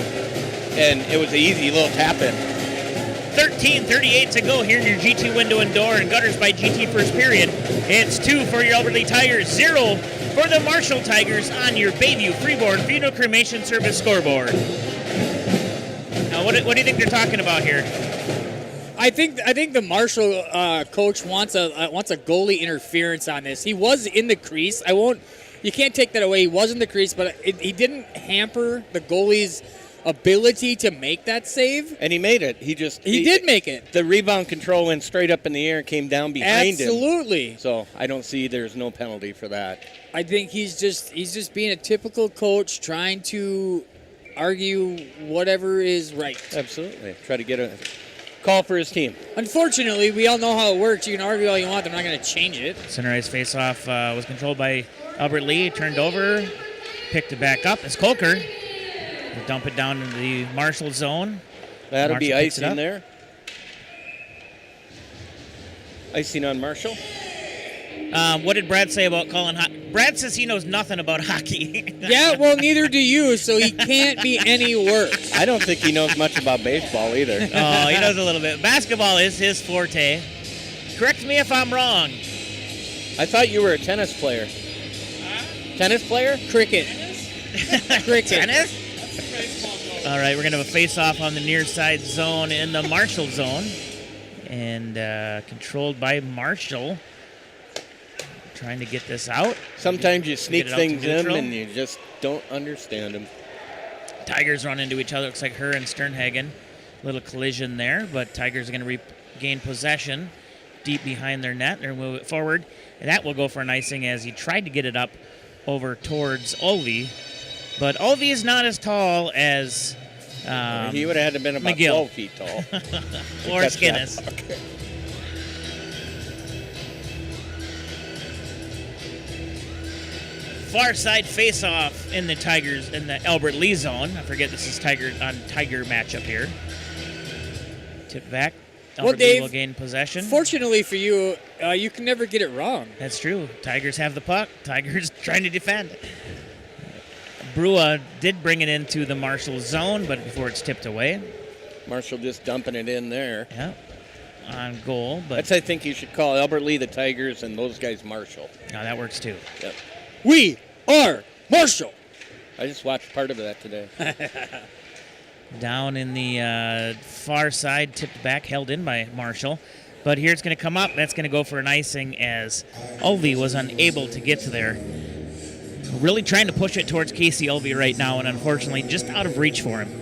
and it was an easy little tap in. 13:38 to go here in your GT window and door and gutters by GT first period. It's 2 for your Albert Lee Tigers, 0 for the Marshall Tigers on your Bayview Freeborn Funeral Cremation Service scoreboard. Now, what do you think they're talking about here? I think the Marshall coach wants a goalie interference on this. He was in the crease. You can't take that away. He was in the crease, but he didn't hamper the goalie's ability to make that save. And he made it. He did make it. The rebound control went straight up in the air and came down behind him. Absolutely. So I don't see there's no penalty for that. I think he's just being a typical coach, trying to argue whatever is right. Absolutely. Try to get a call for his team. Unfortunately, we all know how it works. You can argue all you want. They're not going to change it. Center ice faceoff was controlled by Albert Lee. Turned over, picked it back up. It's Kolker. They dump it down into the Marshall zone. That'll be Marshall picks it icing up. there. Icing on Marshall. What did Brad say about calling hockey? Brad says he knows nothing about hockey. Yeah, well, neither do you, so he can't be any worse. I don't think he knows much about baseball either. Oh, he knows a little bit. Basketball is his forte. Correct me if I'm wrong. I thought you were a tennis player. Tennis player? Cricket. Cricket. Tennis? All right, we're going to have a face-off on the near side zone in the Marshall zone. And controlled by Marshall. Trying to get this out. Sometimes you sneak Get it out to things in neutral. and you just don't understand them. Tigers run into each other. Looks like her and Sternhagen. Little collision there, but Tigers are going to regain possession deep behind their net. They're move it forward, and that will go for an icing as he tried to get it up over towards Olvie. But Olvie is not as tall as He would have had to been about McGill. 12 feet tall. Or Catch that Skinnis. puck. Far side face-off in the Tigers in the Albert Lee zone. I forget this is Tiger matchup here. Tip back. Albert Lee Dave, will gain possession. Fortunately for you, you can never get it wrong. That's true. Tigers have the puck. Tigers trying to defend. Brua did bring it into the Marshall zone, but before it's tipped away. Marshall just dumping it in there. Yeah. On goal, but I think you should call Albert Lee the Tigers and those guys Marshall. no, that works too. Yep. We are Marshall. I just watched part of that today. Down in the far side, tipped back, held in by Marshall. But here it's going to come up. That's going to go for an icing as Ulvey was unable to get to there. Really trying to push it towards Casey Ulvey right now, and unfortunately just out of reach for him.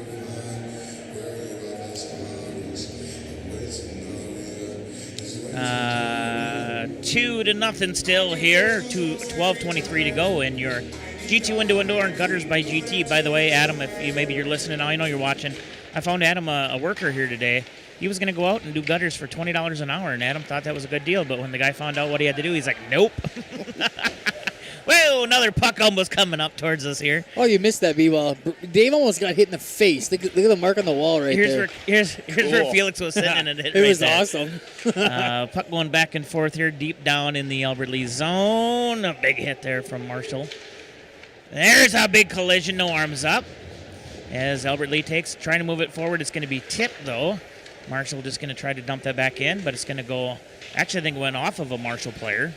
2-0 still here. 12:23 to go in your GT Window and Door and Gutters by GT. By the way, Adam, if you maybe you're listening, I know you're watching. I found Adam a worker here today. He was going to go out and do gutters for $20 an hour, and Adam thought that was a good deal. But when the guy found out what he had to do, he's like, "Nope." Whoa! Another puck almost coming up towards us here. Oh, you missed that, B-ball. Dave almost got hit in the face. Look at the mark on the wall right there. Here's where Felix was sitting, and it hit It right was there. awesome. Puck going back and forth here, deep down in the Albert Lee zone. A big hit there from Marshall. There's a big collision, no arms up. As Albert Lee trying to move it forward. It's going to be tipped, though. Marshall just going to try to dump that back in, but it's going to go, actually I think it went off of a Marshall player.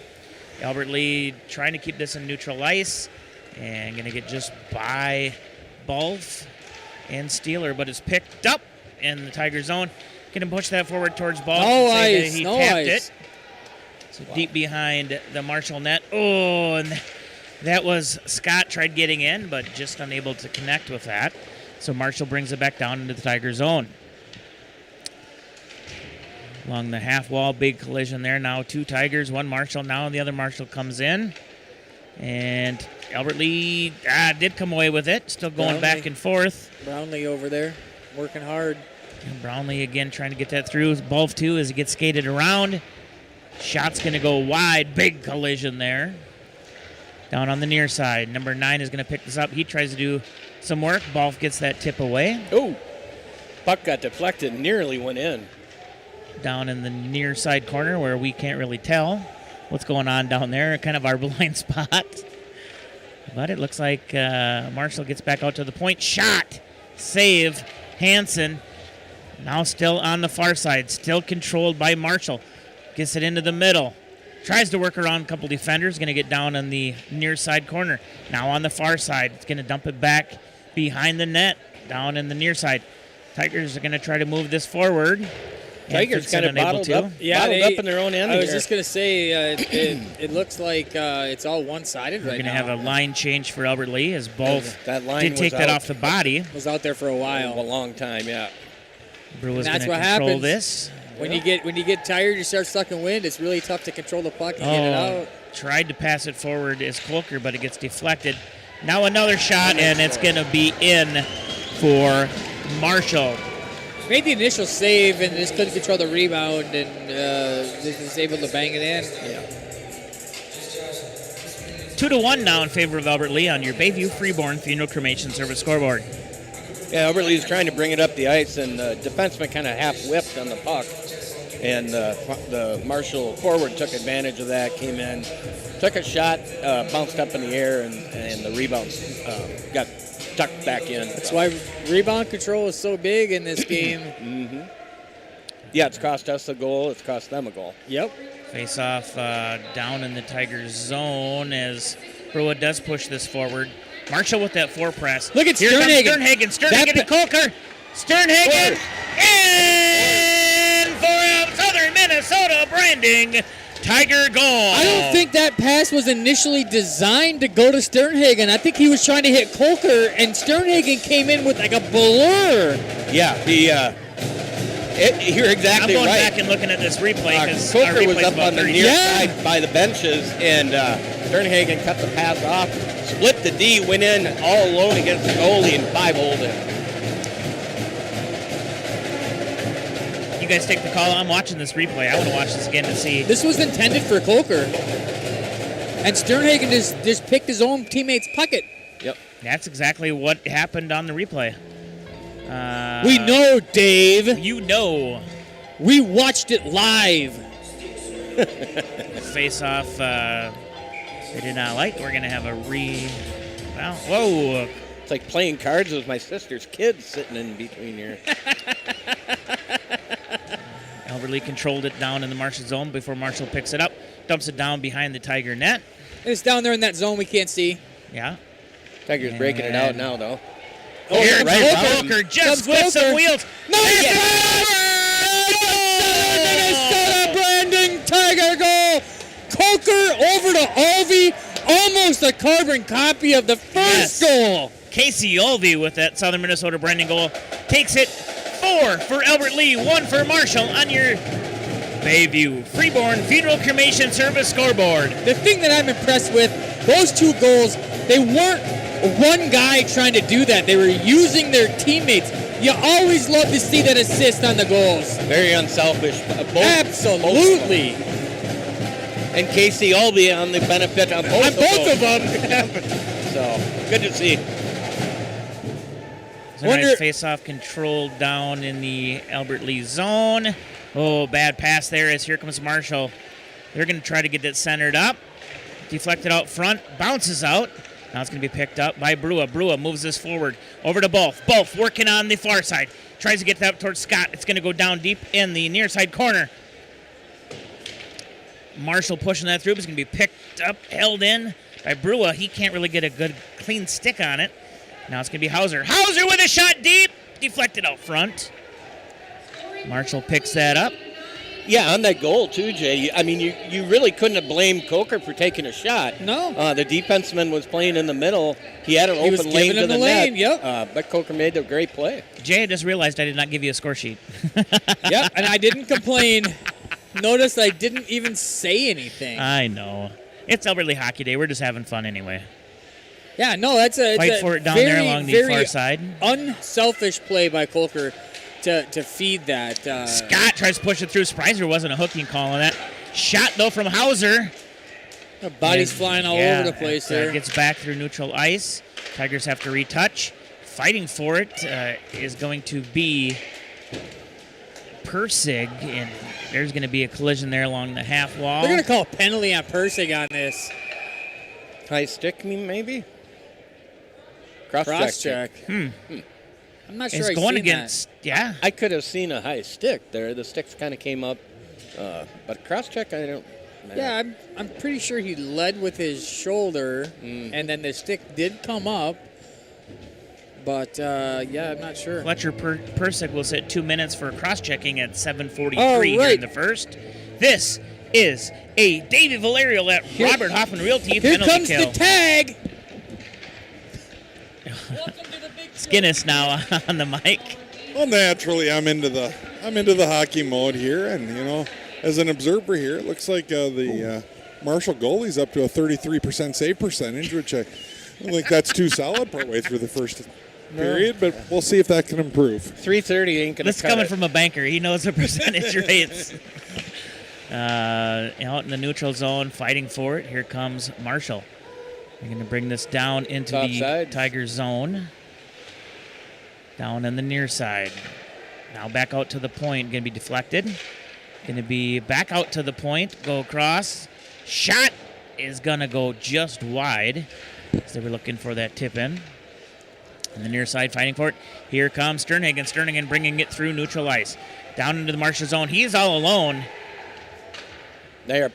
Albert Lee trying to keep this in neutral ice and going to get just by Balf and Steeler, but it's picked up in the Tiger zone. Going to push that forward towards Balf. No and say that ice, he no tapped ice. it. So deep behind the Marshall net. Oh, and that was Scott tried getting in, but just unable to connect with that. So Marshall brings it back down into the Tiger zone. Along the half wall, big collision there. Now 2 Tigers, 1 Marshall now, and the other Marshall comes in. And Albert Lee did come away with it. Still going back and forth. Brownlee over there, working hard. And Brownlee again trying to get that through. Balf too as he gets skated around. Shot's going to go wide. Big collision there. Down on the near side. Number 9 is going to pick this up. He tries to do some work. Balf gets that tip away. Oh, puck got deflected, nearly went in. Down in the near side corner where we can't really tell what's going on down there. Kind of our blind spot. But it looks like Marshall gets back out to the point. Shot. Save. Hansen. Now still on the far side. Still controlled by Marshall. Gets it into the middle. Tries to work around a couple defenders. Going to get down on the near side corner. Now on the far side. It's going to dump it back behind the net. Down in the near side. Tigers are going to try to move this forward. Tigers kind of bottled up in their own end. I was here. just going to say, it looks like it's all one-sided We're right going to now. have a line change for Albert Lee as both That line did take was that out. off the body. Was out there for a while. A long time, yeah. Brew is And going that's to what control happens. this. When you get tired, you start sucking wind. It's really tough to control the puck and get it out. Tried to pass it forward as Kolker, but it gets deflected. Now another shot, and it's going to be in for Marshall. Made the initial save and just couldn't control the rebound and just was able to bang it in. Yeah. 2-1 now in favor of Albert Lee on your Bayview Freeborn Funeral Cremation Service scoreboard. Yeah, Albert Lee's trying to bring it up the ice, and the defenseman kind of half whipped on the puck. And the Marshall forward took advantage of that, came in, took a shot, bounced up in the air, and the rebound got tucked back in. That's why rebound control is so big in this game. Mm-hmm. Yeah, it's cost us a goal. It's cost them a goal. Yep. Face off down in the Tigers zone as Brua does push this forward. Marshall with that 4 press. Look at Here comes Sternhagen. Sternhagen to Kolker. Sternhagen in for Southern Minnesota branding. Tiger goal. I don't think that pass was initially designed to go to Sternhagen. I think he was trying to hit Kolker, and Sternhagen came in with like a blur. Yeah, you're exactly I'm going right. back and looking at this replay because our Kolker was replay's up about on the 30 near seconds. side by the benches, and Sternhagen cut the pass off, split the D, went in all alone against the goalie, and 5-holed it. You guys take the call. I'm watching this replay. I want to watch this again to see. This was intended for Kolker. And Sternhagen just picked his own teammate's pocket. Yep. That's exactly what happened on the replay. We know, Dave. You know. We watched it live. Face off. They did not like. We're going to have a Well, whoa. It's like playing cards with my sister's kids sitting in between here. Albert Lee controlled it down in the Marshall zone before Marshall picks it up. Dumps it down behind the Tiger net. It's down there in that zone we can't see. Yeah. Tiger's breaking it out now, though. Here's right around him. Kolker just with some wheels. No, Minnesota Olvey, almost a carbon copy of the first goal. Casey Olvey with that Southern Minnesota Brandon goal takes it 4 for Albert Lee, 1 for Marshall on your Bayview Freeborn Funeral Cremation Service scoreboard. The thing that I'm impressed with, those 2 goals, they weren't one guy trying to do that. They were using their teammates. You always love to see that assist on the goals. Very unselfish. Absolutely. And Casey Olby on the benefit of both of them. So, good to see. It's a nice face-off controlled down in the Albert Lee zone. Oh, bad pass there as here comes Marshall. They're going to try to get that centered up. Deflected out front, bounces out. Now it's going to be picked up by Brua. Brua moves this forward over to Bolf. Bolf working on the far side. Tries to get that up towards Scott. It's going to go down deep in the near side corner. Marshall pushing that through. It's going to be picked up, held in by Brua. He can't really get a good, clean stick on it. Now it's going to be Hauser. Hauser with a shot deep. Deflected out front. Marshall picks that up. Yeah, on that goal, too, Jay. I mean, you really couldn't have blamed Coker for taking a shot. No. The defenseman was playing in the middle. He had an He was open lane giving to him the the net. lane, yep. But Coker made a great play. Jay, I just realized I did not give you a score sheet. Yep, and I didn't complain. Notice I didn't even say anything. I know. It's Albert Lee Hockey Day. We're just having fun anyway. Yeah, no, that's a Fight it's for a it down very, there along the very far side. Unselfish play by Colker to feed that. Scott tries to push it through. Sprizer wasn't a hooking call on that. Shot, though, from Hauser. The body's flying all over the place there. Gets back through neutral ice. Tigers have to retouch. Fighting for it is going to be Persig, and there's going to be a collision there along the half wall. They're going to call a penalty on Persig on this. High stick, maybe? Cross check. I'm not sure It's I've going seen against. Yeah. I could have seen a high stick there. The sticks kind of came up. But cross check, I don't. Yeah, I'm pretty sure he led with his shoulder, and then the stick did come up. But, yeah, I'm not sure. Fletcher Persig will sit 2 minutes for cross-checking at 7:43 All here right. in the first. This is a Davey Valerio at Robert Hoffman Realty Here penalty comes kill. the tag. Skinnis now on the mic. Well, naturally, I'm into the hockey mode here, and as an observer here, it looks like the Marshall goalie's up to a 33% save percentage, which I don't think that's too solid partway through the first period, but we'll see if that can improve. 330 ain't gonna. This is coming from a banker. He knows the percentage rates. Out in the neutral zone, fighting for it. Here comes Marshall. They're going to bring this down into Top the side. Tiger zone. Down in the near side. Now back out to the point. Going to be deflected. Going to be back out to the point. Go across. Shot is going to go just wide. So they were looking for that tip in. On the near side, fighting for it. Here comes Sternhagen. Sternhagen bringing it through neutral ice. Down into the Marshall zone. He's all alone. They are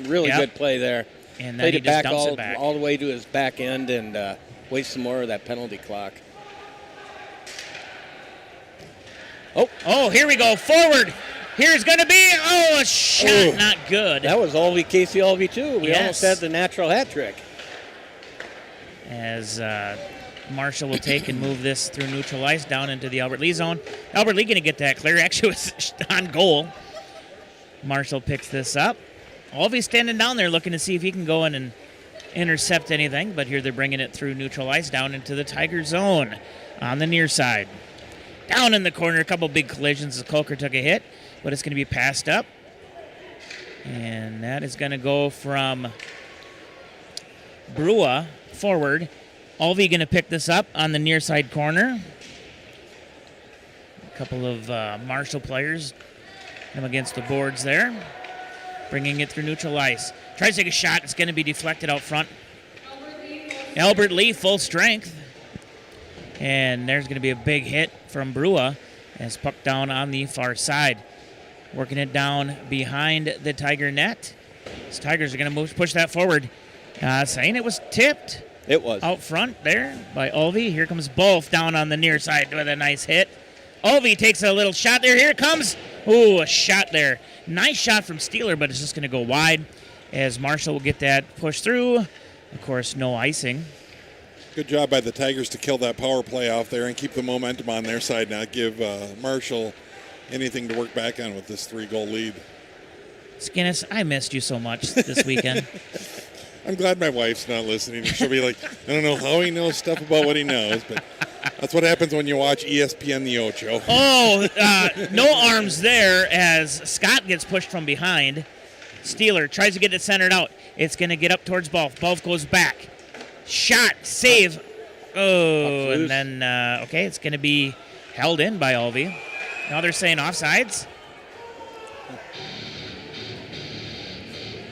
really Yep. good play there. And then Played he it just back dumps all, it back. all the way to his back end and waste some more of that penalty clock. Oh, here we go. Forward. Here's going to be, a shot. Oh. Not good. That was Olvey, Casey Olvey, too. We Yes. almost had the natural hat trick. As Marshall will take and move this through neutral ice down into the Albert Lee zone. Albert Lee going to get that clear. Actually, it was on goal. Marshall picks this up. Olvey standing down there looking to see if he can go in and intercept anything, but here they're bringing it through neutral ice down into the Tiger zone on the near side. Down in the corner, a couple big collisions as Coker took a hit, but it's going to be passed up. And that is going to go from Brua forward. Olvey going to pick this up on the near side corner. A couple of Marshall players come against the boards there. Bringing it through neutral ice. Tries to take a shot. It's going to be deflected out front. Albert Lee, full strength. And there's going to be a big hit from Brua as puck down on the far side. Working it down behind the Tiger net. These Tigers are going to push that forward. Saying it was tipped. It was. Out front there by Olvey. Here comes Bolf down on the near side with a nice hit. Olvey takes a little shot there. Here it comes. Ooh, a shot there. Nice shot from Steeler, but it's just going to go wide. as Marshall will get that push through. Of course, no icing. Good job by the Tigers to kill that power play off there and keep the momentum on their side, not give Marshall anything to work back on with this 3-goal lead. Skinnis, I missed you so much this weekend. I'm glad my wife's not listening. She'll be like, I don't know how he knows stuff about what he knows, but that's what happens when you watch ESPN The Ocho. Oh, no arms there as Scott gets pushed from behind. Steeler tries to get it centered out. It's going to get up towards Balf. Balf goes back. Shot, save. Oh, and then, okay, it's going to be held in by Alvey. Now they're saying offsides.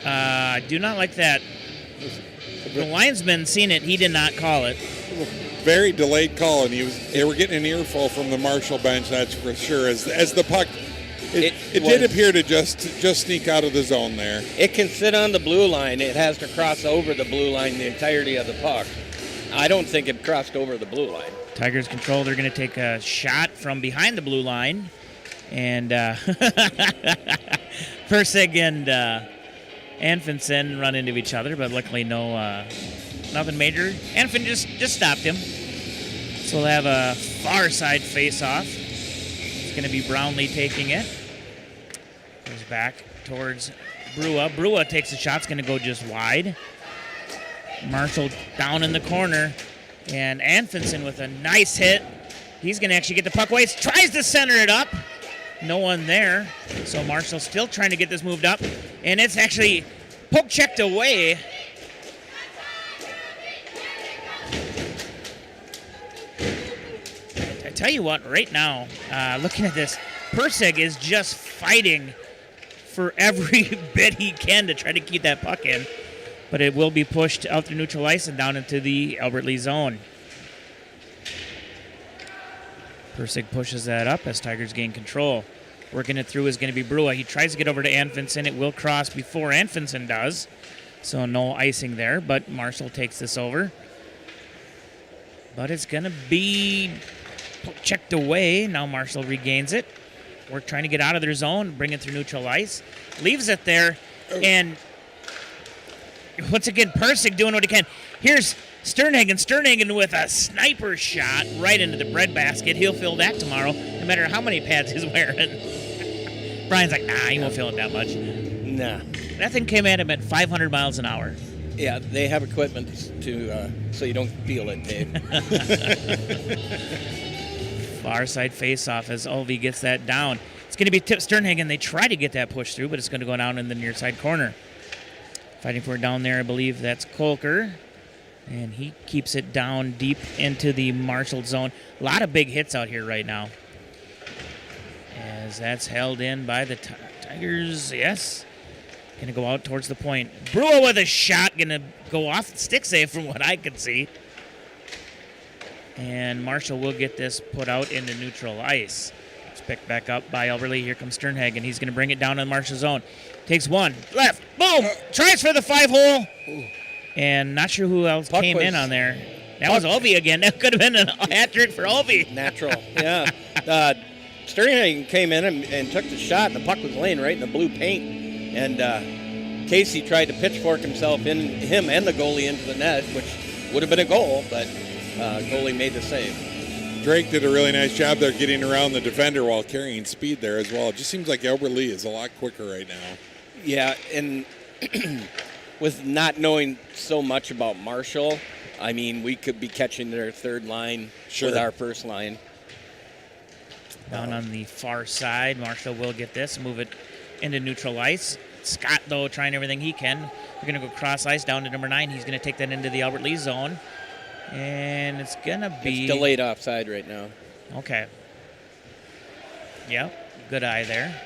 I do not like that. The linesman seen it. He did not call it. Very delayed call, and they were getting an earful from the Marshall bench, that's for sure. As the puck, it did appear to just sneak out of the zone there. It can sit on the blue line. It has to cross over the blue line the entirety of the puck. I don't think it crossed over the blue line. Tigers control. They're going to take a shot from behind the blue line. And Persig and Anfinson run into each other, but luckily nothing major. Anfin just stopped him. So we'll have a far side face-off. It's going to be Brownlee taking it. Goes back towards Brua. Brua takes a shot. It's going to go just wide. Marshall down in the corner. And Anfinson with a nice hit. He's going to actually get the puck away. Tries to center it up. No one there. So Marshall still trying to get this moved up. And it's actually poke-checked away. I tell you what, right now, looking at this, Persig is just fighting for every bit he can to try to keep that puck in. But it will be pushed out through neutral ice and down into the Albert Lee zone. Persig pushes that up as Tigers gain control. Working it through is going to be Brua. He tries to get over to Anfinson. It will cross before Anfinson does. So no icing there, but Marshall takes this over. But it's going to be checked away. Now Marshall regains it. We're trying to get out of their zone, bring it through neutral ice. Leaves it there, and once again, Persig doing what he can. Here's Sternhagen. Sternhagen with a sniper shot right into the breadbasket. He'll fill that tomorrow, no matter how many pads he's wearing. Brian's like, nah, he won't feel it that much. Nah. That thing came at him at 500 miles an hour. Yeah, they have equipment to so you don't feel it, Dave. Far side face-off as Olvey gets that down. It's going to be Tip Sternhagen. They try to get that push through, but it's going to go down in the near side corner. Fighting for it down there, I believe that's Kolker. And he keeps it down deep into the Marshall zone. A lot of big hits out here right now. As that's held in by the Tigers. Yes. Going to go out towards the point. Brua with a shot. Going to go off stick save from what I could see. And Marshall will get this put out into neutral ice. It's picked back up by Elberly. Here comes Sternhagen. He's going to bring it down in the Marshall zone. Takes one. Left. Boom. Tries for the 5-hole. And not sure who else came in on there. That was Olvey again. That could have been a hat trick for Olvey. Natural. Yeah. Sternhagen came in and took the shot, and the puck was laying right in the blue paint. And Casey tried to pitchfork himself in him and the goalie into the net, which would have been a goal, but goalie made the save. Drake did a really nice job there getting around the defender while carrying speed there as well. It just seems like Albert Lee is a lot quicker right now. Yeah, and with not knowing so much about Marshall, I mean, we could be catching their third line with our first line. Down on the far side, Marshall will get this, move it into neutral ice. Scott, though, trying everything he can. We're going to go cross ice down to number 9. He's going to take that into the Albert Lee zone. And it's going to be... It's delayed offside right now. Okay. Yep, good eye there.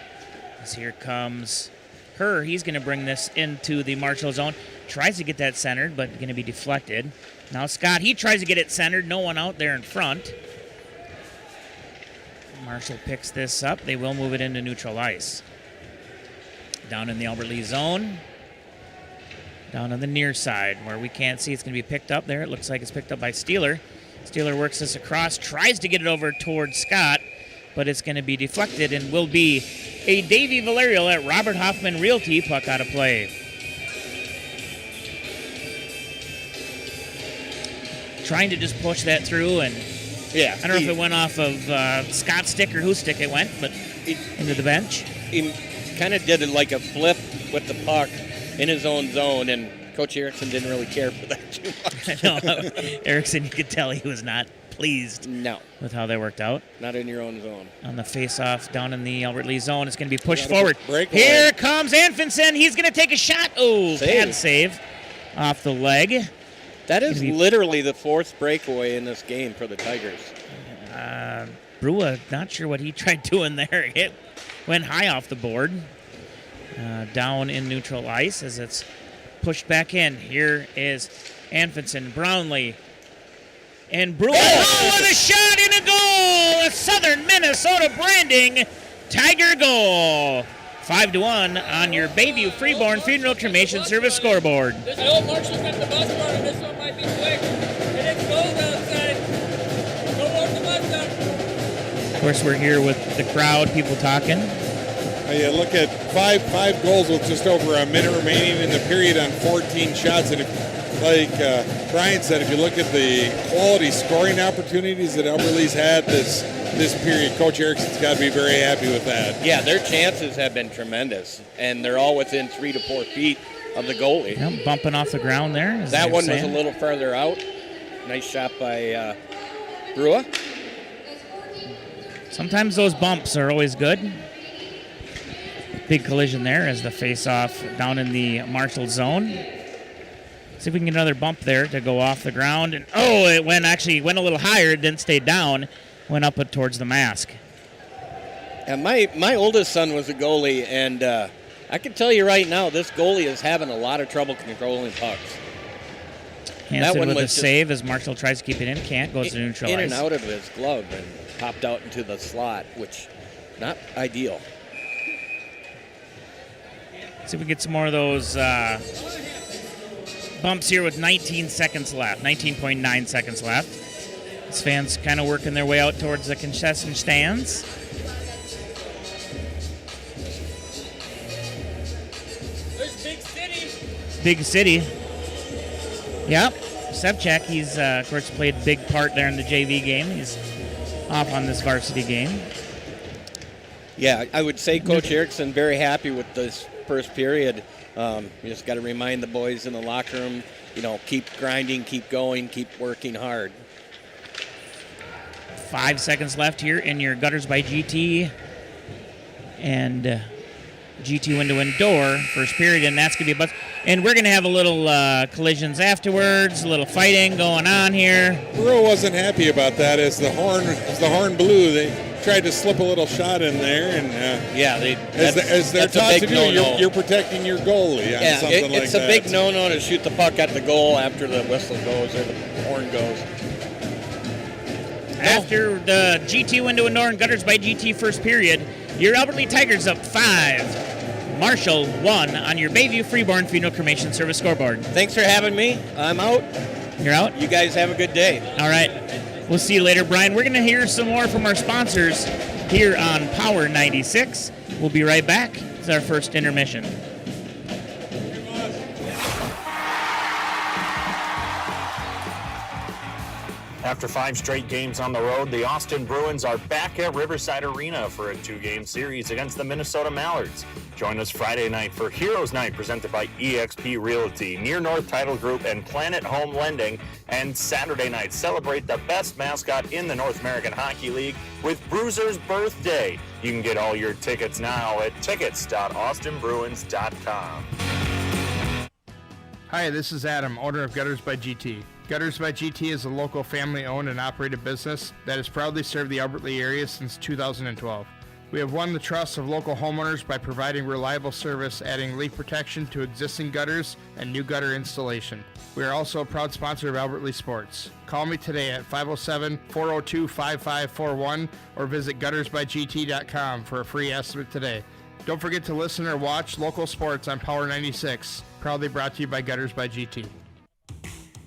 As here comes Herr. He's going to bring this into the Marshall zone. Tries to get that centered, but going to be deflected. Now Scott, he tries to get it centered. No one out there in front. Marshall picks this up. They will move it into neutral ice. Down in the Albert Lee zone. Down on the near side where we can't see. It's going to be picked up there. It looks like it's picked up by Steeler. Steeler works this across, tries to get it over towards Scott, but it's going to be deflected and will be a Davey Valerio at Robert Hoffman Realty. Puck out of play. trying to just push that through, and Yeah, I don't know if it went off of Scott's stick or whose stick it went, but into the bench. He kind of did it like a flip with the puck in his own zone, and Coach Erickson didn't really care for that too much. No, Erickson, you could tell he was not pleased with how they worked out. Not in your own zone. On the face-off down in the Albert Lee zone, it's going to be pushed Gotta forward. break Here away. comes Anfinson. He's going to take a shot. Oh, bad save off the leg. That is literally the fourth breakaway in this game for the Tigers. Brua, not sure what he tried doing there. It went high off the board. Down in neutral ice as it's pushed back in. Here is Anfinson, Brownlee, and Brua. Oh, what a shot and a goal! A Southern Minnesota branding Tiger goal. 5-1 on your Bayview Freeborn Funeral Cremation Service scoreboard. This old Marshall got the bus bar, and this one might be quick. And it's cold outside. Go walk the bus up. Of course, we're here with the crowd, people talking. You look at five goals with just over a minute remaining in the period on 14 shots. And if, like Brian said, if you look at the quality scoring opportunities that Albert Lee's had this period, Coach Erickson's got to be very happy with that. Yeah, their chances have been tremendous, and they're all within 3 to 4 feet of the goalie. Yep, bumping off the ground there. That one was a little further out. Nice shot by Brua. Sometimes those bumps are always good. Big collision there as the face-off down in the Marshall zone. See if we can get another bump there to go off the ground. And it went a little higher. It didn't stay down. Went up towards the mask. And my oldest son was a goalie, and I can tell you right now, this goalie is having a lot of trouble controlling pucks. Hansen with a save as Marshall tries to keep it in. Can't. Goes to neutral In ice. and out of his glove and popped out into the slot, which not ideal. See if we get some more of those bumps here with 19 seconds left. 19.9 seconds left. These fans kind of working their way out towards the concession stands. There's Big City. Big City. Yep. Sevchak, he's, of course, played a big part there in the JV game. He's off on this varsity game. Yeah, I would say Coach Erickson very happy with this first period. You just got to remind the boys in the locker room, keep grinding, keep going, keep working hard. 5 seconds left here in your Gutters by GT and GT window and door first period, and that's going to be a bust. And we're going to have a little collisions afterwards, a little fighting going on here. Brua wasn't happy about that as the horn blew. They tried to slip a little shot in there, and as they're taught to do, you're protecting your goalie on something like that. It's a big no-no to shoot the puck at the goal after the whistle goes or the horn goes. After the GT window and door and Gutters by GT first period, your Albert Lee Tigers up 5, Marshall 1 on your Bayview Freeborn Funeral Cremation Service scoreboard. Thanks for having me. I'm out. You're out? You guys have a good day. All right. We'll see you later, Brian. We're going to hear some more from our sponsors here on Power 96. We'll be right back. It's our first intermission. After 5 straight games on the road, the Austin Bruins are back at Riverside Arena for a 2-game series against the Minnesota Mallards. Join us Friday night for Heroes Night presented by eXp Realty, Near North Title Group, and Planet Home Lending. And Saturday night, celebrate the best mascot in the North American Hockey League with Bruiser's Birthday. You can get all your tickets now at tickets.austinbruins.com. Hi, this is Adam, owner of Gutters by GT. Gutters by GT is a local family-owned and operated business that has proudly served the Albert Lee area since 2012. We have won the trust of local homeowners by providing reliable service, adding leak protection to existing gutters and new gutter installation. We are also a proud sponsor of Albert Lee Sports. Call me today at 507-402-5541 or visit guttersbygt.com for a free estimate today. Don't forget to listen or watch local sports on Power 96, proudly brought to you by Gutters by GT.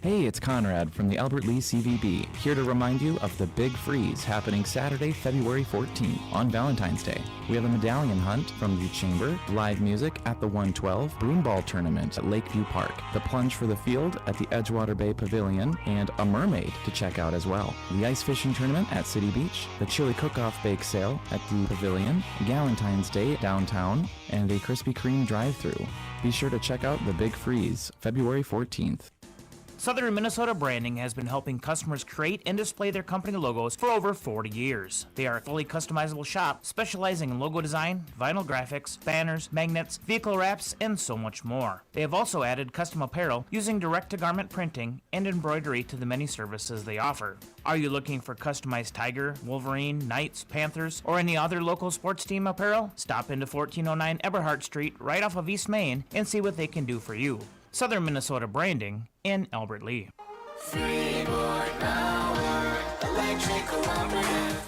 Hey, it's Conrad from the Albert Lee CVB, here to remind you of the Big Freeze happening Saturday, February 14th on Valentine's Day. We have a medallion hunt from the Chamber, live music at the 112, broomball tournament at Lakeview Park, the plunge for the field at the Edgewater Bay Pavilion, and a mermaid to check out as well. The ice fishing tournament at City Beach, the chili cook-off bake sale at the Pavilion, Galentine's Day downtown, and a Krispy Kreme drive-thru. Be sure to check out the Big Freeze, February 14th. Southern Minnesota Branding has been helping customers create and display their company logos for over 40 years. They are a fully customizable shop specializing in logo design, vinyl graphics, banners, magnets, vehicle wraps, and so much more. They have also added custom apparel using direct-to-garment printing and embroidery to the many services they offer. Are you looking for customized Tiger, Wolverine, Knights, Panthers, or any other local sports team apparel? Stop into 1409 Eberhart Street right off of East Main and see what they can do for you. Southern Minnesota Branding in Albert Lee.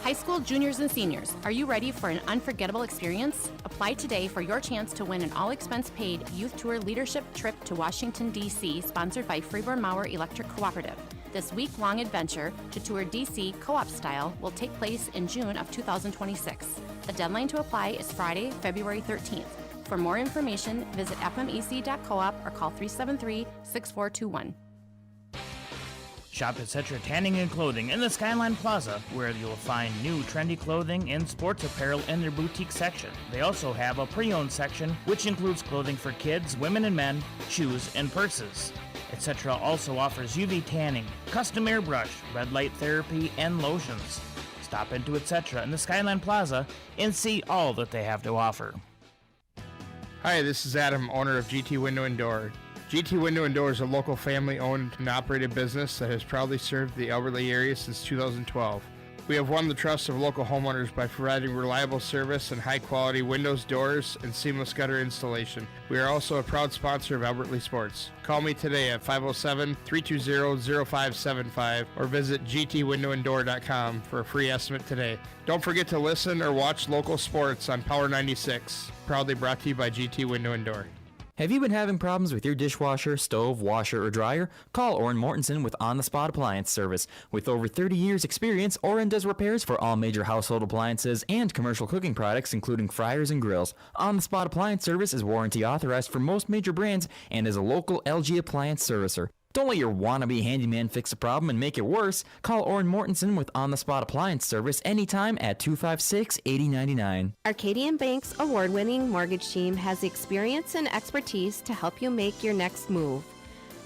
High school juniors and seniors, are you ready for an unforgettable experience? Apply today for your chance to win an all-expense-paid youth tour leadership trip to Washington, D.C., sponsored by Freeborn Mauer Electric Cooperative. This week-long adventure to tour D.C. co-op style will take place in June of 2026. The deadline to apply is Friday, February 13th. For more information, visit fmec.coop or call 373-6421. Shop Etc. Tanning and Clothing in the Skyline Plaza, where you'll find new trendy clothing and sports apparel in their boutique section. They also have a pre-owned section, which includes clothing for kids, women and men, shoes, and purses. Etc. also offers UV tanning, custom airbrush, red light therapy, and lotions. Stop into Etc. in the Skyline Plaza and see all that they have to offer. Hi, this is Adam, owner of GT Window and Door. GT Window and Door is a local family-owned and operated business that has proudly served the Albert Lee area since 2012. We have won the trust of local homeowners by providing reliable service and high-quality windows, doors, and seamless gutter installation. We are also a proud sponsor of Albert Lee Sports. Call me today at 507-320-0575 or visit gtwindowanddoor.com for a free estimate today. Don't forget to listen or watch local sports on Power 96, proudly brought to you by GT Window and Door. Have you been having problems with your dishwasher, stove, washer, or dryer? Call Orrin Mortensen with On the Spot Appliance Service. With over 30 years experience, Orrin does repairs for all major household appliances and commercial cooking products, including fryers and grills. On the Spot Appliance Service is warranty authorized for most major brands and is a local LG appliance servicer. Don't let your wannabe handyman fix a problem and make it worse. Call Orrin Mortensen with On the Spot Appliance Service anytime at 256-8099. Arcadian Bank's award-winning mortgage team has the experience and expertise to help you make your next move.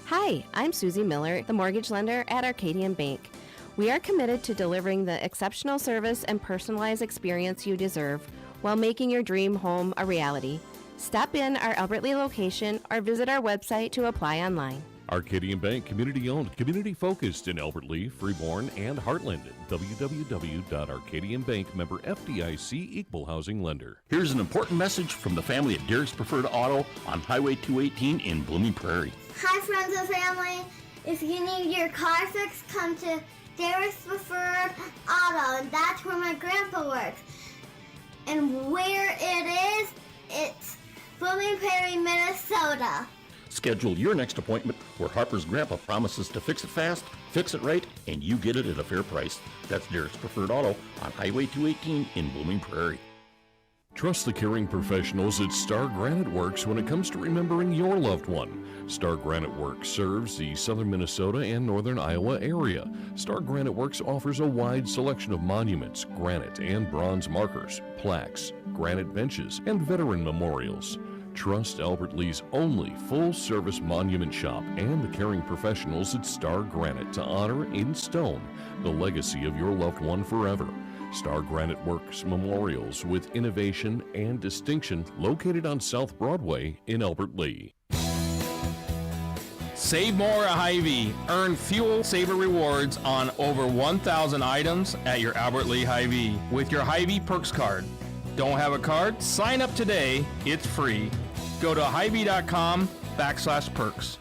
Hi, I'm Susie Miller, the mortgage lender at Arcadian Bank. We are committed to delivering the exceptional service and personalized experience you deserve while making your dream home a reality. Stop in our Albert Lee location or visit our website to apply online. Arcadian Bank, community-owned, community-focused in Albert Lee, Freeborn, and Heartland. www.arcadianbank, member FDIC, equal housing lender. Here's an important message from the family at Derek's Preferred Auto on Highway 218 in Blooming Prairie. Hi, friends and family. If you need your car fixed, come to Derek's Preferred Auto, and that's where my grandpa works. And where it is, it's Blooming Prairie, Minnesota. Schedule your next appointment where Harper's grandpa promises to fix it fast, fix it right, and you get it at a fair price. That's Derek's Preferred Auto on Highway 218 in Blooming Prairie. Trust the caring professionals at Star Granite Works when it comes to remembering your loved one. Star Granite Works serves the southern Minnesota and northern Iowa area. Star Granite Works offers a wide selection of monuments, granite and bronze markers, plaques, granite benches, and veteran memorials. Trust Albert Lee's only full-service monument shop and the caring professionals at Star Granite to honor in stone the legacy of your loved one forever. Star Granite Works Memorials with innovation and distinction located on South Broadway in Albert Lee. Save more at Hy-Vee. Earn Fuel Saver rewards on over 1,000 items at your Albert Lee Hy-Vee with your Hy-Vee Perks card. Don't have a card? Sign up today. It's free. Go to Hy-Vee.com/perks.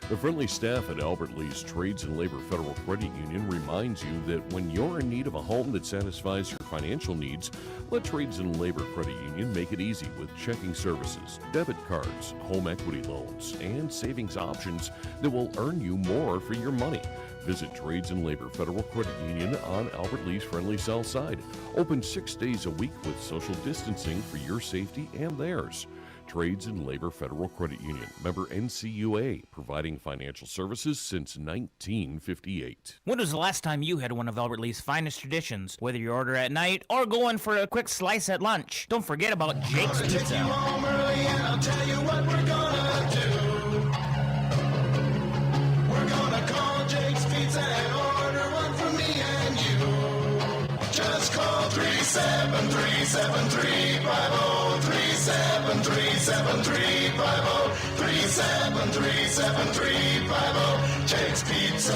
The friendly staff at Albert Lee's Trades and Labor Federal Credit Union reminds you that when you're in need of a home that satisfies your financial needs, let Trades and Labor Credit Union make it easy with checking services, debit cards, home equity loans, and savings options that will earn you more for your money. Visit Trades and Labor Federal Credit Union on Albert Lee's friendly south side. Open 6 days a week with social distancing for your safety and theirs. Trades and Labor Federal Credit Union, member NCUA, providing financial services since 1958. When was the last time you had one of Albert Lee's finest traditions? Whether you order at night or go in for a quick slice at lunch, don't forget about Jake's Pizza. I'll tell you what we're gonna do. We're gonna call Jake's Pizza and order one for me and you. Just call 373-7350. 373-7350. 373-7350. Jake's Pizza.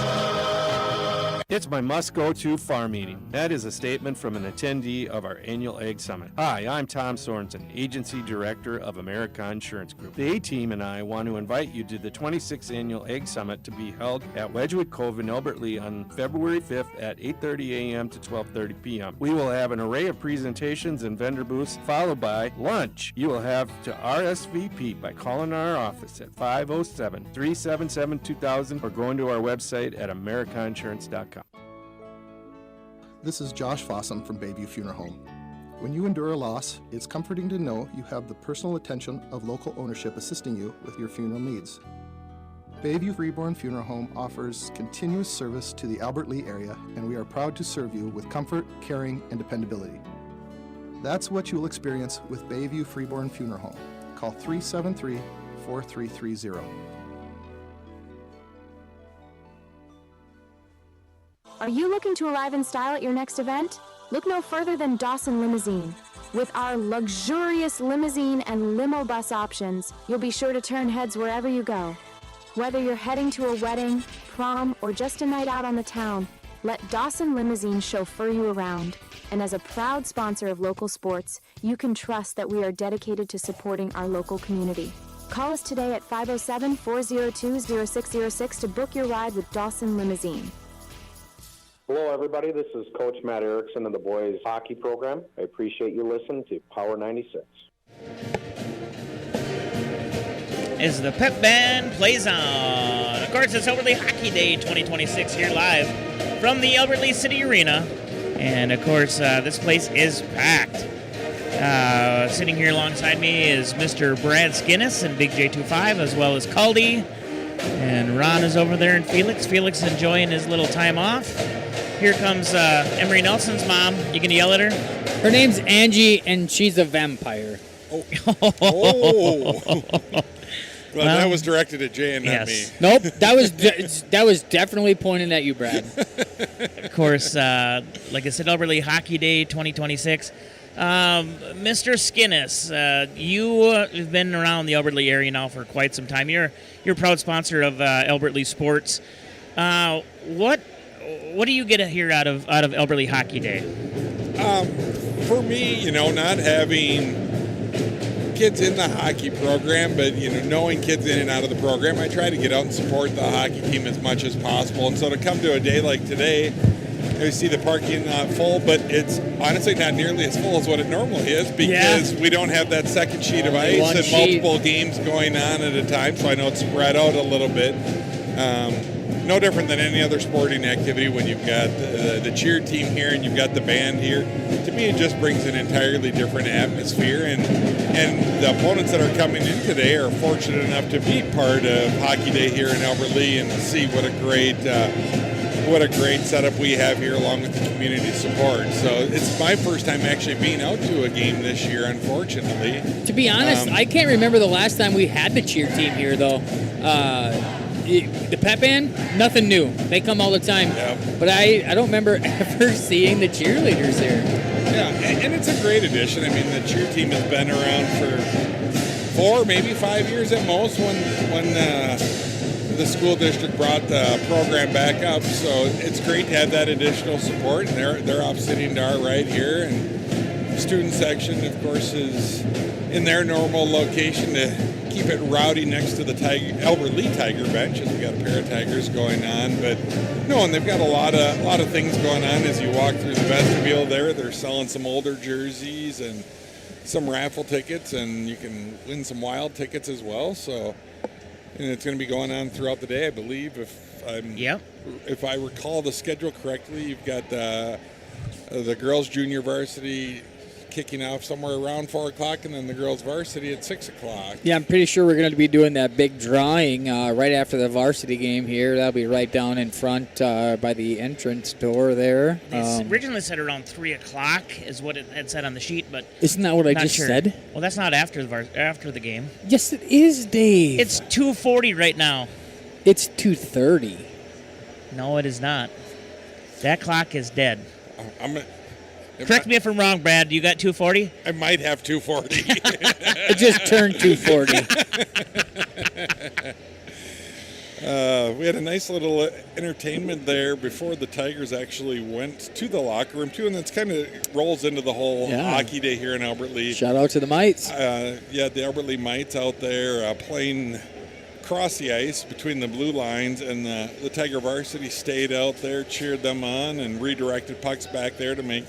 It's my must-go-to farm meeting. That is a statement from an attendee of our annual Ag Summit. Hi, I'm Tom Sorensen, Agency Director of America Insurance Group. The A-Team and I want to invite you to the 26th Annual Ag Summit to be held at Wedgwood Cove in Albert Lea on February 5th at 8:30 a.m. to 12:30 p.m. We will have an array of presentations and vendor booths, followed by lunch. You will have to RSVP by calling our office at 507-377-2000 or going to our website at americainsurance.com. This is Josh Fossum from Bayview Funeral Home. When you endure a loss, it's comforting to know you have the personal attention of local ownership assisting you with your funeral needs. Bayview Freeborn Funeral Home offers continuous service to the Albert Lea area, and we are proud to serve you with comfort, caring, and dependability. That's what you'll experience with Bayview Freeborn Funeral Home. Call 373-4330. Are you looking to arrive in style at your next event? Look no further than Dawson Limousine. With our luxurious limousine and limo bus options, you'll be sure to turn heads wherever you go. Whether you're heading to a wedding, prom, or just a night out on the town, let Dawson Limousine chauffeur you around. And as a proud sponsor of local sports, you can trust that we are dedicated to supporting our local community. Call us today at 507-402-0606 to book your ride with Dawson Limousine. Hello, everybody. This is Coach Matt Erickson of the boys hockey program. I appreciate you listening to Power 96. As the pep band plays on. Of course, it's Albert Lea Hockey Day 2026 here live from the Albert Lea City Arena. And, of course, this place is packed. Sitting here alongside me is Mr. Brad Skinnis and Big J25, as well as Caldy. And Ron is over there, and Felix. Felix is enjoying his little time off. Here comes Emery Nelson's mom. You can yell at her. Her name's Angie, and she's a vampire. Oh. Well, that was directed at Jay and not me. Nope, that was definitely pointed at you, Brad. Of course, like I said, Albert Lea Hockey Day 2026. Mr. Skinnis, you have been around the Albert Lea area now for quite some time. You're a proud sponsor of Albert Lea Sports. What do you get here out of Albert Lea Hockey Day? For me, not having kids in the hockey program, but knowing kids in and out of the program, I try to get out and support the hockey team as much as possible. And so to come to a day like today, we see the parking lot full, but it's honestly not nearly as full as what it normally is because we don't have that second sheet of ice and multiple games going on at a time. So I know it's spread out a little bit. No different than any other sporting activity when you've got the cheer team here and you've got the band here. To me, it just brings an entirely different atmosphere, and the opponents that are coming in today are fortunate enough to be part of Hockey Day here in Albert Lea and see what a great setup we have here along with the community support. So it's my first time actually being out to a game this year, unfortunately. To be honest, I can't remember the last time we had the cheer team here, though. The pep band, nothing new. They come all the time. Yep. But I don't remember ever seeing the cheerleaders here. Yeah, and it's a great addition. I mean, the cheer team has been around for 4, maybe 5 years at most when the school district brought the program back up. So it's great to have that additional support. And they're off sitting to our right here. And the student section, of course, is in their normal location to keep it rowdy next to the Albert Lee Tiger bench, as we got a pair of Tigers going on. But no, and they've got a lot of things going on as you walk through the vestibule there. They're selling some older jerseys and some raffle tickets, and you can win some wild tickets as well. So, and it's going to be going on throughout the day, I believe. If I recall the schedule correctly, you've got the girls' junior varsity kicking off somewhere around 4 o'clock, and then the girls' varsity at 6 o'clock. Yeah, I'm pretty sure we're going to be doing that big drawing right after the varsity game here. That'll be right down in front by the entrance door there. They originally said around 3 o'clock is what it had said on the sheet, but isn't that what I not just sure. said? Well, that's not after the game. Yes, it is, Dave. It's 2:40 right now. It's 2:30. No, it is not. That clock is dead. Correct me if I'm wrong, Brad. You got 2:40? I might have 2:40. It just turned 2:40. We had a nice little entertainment there before the Tigers actually went to the locker room, too, and that's kind of rolls into the whole hockey day here in Albert Lee. Shout out to the Mites. The Albert Lee Mites out there playing across the ice between the blue lines, and the Tiger varsity stayed out there, cheered them on, and redirected pucks back there to make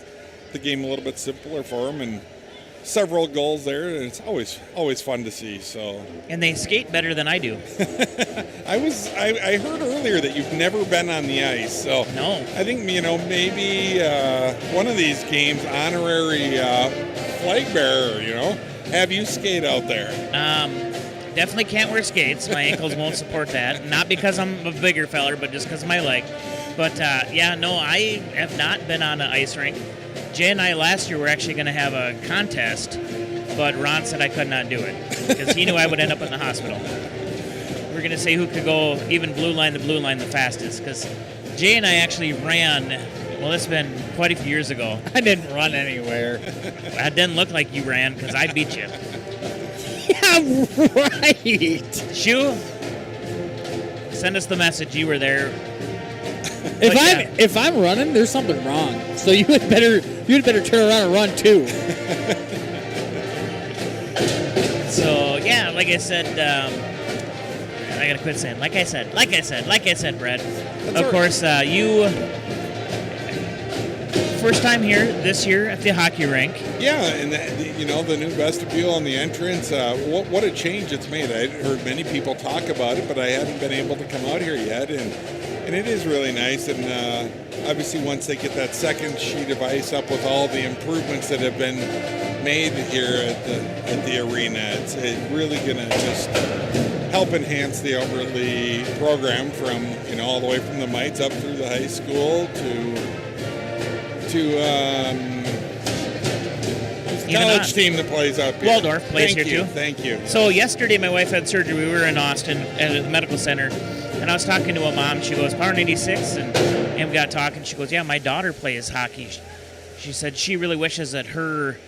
the game a little bit simpler for them, and several goals there, and it's always fun to see. So, and they skate better than I do. I heard earlier that you've never been on the ice, so no. I think maybe one of these games, honorary flag bearer, have you skate out there. Definitely can't wear skates. My ankles won't support that. Not because I'm a bigger feller, but just because of my leg. But I have not been on an ice rink. Jay and I last year were actually going to have a contest, but Ron said I could not do it because he knew I would end up in the hospital. We were going to say who could go even blue line the fastest, because Jay and I actually ran. Well, it's been quite a few years ago. I didn't run anywhere. That didn't look like you ran because I beat you. Yeah, right. Shu, send us the message you were there. If I'm running, there's something wrong. So you had better turn around and run too. So yeah, like I said, I gotta quit saying like I said, Brad. Of course, you first time here this year at the hockey rink. Yeah, and the new vestibule and the entrance. What a change it's made. I'd heard many people talk about it, but I hadn't been able to come out here yet, and it is really nice. And obviously, once they get that second sheet of ice up with all the improvements that have been made here at the arena, it's really going to just help enhance the Albert Lee program from all the way from the Mites up through the high school to college team that plays up here. Waldorf plays here too. Thank you. So yesterday my wife had surgery. We were in Austin at the medical center, and I was talking to a mom. She goes, Power 96, and we got talking. She goes, yeah, my daughter plays hockey. She said she really wishes that her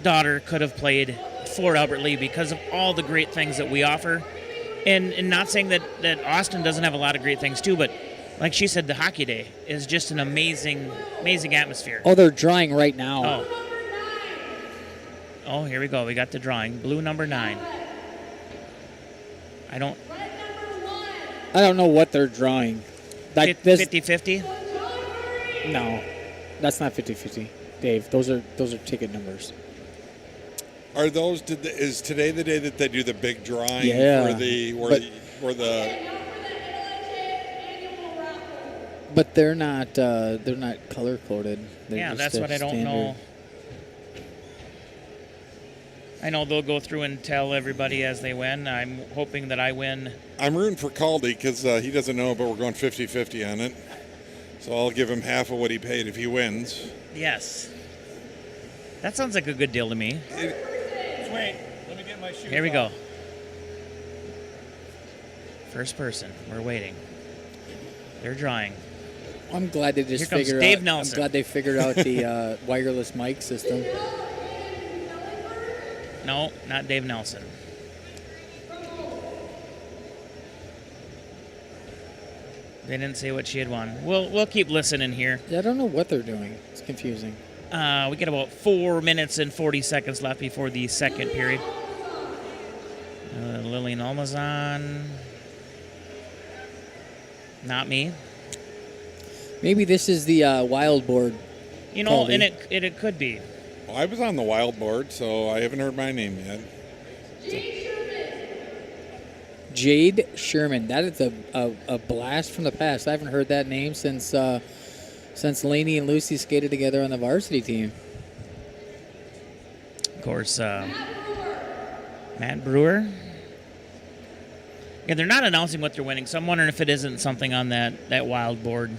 daughter could have played for Albert Lee because of all the great things that we offer. And not saying that Austin doesn't have a lot of great things too, but like she said, the hockey day is just an amazing atmosphere. Oh, they're drawing right now. Oh, here we go. We got the drawing. Blue number 9. I don't know what they're drawing. 50-50? No, that's not 50-50, Dave. Those are ticket numbers. Are those? Is today the day that they do the big drawing? Yeah. But they're not color coded. Yeah, that's what I don't know. I know they'll go through and tell everybody as they win. I'm hoping that I win. I'm rooting for Caldy because he doesn't know, but we're going 50-50 on it. So I'll give him half of what he paid if he wins. Yes. That sounds like a good deal to me. Wait, let me get my shoes. Here we go. First person. We're waiting. They're drawing. I'm glad they just figured out. Dave Nelson. I'm glad they figured out the wireless mic system. No, not Dave Nelson. They didn't say what she had won. We'll keep listening here. Yeah, I don't know what they're doing. It's confusing. We got about 4 minutes and 40 seconds left before the second period. Lillian Almazan. Not me. Maybe this is the wild board. You know, Colby. and it could be. Well, I was on the wild board, so I haven't heard my name yet. Jade Sherman. That is a blast from the past. I haven't heard that name since Lainey and Lucy skated together on the varsity team. Of course, Matt Brewer. Yeah, they're not announcing what they're winning, so I'm wondering if it isn't something on that wild board.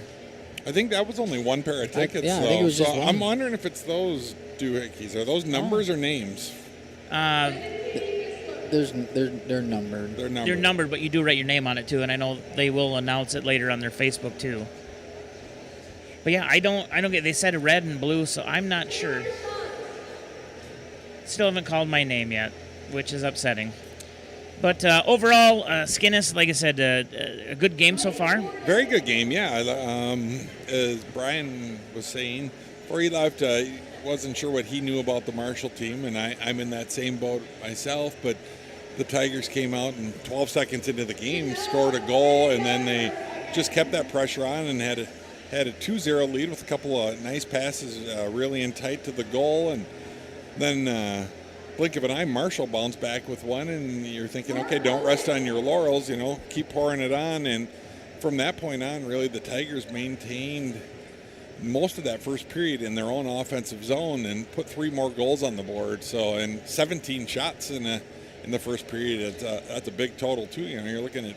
I think that was only one pair of tickets, I though. think it was so just one. I'm wondering if it's those doohickeys. Are those numbers or names? They're numbered. They're numbered, but you do write your name on it too, and I know they will announce it later on their Facebook too. But yeah, I don't get. They said red and blue, so I'm not sure. Still haven't called my name yet, which is upsetting. But overall, Skinnis, like I said, a good game so far. Very good game, yeah. As Brian was saying, before he left, he wasn't sure what he knew about the Marshall team, and I'm in that same boat myself. But the Tigers came out and 12 seconds into the game, scored a goal, and then they just kept that pressure on and had a 2-0 lead with a couple of nice passes really in tight to the goal. And then blink of an eye, Marshall bounced back with one, and you're thinking, okay, don't rest on your laurels, keep pouring it on. And from that point on, really, the Tigers maintained most of that first period in their own offensive zone and put 3 more goals on the board. So, and 17 shots in the first period. That's a big total too. You're looking at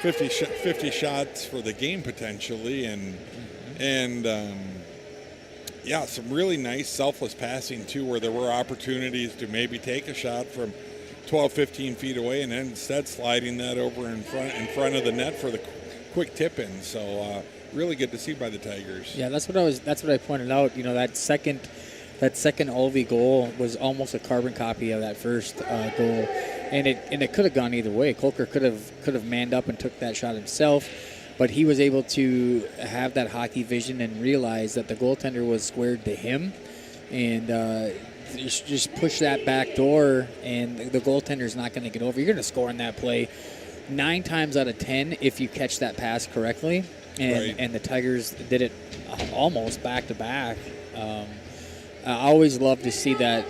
50 shots for the game potentially, and yeah, some really nice selfless passing too, where there were opportunities to maybe take a shot from 12, 15 feet away, and then instead sliding that over in front of the net for the quick tip in. So really good to see by the Tigers. Yeah, that's what I pointed out. That second Olvie goal was almost a carbon copy of that first goal, and it could have gone either way. Kolker could have manned up and took that shot himself, but he was able to have that hockey vision and realize that the goaltender was squared to him, and just push that back door, and the goaltender's not going to get over. You're going to score in that play 9 times out of 10 if you catch that pass correctly, and the Tigers did it almost back to back. I always love to see that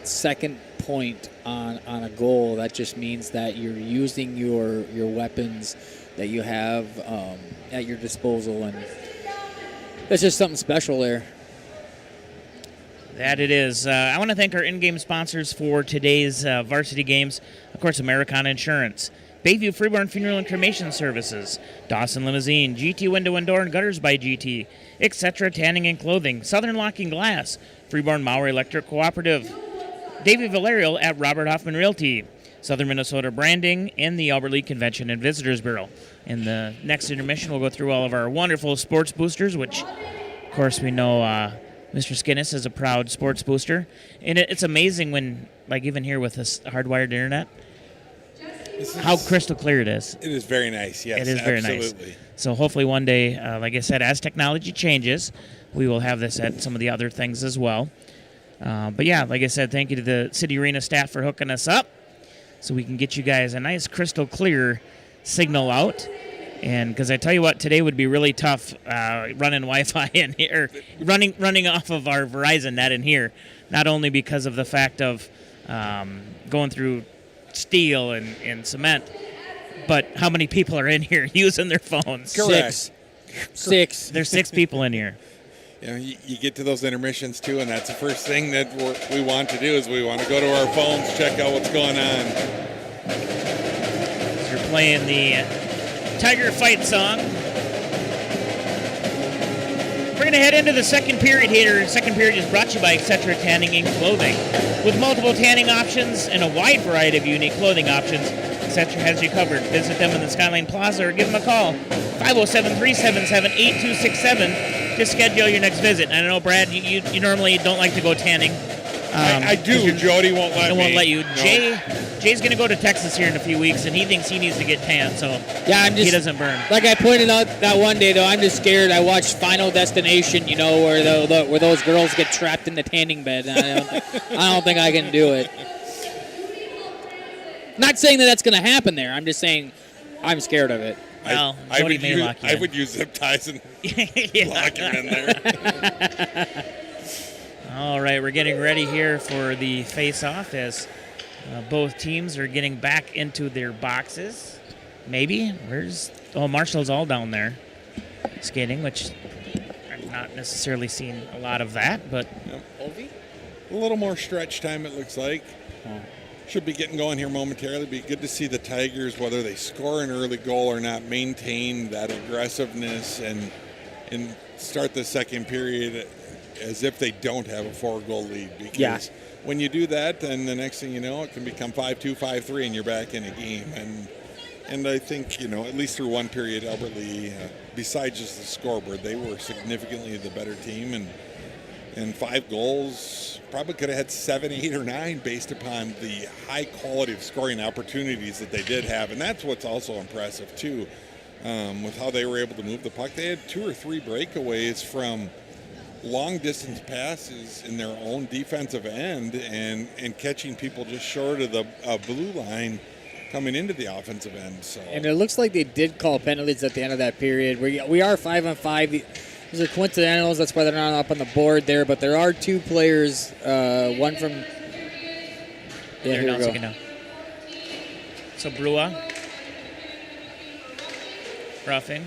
second point on a goal. That just means that you're using your weapons that you have at your disposal, and that's just something special there. That it is. I want to thank our in-game sponsors for today's varsity games. Of course, Americana Insurance, Bayview Freeborn Funeral and Cremation Services, Dawson Limousine, GT Window and Door and Gutters by GT, etc. Tanning and Clothing, Southern Locking Glass, Freeborn Mauer Electric Cooperative, David Valerio at Robert Hoffman Realty, Southern Minnesota Branding, and the Albert Lee Convention and Visitors Bureau. In the next intermission, we'll go through all of our wonderful sports boosters, which, of course, we know Mr. Skinnis is a proud sports booster. And it's amazing when, like even here with this hardwired internet, how crystal clear it is. It is very nice, yes. It is very nice. So hopefully one day, like I said, as technology changes, we will have this at some of the other things as well. But yeah, like I said, thank you to the City Arena staff for hooking us up so we can get you guys a nice crystal clear signal out. And because I tell you what, today would be really tough running Wi-Fi in here, running off of our Verizon net in here, not only because of the fact of going through steel and cement, but how many people are in here using their phones? Correct. Six. There's 6 people in here. You get to those intermissions too, and that's the first thing that we want to do is we want to go to our phones, check out what's going on. So you're playing the Tiger Fight song. We're going to head into the second period here. Second period is brought to you by Etc. Tanning and Clothing. With multiple tanning options and a wide variety of unique clothing options, Etc. has you covered. Visit them in the Skyline Plaza or give them a call, 507-377-8267, to schedule your next visit. And I know, Brad, you normally don't like to go tanning. I do. Jody won't let me. Won't let you. No. Jay's going to go to Texas here in a few weeks, and he thinks he needs to get tan, so yeah, he doesn't burn. Like I pointed out that one day, though, I'm just scared. I watched Final Destination, you know, where those girls get trapped in the tanning bed. I don't think I can do it. Not saying that that's going to happen there. I'm just saying I'm scared of it. Well, I Jody would use zip ties and lock him in there. All right, we're getting ready here for the face-off as both teams are getting back into their boxes. Maybe. Marshall's all down there skating, which I'm not necessarily seeing a lot of that, but... A little more stretch time, it looks like. Should be getting going here momentarily. Be good to see the Tigers, whether they score an early goal or not, maintain that aggressiveness and start the second period as if they don't have a 4-goal lead. Because when you do that, then the next thing you know, it can become 5-2, 5-3, and you're back in a game. And I think, at least through one period, Albert Lee, besides just the scoreboard, they were significantly the better team. And 5 goals, probably could have had 7, 8, or 9 based upon the high quality of scoring opportunities that they did have. And that's what's also impressive, too, with how they were able to move the puck. They had 2 or 3 breakaways from long-distance passes in their own defensive end and catching people just short of the blue line coming into the offensive end. So. And it looks like they did call penalties at the end of that period. We are 5-on-5. These are coincidentals. That's why they're not up on the board there. But there are 2 players, one from... Yeah, here we go. Now. So Brua. Roughing.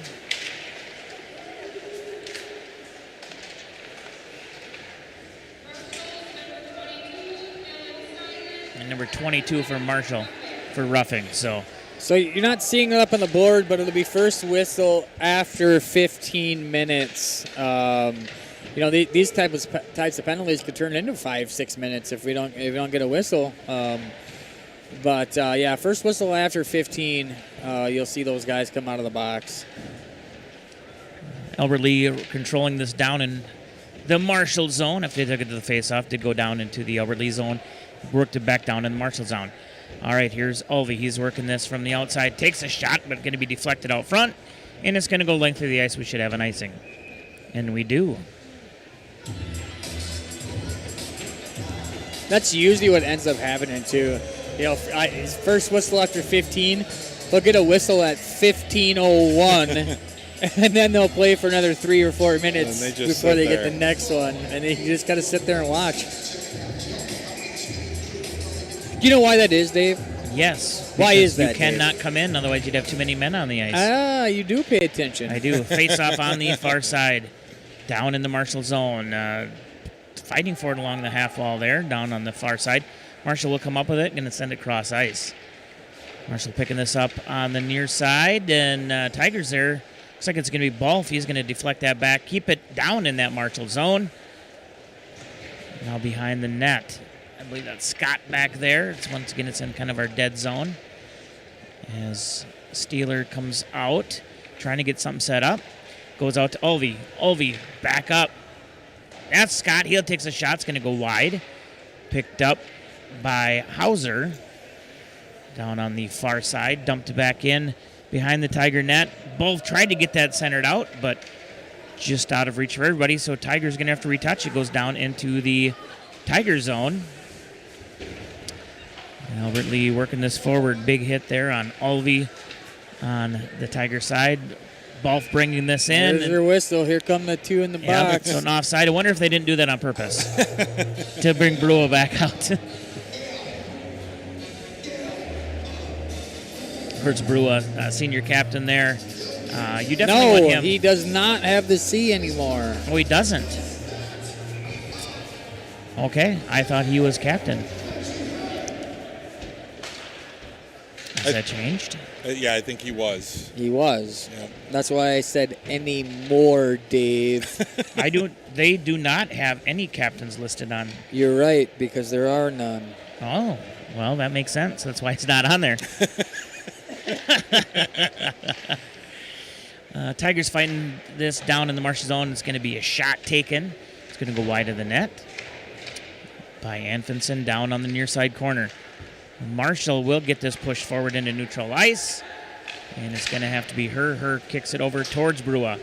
And number 22 for Marshall for roughing. So you're not seeing it up on the board, but it'll be first whistle after 15 minutes. These types of penalties could turn into 5-6 minutes if we don't get a whistle. First whistle after 15, you'll see those guys come out of the box. Albert Lee controlling this down in the Marshall zone. After they took it to the faceoff, did go down into the Albert Lee zone, worked it back down in the Marshall zone. All right, here's Ulvey. He's working this from the outside. Takes a shot, but going to be deflected out front. And it's going to go length of the ice. We should have an icing. And we do. That's usually what ends up happening, too. First whistle after 15. They'll get a whistle at 15:01. And then they'll play for another 3 or 4 minutes before they get the next one. And you just got to sit there and watch. Do you know why that is, Dave? Yes. Why is that, You cannot come in, otherwise you'd have too many men on the ice. Ah, you do pay attention. I do. Face off on the far side. Down in the Marshall zone. Fighting for it along the half wall there, down on the far side. Marshall will come up with it, going to send it cross ice. Marshall picking this up on the near side, and Tigers there. Looks like it's going to be Balf. He's going to deflect that back, keep it down in that Marshall zone. Now behind the net. I believe that's Scott back there. Once again, it's in kind of our dead zone. As Steeler comes out, trying to get something set up. Goes out to Ulvey. Ulvey back up. That's Scott. He takes a shot. It's going to go wide. Picked up by Hauser. Down on the far side. Dumped back in behind the Tiger net. Both tried to get that centered out, but just out of reach for everybody. So Tiger's going to have to retouch. It goes down into the Tiger zone. Albert Lee working this forward. Big hit there on Ulvey on the Tiger side. Balf bringing this in. There's your whistle. Here come the 2 in the box. So an offside. I wonder if they didn't do that on purpose to bring Brua back out. Hurts Brua, senior captain there. You definitely want him. He does not have the C anymore. Oh, he doesn't. Okay, I thought he was captain. Has that changed? Yeah, I think he was. He was. Yeah. That's why I said anymore, Dave. They do not have any captains listed on. You're right, because there are none. Oh, well, that makes sense. That's why it's not on there. Tigers fighting this down in the Marshall zone. It's going to be a shot taken. It's going to go wide of the net by Anfinson down on the near side corner. Marshall will get this pushed forward into neutral ice. And it's going to have to be her. Her kicks it over towards Brua.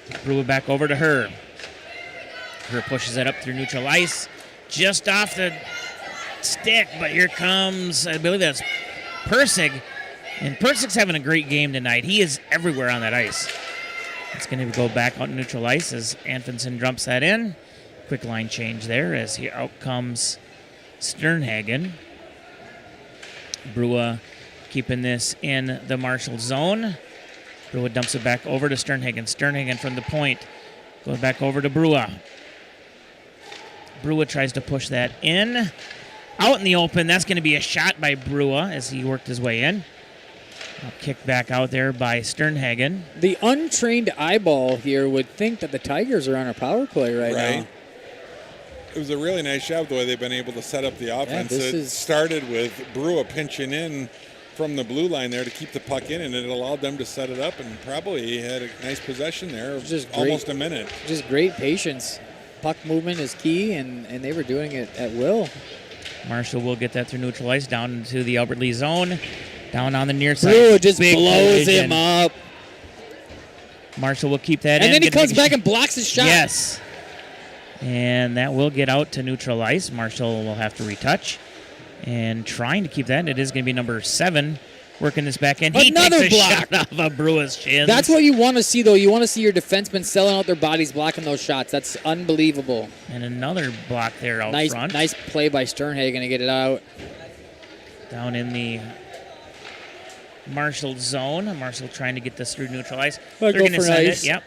Brua back over to her. Her pushes it up through neutral ice. Just off the stick, but here comes, I believe that's Persig. And Persig's having a great game tonight. He is everywhere on that ice. It's going to go back out neutral ice as Anfinson dumps that in. Quick line change there as out comes Sternhagen. Brua keeping this in the Marshall zone. Brua dumps it back over to Sternhagen. Sternhagen from the point goes back over to Brua. Brua tries to push that in. Out in the open, that's going to be a shot by Brua as he worked his way in. Kicked back out there by Sternhagen. The untrained eyeball here would think that the Tigers are on a power play right now. It was a really nice job the way they've been able to set up the offense. It started with Brua pinching in from the blue line there to keep the puck in, and it allowed them to set it up and probably had a nice possession there of almost a minute. Just great patience. Puck movement is key, and they were doing it at will. Marshall will get that through neutral ice down into the Albert Lee zone. Down on the near side. Brua just Big blows collision. him up. Marshall will keep that in. And then he Gonna comes make a back and blocks his shot. Yes. And that will get out to neutral ice. Marshall will have to retouch. And trying to keep that, it is going to be number 7 working this back in. He Another takes a block. shot off of Brua's chin. That's what you want to see, though. You want to see your defensemen selling out their bodies, blocking those shots. That's unbelievable. And another block there out front. Nice play by Sternhagen to get it out. Down in the Marshall zone. Marshall trying to get this through neutral ice. Well, They're go going to for send ice. it. Yep.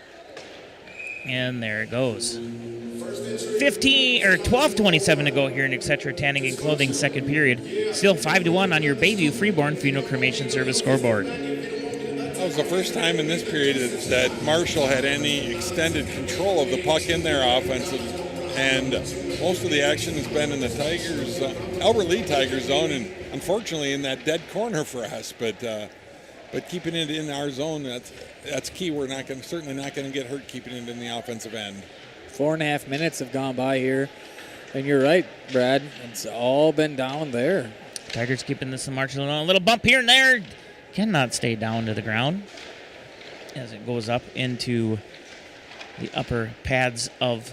And there it goes. 12:27 to go here in Etc. Tanning and Clothing second period. Still 5-1 on your Bayview Freeborn Funeral Cremation Service scoreboard. That was the first time in this period that Marshall had any extended control of the puck in their offensive, and most of the action has been in the Tigers, Albert Lee Tigers zone, and unfortunately in that dead corner for us. But keeping it in our zone, that's key. We're certainly not going to get hurt keeping it in the offensive end. 4.5 minutes have gone by here. And you're right, Brad. It's all been down there. Tigers keeping this in Marshall. A little bump here and there. Cannot stay down to the ground as it goes up into the upper pads of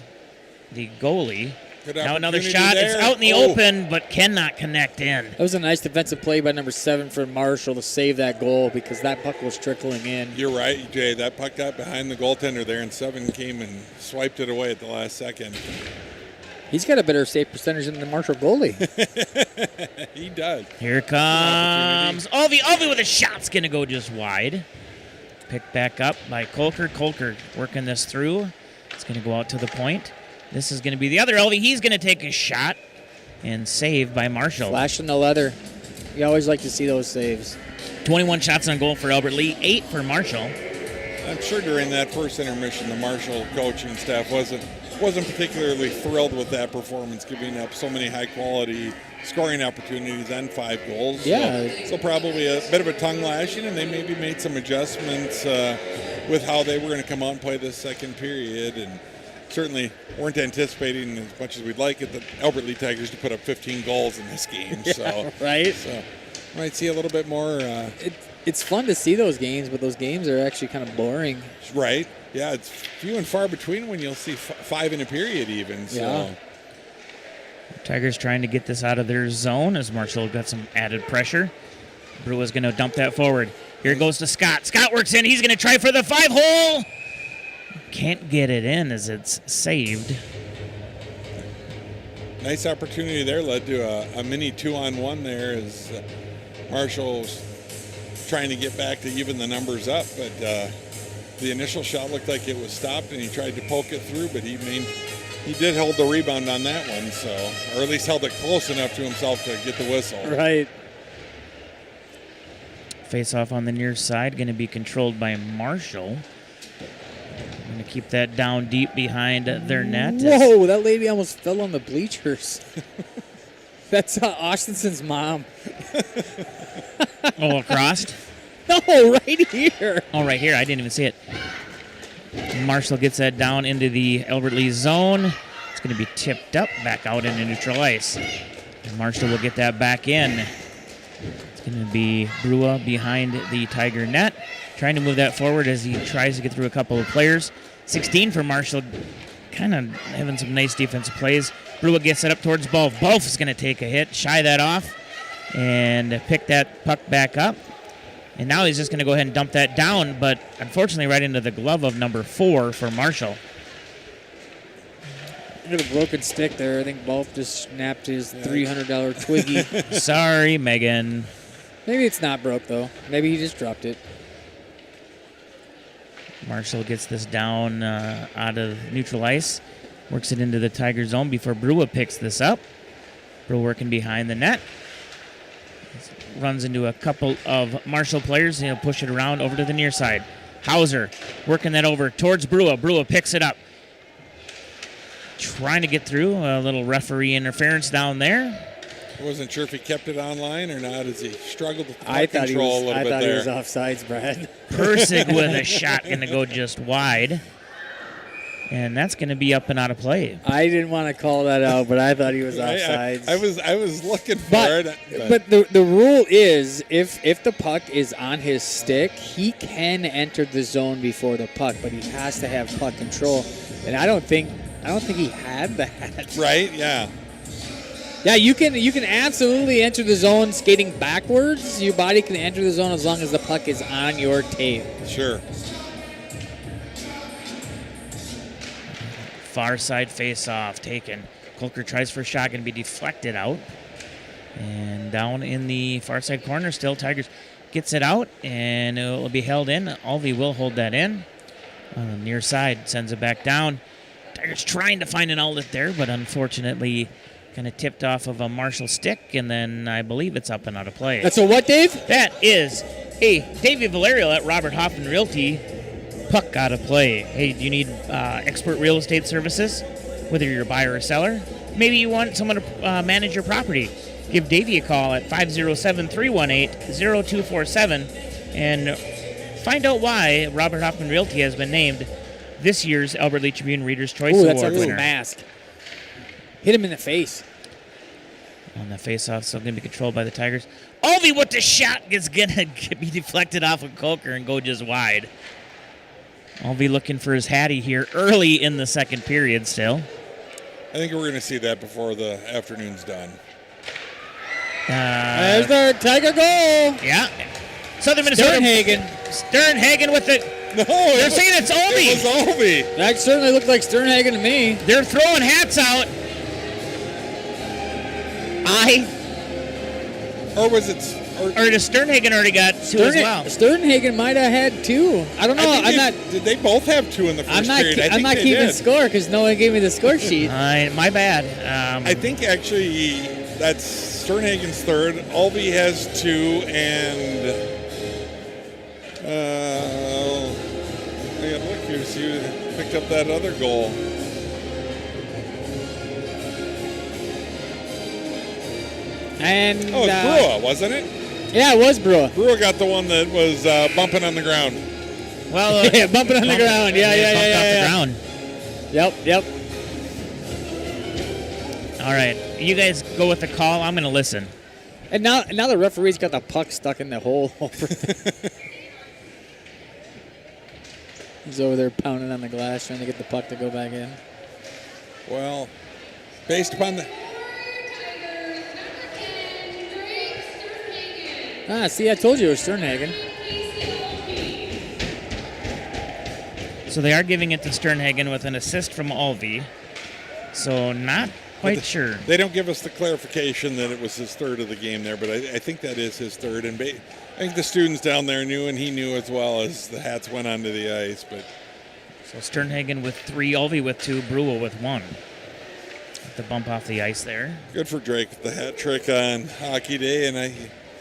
the goalie. Good Now another opportunity shot. there. It's out in the open, but cannot connect in. That was a nice defensive play by number 7 for Marshall to save that goal because that puck was trickling in. You're right, Jay. That puck got behind the goaltender there, and 7 came and swiped it away at the last second. He's got a better save percentage than the Marshall goalie. He does. Here comes Ovi. Ovi with a shot's going to go just wide. Picked back up by Kolker. Kolker working this through. It's going to go out to the point. This is going to be the other Ovi. He's going to take a shot and save by Marshall. Flash in the leather. You always like to see those saves. 21 shots on goal for Albert Lee, 8 for Marshall. I'm sure during that first intermission, the Marshall coaching staff wasn't particularly thrilled with that performance, giving up so many high-quality scoring opportunities and 5 goals. Yeah. So probably a bit of a tongue lashing, and they maybe made some adjustments with how they were going to come out and play this second period, and certainly weren't anticipating as much as we'd like it, the Albert Lee Tigers to put up 15 goals in this game. Yeah, right. So might see a little bit more. It's fun to see those games, but those games are actually kind of boring. Right. Yeah, it's few and far between when you'll see 5 in a period even. So. Yeah. Tigers trying to get this out of their zone as Marshall got some added pressure. Brua's going to dump that forward. Here goes to Scott. Scott works in. He's going to try for the 5-hole. Can't get it in as it's saved. Nice opportunity there. Led to a mini 2-on-1 there as Marshall's trying to get back to even the numbers up. But the initial shot looked like it was stopped, and he tried to poke it through, but he did hold the rebound on that one, or at least held it close enough to himself to get the whistle. Right. Face-off on the near side, going to be controlled by Marshall. Going to keep that down deep behind their net. Whoa, that lady almost fell on the bleachers. That's Austinsen's mom. Oh, across? No, right here. Oh, right here. I didn't even see it. Marshall gets that down into the Albert Lee zone. It's going to be tipped up back out into neutral ice. And Marshall will get that back in. It's going to be Brua behind the Tiger net, trying to move that forward as he tries to get through a couple of players. 16 for Marshall, kind of having some nice defensive plays. Brua gets it up towards Bulf. Bulf is going to take a hit, shy that off, and pick that puck back up. And now he's just going to go ahead and dump that down, but unfortunately right into the glove of number 4 for Marshall. Look at a broken stick there. I think Bulf just snapped his $300 Twiggy. Sorry, Megan. Maybe it's not broke, though. Maybe he just dropped it. Marshall gets this down out of neutral ice. Works it into the Tiger zone before Brua picks this up. Brua working behind the net. Runs into a couple of Marshall players, and he'll push it around over to the near side. Hauser working that over towards Brua. Brua picks it up. Trying to get through. A little referee interference down there. I wasn't sure if he kept it online or not as he struggled with the I thought control a little bit there. he was offsides, Brad. Persig with a shot going to go just wide. And that's going to be up and out of play. I didn't want to call that out, but I thought he was offsides. I was looking for it. But the rule is if the puck is on his stick, he can enter the zone before the puck, but he has to have puck control. And I don't think he had that. Right? Yeah. Yeah, you can absolutely enter the zone skating backwards. Your body can enter the zone as long as the puck is on your tape. Sure. Far side face-off taken. Kolker tries for a shot, going to be deflected out. And down in the far side corner still, Tigers gets it out, and it will be held in. Alvey will hold that in. On the near side, sends it back down. Tigers trying to find an outlet there, but unfortunately kind of tipped off of a Marshall stick, and then I believe it's up and out of play. That's a what, Dave? That is a Davey Valerio at Robert Hoffman Realty. Puck out of play. Hey, do you need expert real estate services? Whether you're a buyer or seller? Maybe you want someone to manage your property. Give Davey a call at 507-318-0247 and find out why Robert Hoffman Realty has been named this year's Albert Lee Tribune Reader's Choice Award That's a little winner. mask. Hit him in the face. On the face-off, so going to be controlled by the Tigers. Alvey with the shot is going to be deflected off of Kolker and go just wide. Alvey looking for his Hattie here early in the second period still. I think we're going to see that before the afternoon's done. There's the Tiger goal. Yeah. Southern Minnesota. Sternhagen with it. No, they're saying it's Alvey. It was Alvey. That certainly looked like Sternhagen to me. They're throwing hats out. Or was it? Or does Sternhagen already got two as well? Sternhagen might have had 2. I don't know. Did they both have 2 in the first period? I'm not keeping score because no one gave me the score sheet. My bad. I think actually that's Sternhagen's third. Alvey has 2, and I got to look here to see who picked up that other goal. And it was Brua, wasn't it? Yeah, it was Brua. Brua got the one that was bumping on the ground. Well, yeah, bumping on the ground. Yeah. Bumped off the ground. Yep. All right, you guys go with the call. I'm going to listen. And now the referee's got the puck stuck in the hole. He's over there pounding on the glass, trying to get the puck to go back in. Well, based upon the... See, I told you it was Sternhagen. So they are giving it to Sternhagen with an assist from Alvey. So not quite sure. They don't give us the clarification that it was his third of the game there, but I think that is his third. And I think the students down there knew, and he knew as well as the hats went onto the ice. But so Sternhagen with 3, Alvey with 2, Brua with 1. The bump off the ice there. Good for Drake with the hat trick on Hockey Day, and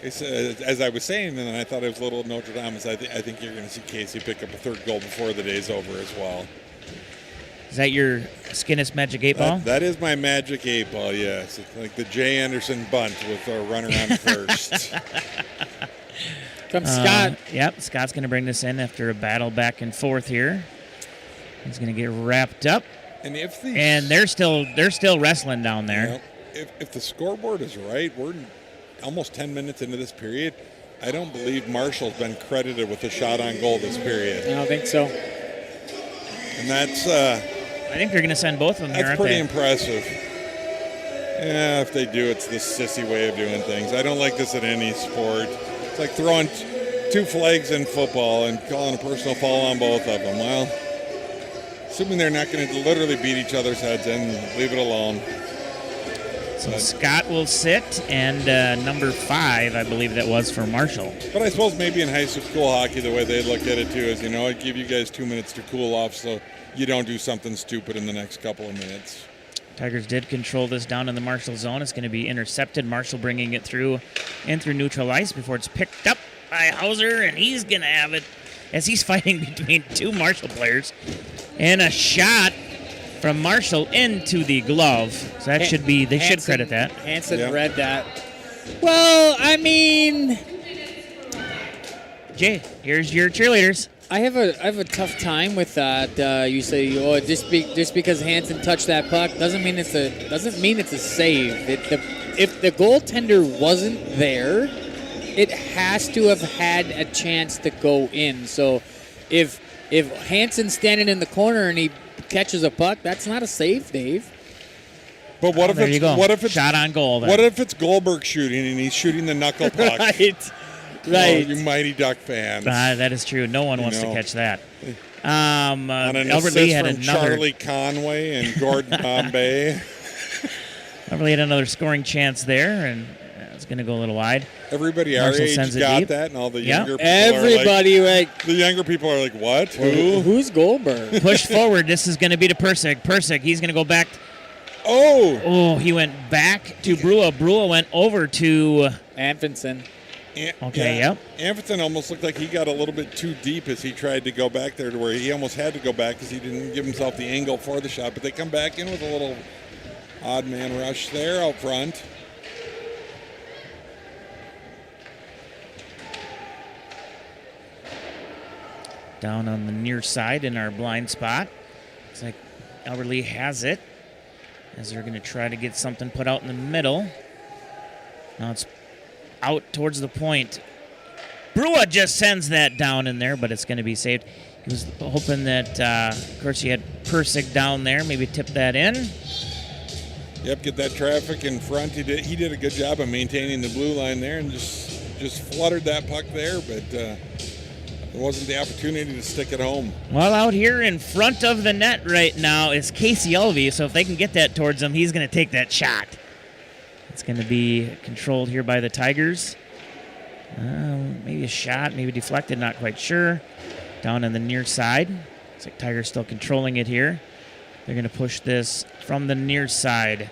as I was saying, and I thought it was a little Notre Dame, I think you're going to see Casey pick up a third goal before the day's over as well. Is that your Skinnis Magic 8 Ball? That is my Magic 8 Ball, yes. It's like the Jay Anderson bunt with a runner on first. Come Scott. Yep, Scott's going to bring this in after a battle back and forth here. He's going to get wrapped up. And they're still wrestling down there. Yep. if the scoreboard is right, we're almost 10 minutes into this period. I don't believe Marshall's been credited with a shot on goal this period. I don't think so. And that's I think they're going to send both of them here, that's aren't pretty they? impressive. Yeah, if they do, it's the sissy way of doing things. I don't like this at any sport. It's like throwing 2 flags in football and calling a personal foul on both of them. Well, assuming they're not going to literally beat each other's heads in, leave it alone. So Scott will sit, and number 5, I believe that was for Marshall. But I suppose maybe in high school hockey, the way they look at it too is, I give you guys 2 minutes to cool off so you don't do something stupid in the next couple of minutes. Tigers did control this down in the Marshall zone. It's going to be intercepted. Marshall bringing it through neutral ice before it's picked up by Hauser, and he's going to have it as he's fighting between 2 Marshall players. And a shot from Marshall into the glove. So that should be, they should credit that. Hansen read that. Well, I mean, Jay, here's your cheerleaders. I have a tough time with that. You say, just because Hansen touched that puck doesn't mean it's a save. If the goaltender wasn't there, it has to have had a chance to go in. So if Hansen's standing in the corner and he catches a puck, that's not a save, Dave. But what if it's shot on goal? Then. What if it's Goldberg shooting and he's shooting the knuckle puck? Right. You Mighty Duck fans. That is true. No one wants to catch that. On an Albert Lee assist had from another. Charlie Conway and Gordon Bombay. Albert Lee had another scoring chance there, and it's going to go a little wide. Everybody our Marshall age sends it got deep. that, and all the Yeah. younger people Everybody are like the younger people are like, what? Who? Who's Goldberg? Pushed forward. This is going to be to Persig. Persig, he's going to go back. Oh, he went back to Brua. Brua went over to Amundsen. Okay, yep. Amundsen almost looked like he got a little bit too deep as he tried to go back there to where he almost had to go back because he didn't give himself the angle for the shot. But they come back in with a little odd man rush there out front. Down on the near side in our blind spot. Looks like Albert Lee has it as they're going to try to get something put out in the middle. Now it's out towards the point. Brua just sends that down in there, but it's going to be saved. He was hoping that, of course, he had Persig down there, maybe tip that in. Yep, get that traffic in front. He did a good job of maintaining the blue line there and just fluttered that puck there, but there wasn't the opportunity to stick it home. Well, out here in front of the net right now is Casey Elvey, so if they can get that towards him, he's going to take that shot. It's going to be controlled here by the Tigers. Maybe a shot, maybe deflected, not quite sure. Down on the near side. Looks like Tigers still controlling it here. They're going to push this from the near side.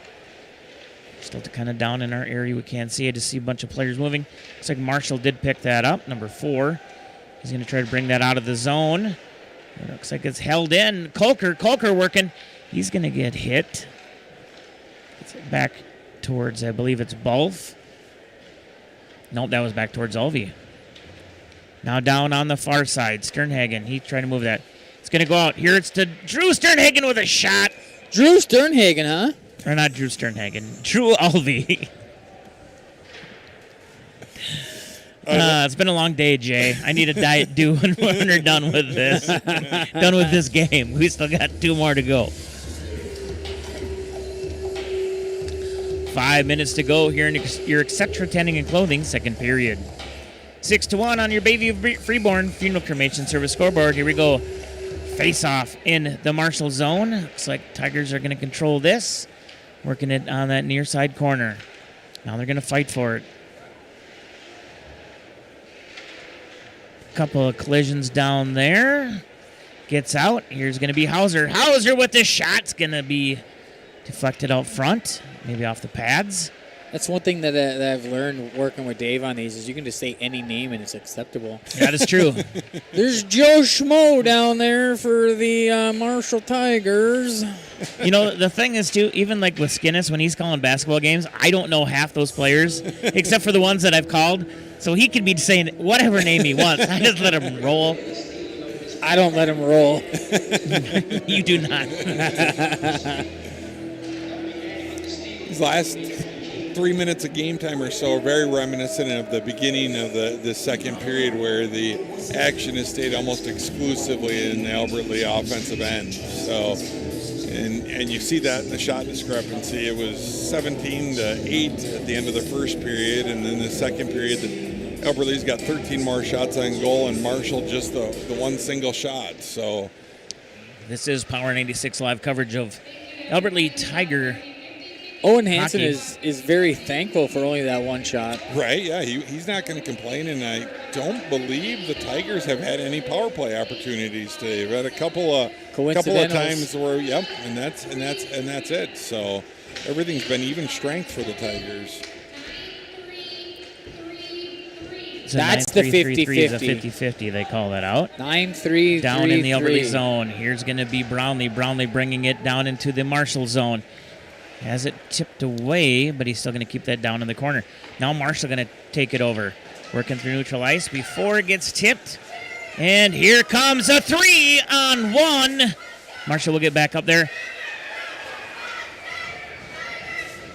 Still kind of down in our area. We can't see it. Just see a bunch of players moving. Looks like Marshall did pick that up, number 4. He's going to try to bring that out of the zone. It looks like it's held in. Kolker working. He's going to get hit. Gets it back towards, I believe it's Bulf. Nope, that was back towards Elvey. Now down on the far side, Sternhagen. He's trying to move that. It's going to go out. Here it's to Drew Sternhagen with a shot. Drew Sternhagen, huh? Or not Drew Sternhagen. Drew Elvey. It's been a long day, Jay. I need a Diet Dew when we're done with this. Done with this game. We still got 2 more to go. 5 minutes to go here in your Etc. Tanning and Clothing second period. 6-1 on your Bayview Freeborn Funeral Cremation Service scoreboard. Here we go. Face off in the Marshall zone. Looks like Tigers are going to control this. Working it on that near side corner. Now they're going to fight for it. Couple of collisions down there. Gets out. Here's going to be Hauser. Hauser with the shot's going to be deflected out front. Maybe off the pads. That's one thing that I've learned working with Dave on these is you can just say any name and it's acceptable. That is true. There's Joe Schmo down there for the Marshall Tigers. You know, the thing is, too, even like with Skinnis, when he's calling basketball games, I don't know half those players, except for the ones that I've called. So he could be saying whatever name he wants. I just let him roll. I don't let him roll. You do not. these last 3 minutes of game time or so are very reminiscent of the beginning of the second period, where the action has stayed almost exclusively in the Albert Lee offensive end. So, and you see that in the shot discrepancy. It was 17-8 at the end of the first period, and then the second period, Albert Lee's got 13 more shots on goal, and Marshall just the one single shot. So, this is Power 96 live coverage of Albert Lee Tiger. Owen Hansen hockey. is very thankful for only that one shot. Right, yeah, he's not going to complain, and I don't believe the Tigers have had any power play opportunities today. They've had a couple of times where, yep, and that's it. So everything's been even strength for the Tigers. So that's the 9-3-3-3 is a 50-50. 50-50, they call that out. 9-3-3-3. Down in the Albert Lee zone. Here's going to be Brownlee. Brownlee bringing it down into the Marshall zone. Has it tipped away, but he's still going to keep that down in the corner. Now Marshall going to take it over. Working through neutral ice before it gets tipped. And here comes a 3-on-1. Marshall will get back up there.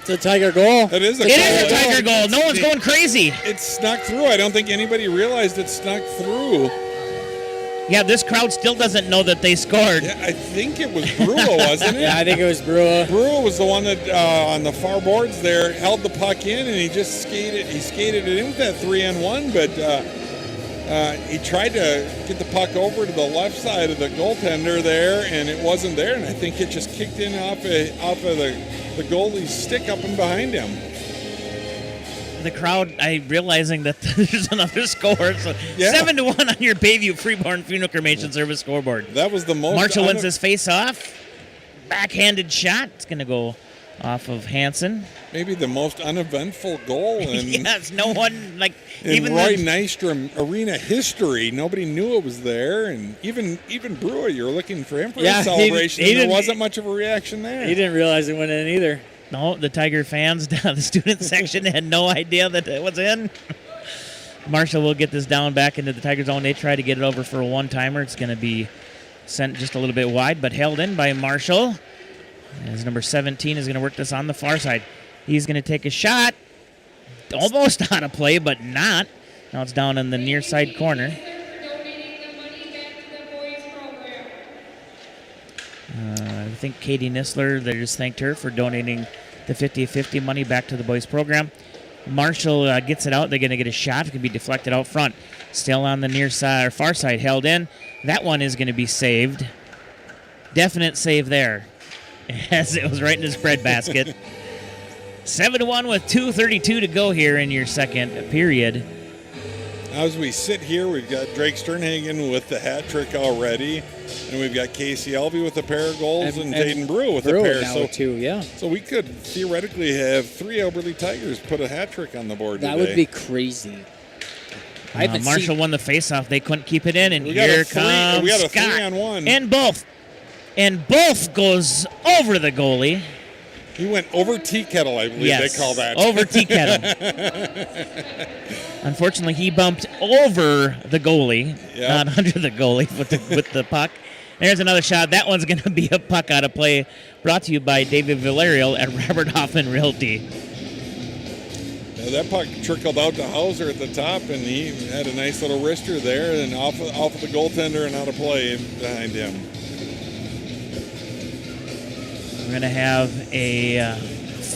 It's a Tiger goal. It is a Tiger goal. No one's going crazy. It snuck through. I don't think anybody realized it snuck through. Yeah, this crowd still doesn't know that they scored. Yeah, I think it was Brua, wasn't it? Yeah, I think it was Brua. Brua was the one that on the far boards there held the puck in, and he just skated it in with that 3-on-1, but he tried to get the puck over to the left side of the goaltender there, and it wasn't there, and I think it just kicked in off of the goalie's stick up and behind him. The crowd, realizing that there's another score. So Yeah. 7-1 on your Bayview Freeborn Funeral Cremation Service scoreboard. That was the most. Marshall wins this face-off. Backhanded shot. It's going to go off of Hansen. Maybe the most uneventful goal in Yes, no one, in Roy Nystrom Arena history. Nobody knew it was there, and even Brewer, you're looking for him for Yeah, his celebration. he and there didn't- wasn't much of a reaction there. He didn't realize it went in either. No, the Tiger fans down the student section had no idea that it was in. Marshall will get this down back into the Tiger zone. They try to get it over for a one-timer. It's going to be sent just a little bit wide, but held in by Marshall. As number 17 is going to work this on the far side. He's going to take a shot. Almost out of play, but not. Now it's down in the near side corner. I think Katie Nisler, they just thanked her for donating the 50-50 money back to the boys program. Marshall gets it out. They're going to get a shot. It can be deflected out front. Still on the near side or far side, held in. That one is going to be saved. Definite save there, as it was right in his bread basket. 7-1 with 2:32 to go here in your second period. As we sit here, we've got Drake Sternhagen with the hat trick already, and we've got Casey Elvey with a pair of goals and Jaden Brew with a pair. Now too, yeah. So we could theoretically have 3 Albert Lee Tigers put a hat trick on the board That today. would be crazy. I haven't Marshall seen- won the faceoff. They couldn't keep it in, and We got here a three- comes we got a Scott. 3-on-1. And both goes over the goalie. He went over tea kettle, I believe Yes, they call that. over tea kettle. Unfortunately, he bumped over the goalie, Yep. not under the goalie with the puck. There's another shot. That one's going to be a puck out of play. Brought to you by David Villarreal at Robert Hoffman Realty. Now, that puck trickled out to Hauser at the top, and he had a nice little wrister there, and off of the goaltender and out of play behind him. We're going to have a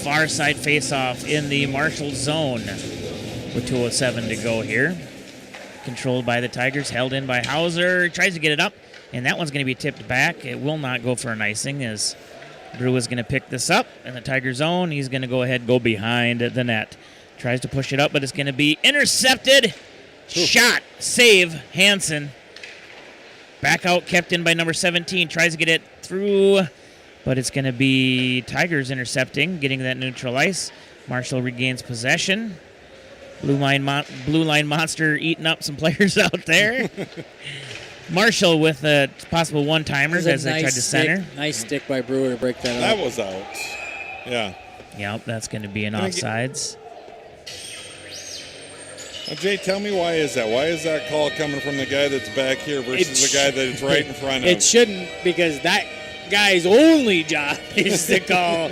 far side face-off in the Marshall zone with 2:07 to go here. Controlled by the Tigers, held in by Hauser. Tries to get it up, and that one's going to be tipped back. It will not go for an icing as Brew is going to pick this up in the Tiger zone. He's going to go ahead and go behind the net. Tries to push it up, but it's going to be intercepted. Shot. Save. Hansen. Back out, kept in by number 17. Tries to get it through, but it's going to be Tigers intercepting, getting that neutral ice. Marshall regains possession. Blue line monster eating up some players out there. Marshall with a possible one-timers as they tried to center. Nice stick by Brewer to break that up. That was out. Yeah. Yep, that's going to be an offsides. Now, Jay, tell me why is that? Why is that call coming from the guy that's back here versus the guy that's right in front of him? It shouldn't, because that guy's only job is to call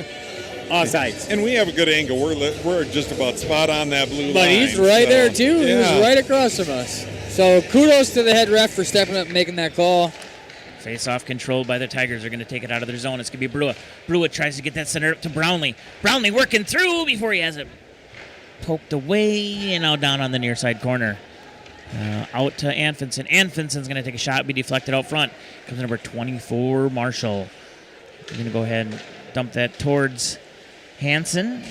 Offsides. And we have a good angle. We're just about spot on that blue line. But he's right there, too. He was Yeah. right across from us. So kudos to the head ref for stepping up and making that call. Face-off controlled by the Tigers. Are going to take it out of their zone. It's going to be Brua. Brua tries to get that center up to Brownlee. Brownlee working through before he has it poked away and now down on the near side corner. Out to Anfinson. Anfinson's going to take a shot, be deflected out front. Comes number 24, Marshall. He's going to go ahead and dump that towards Hansen.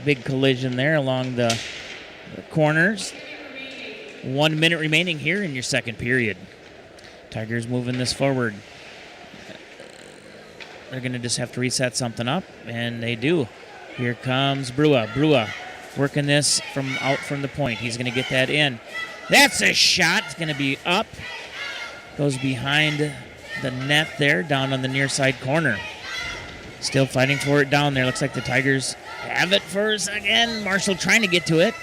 Big collision there along the corners. 1 minute remaining here in your second period. Tigers moving this forward. They're going to just have to reset something up, and they do. Here comes Brua. Brua working this from out from the point. He's going to get that in. That's a shot. It's going to be up. Goes behind the net there, down on the near side corner. Still fighting for it down there. Looks like the Tigers have it for a second. Marshall trying to get to it.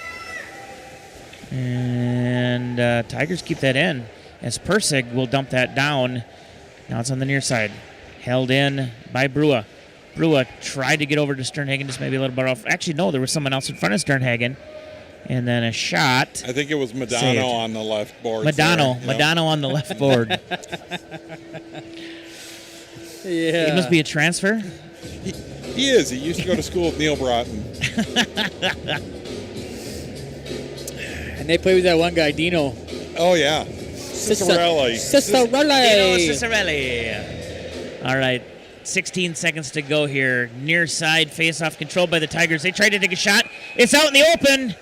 And Tigers keep that in as Persig will dump that down. Now it's on the near side. Held in by Brua. Brua tried to get over to Sternhagen, just maybe a little bit off. Actually, no, there was someone else in front of Sternhagen. And then a shot. I think it was Madonna on the left board. Madonna on the left board. Yeah. He must be a transfer. He is. He used to go to school with Neil Broughton. And they play with that one guy, Dino. Oh, yeah. Cicerelli. Dino Cicerelli. All right. 16 seconds to go here. Near side face-off controlled by the Tigers. They tried to take a shot. It's out in the open.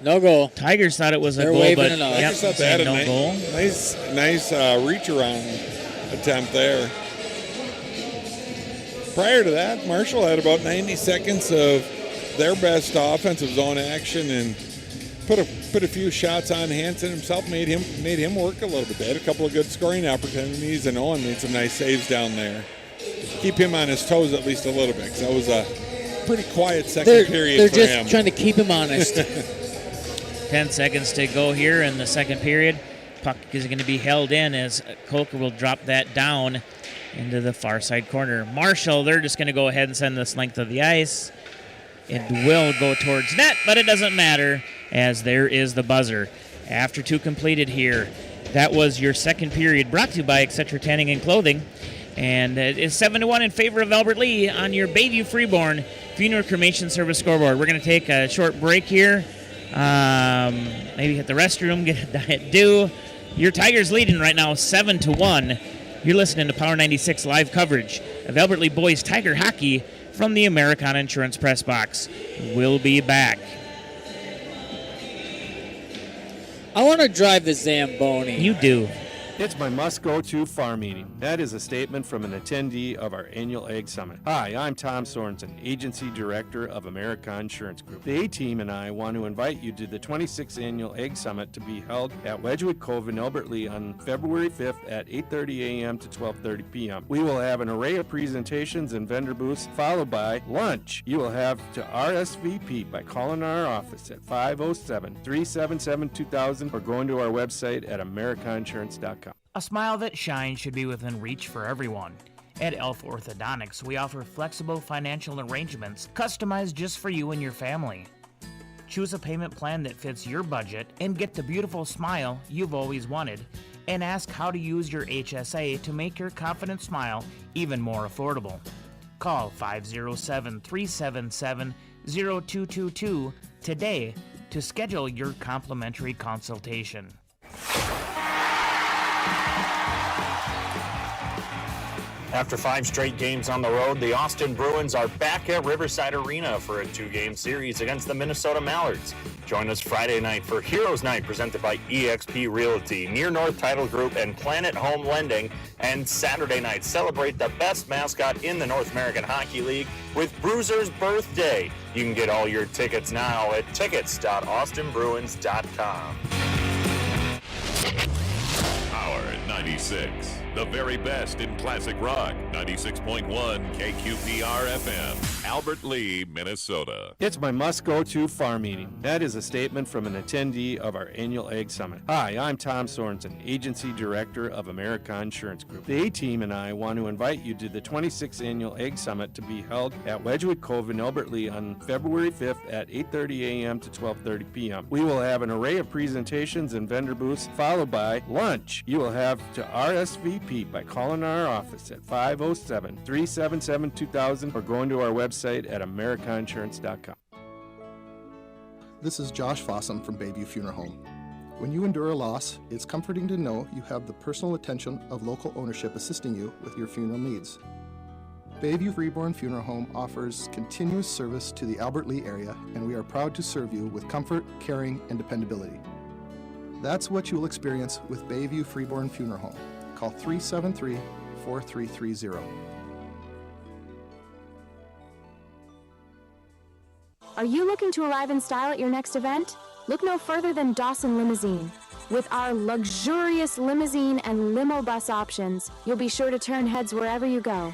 No goal. Tigers thought it was They're a goal, waving but it off. Tigers thought they had no goal. Nice reach around attempt there. Prior to that, Marshall had about 90 seconds of their best offensive zone action and put a few shots on Hansen himself, made him work a little bit. They had a couple of good scoring opportunities, and Owen made some nice saves down there. Keep him on his toes at least a little bit, because that was a pretty quiet second period they're for just him. trying to keep him honest. 10 seconds to go here in the second period. Puck is going to be held in as Coker will drop that down into the far side corner. Marshall, they're just going to go ahead and send this length of the ice. It will go towards net, but it doesn't matter as there is the buzzer. After two completed here, that was your second period brought to you by Etc. Tanning and Clothing. And it is 7-1 in favor of Albert Lee on your Bayview Freeborn Funeral Cremation Service scoreboard. We're going to take a short break here. Maybe hit the restroom, get a diet dew. Your Tigers leading right now 7-1. You're listening to Power 96 live coverage of Albert Lee boys Tiger hockey from the Americana Insurance Press Box. We'll be back. I want to drive the Zamboni. You do. It's my must-go-to farm meeting. That is a statement from an attendee of our annual Ag Summit. Hi, I'm Tom Sorensen, Agency Director of America Insurance Group. The A-Team and I want to invite you to the 26th Annual Ag Summit to be held at Wedgwood Cove in Albert Lee on February 5th at 8:30 a.m. to 12:30 p.m. We will have an array of presentations and vendor booths, followed by lunch. You will have to RSVP by calling our office at 507-377-2000 or going to our website at americainsurance.com. A smile that shines should be within reach for everyone. At Elf Orthodontics, we offer flexible financial arrangements customized just for you and your family. Choose a payment plan that fits your budget and get the beautiful smile you've always wanted. And ask how to use your HSA to make your confident smile even more affordable. Call 507-377-0222 today to schedule your complimentary consultation. After 5 straight games on the road, the Austin Bruins are back at Riverside Arena for a 2-game series against the Minnesota Mallards. Join us Friday night for Heroes Night presented by eXp Realty, Near North Title Group, and Planet Home Lending. And Saturday night, celebrate the best mascot in the North American Hockey League with Bruiser's Birthday. You can get all your tickets now at tickets.austinbruins.com. Power 96, the very best in classic rock. 96.1 KQPR FM, Albert Lee, Minnesota. It's my must-go-to farm meeting. That is a statement from an attendee of our annual Ag Summit. Hi, I'm Tom Sorensen, Agency Director of America Insurance Group. The A-Team and I want to invite you to the 26th Annual Ag Summit to be held at Wedgwood Cove in Albert Lea on February 5th at 8:30 a.m. to 12:30 p.m. We will have an array of presentations and vendor booths, followed by lunch. You will have to RSVP by calling our office at 507-377-2000 or going to our website at americainsurance.com. This is Josh Fossum from Bayview Funeral Home. When you endure a loss, it's comforting to know you have the personal attention of local ownership assisting you with your funeral needs. Bayview Freeborn Funeral Home offers continuous service to the Albert Lea area, and we are proud to serve you with comfort, caring, and dependability. That's what you will experience with Bayview Freeborn Funeral Home. Call 373-4330. Are you looking to arrive in style at your next event? Look no further than Dawson Limousine. With our luxurious limousine and limo bus options, you'll be sure to turn heads wherever you go.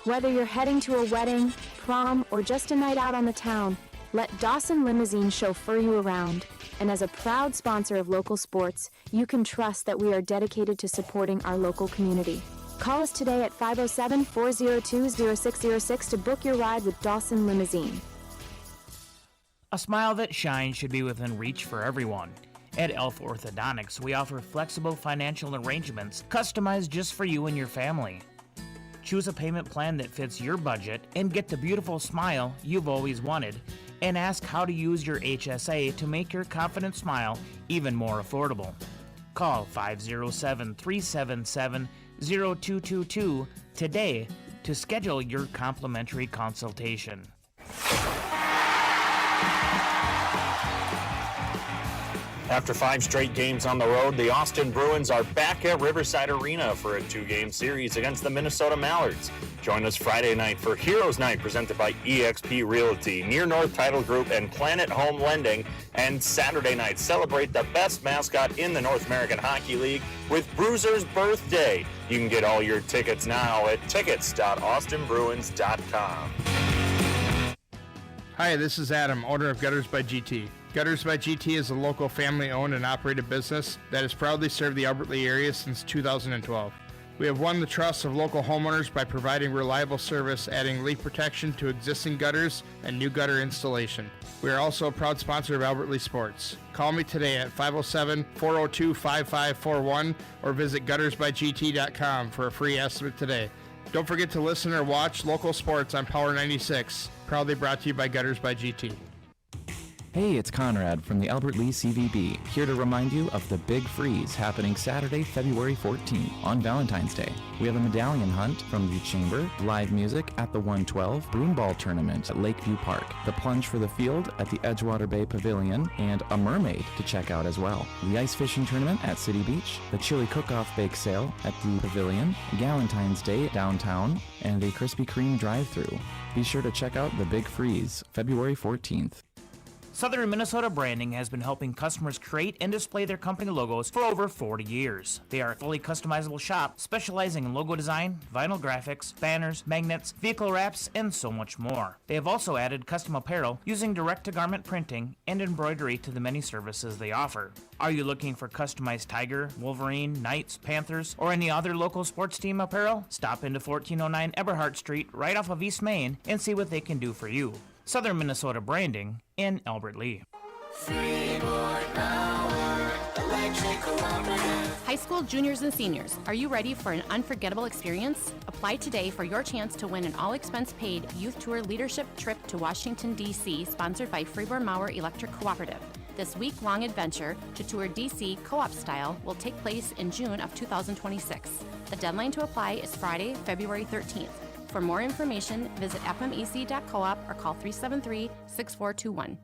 Whether you're heading to a wedding, prom, or just a night out on the town, let Dawson Limousine chauffeur you around. And as a proud sponsor of local sports, you can trust that we are dedicated to supporting our local community. Call us today at 507-402-0606 to book your ride with Dawson Limousine. A smile that shines should be within reach for everyone. At Elf Orthodontics, we offer flexible financial arrangements customized just for you and your family. Choose a payment plan that fits your budget and get the beautiful smile you've always wanted, and ask how to use your HSA to make your confident smile even more affordable. Call 507-377-0222 today to schedule your complimentary consultation. After 5 straight games on the road, the Austin Bruins are back at Riverside Arena for a 2-game series against the Minnesota Mallards. Join us Friday night for Heroes Night presented by eXp Realty, Near North Title Group, and Planet Home Lending. And Saturday night, celebrate the best mascot in the North American Hockey League with Bruiser's birthday. You can get all your tickets now at tickets.austinbruins.com. Hi, this is Adam, owner of Gutters by GT. Gutters by GT is a local family-owned and operated business that has proudly served the Albert Lea area since 2012. We have won the trust of local homeowners by providing reliable service, adding leak protection to existing gutters and new gutter installation. We are also a proud sponsor of Albert Lea Sports. Call me today at 507-402-5541 or visit guttersbygt.com for a free estimate today. Don't forget to listen or watch local sports on Power 96, proudly brought to you by Gutters by GT. Hey, it's Conrad from the Albert Lea CVB, here to remind you of the Big Freeze happening Saturday, February 14th on Valentine's Day. We have a medallion hunt from the Chamber, live music at the 112, broomball tournament at Lakeview Park, the plunge for the field at the Edgewater Bay Pavilion, and a mermaid to check out as well. The ice fishing tournament at City Beach, the chili cook-off bake sale at the Pavilion, Galentine's Day downtown, and a Krispy Kreme drive-thru. Be sure to check out the Big Freeze, February 14th. Southern Minnesota Branding has been helping customers create and display their company logos for over 40 years. They are a fully customizable shop specializing in logo design, vinyl graphics, banners, magnets, vehicle wraps, and so much more. They have also added custom apparel using direct-to-garment printing and embroidery to the many services they offer. Are you looking for customized Tiger, Wolverine, Knights, Panthers, or any other local sports team apparel? Stop into 1409 Eberhart Street right off of East Main and see what they can do for you. Southern Minnesota Branding in Albert Lea. High school juniors and seniors, are you ready for an unforgettable experience? Apply today for your chance to win an all-expense-paid youth tour leadership trip to Washington, D.C., sponsored by Freeborn Mauer Electric Cooperative. This week-long adventure to tour D.C. co-op style will take place in June of 2026. The deadline to apply is Friday, February 13th. For more information, visit fmec.coop or call 373-6421.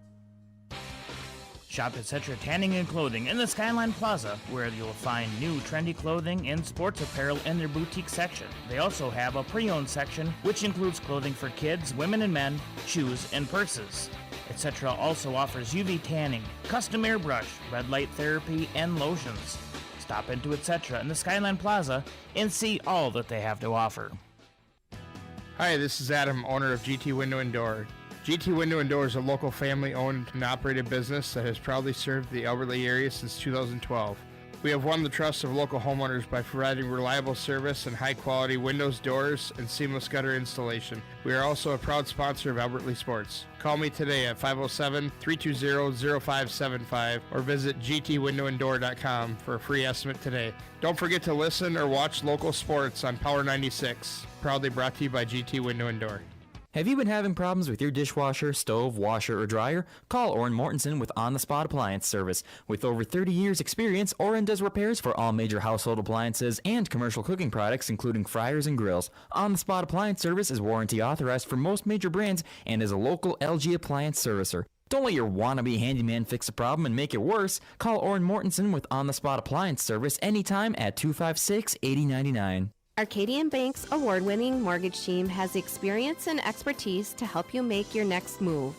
Shop Etc. Tanning and Clothing in the Skyline Plaza, where you'll find new trendy clothing and sports apparel in their boutique section. They also have a pre-owned section, which includes clothing for kids, women and men, shoes, and purses. Etc. also offers UV tanning, custom airbrush, red light therapy, and lotions. Stop into Etc. in the Skyline Plaza and see all that they have to offer. Hi, this is Adam, owner of GT Window and Door. GT Window and Door is a local family-owned and operated business that has proudly served the Albert Lea area since 2012. We have won the trust of local homeowners by providing reliable service and high-quality windows, doors, and seamless gutter installation. We are also a proud sponsor of Albert Lea Sports. Call me today at 507-320-0575 or visit gtwindowanddoor.com for a free estimate today. Don't forget to listen or watch local sports on Power 96. Proudly brought to you by GT Window and Door. Have you been having problems with your dishwasher, stove, washer, or dryer? Call Orrin Mortensen with On the Spot Appliance Service. With over 30 years experience, Orrin does repairs for all major household appliances and commercial cooking products, including fryers and grills. On the Spot Appliance Service is warranty authorized for most major brands and is a local LG appliance servicer. Don't let your wannabe handyman fix a problem and make it worse. Call Orrin Mortensen with On the Spot Appliance Service anytime at 256-8099. Arcadian Bank's award-winning mortgage team has the experience and expertise to help you make your next move.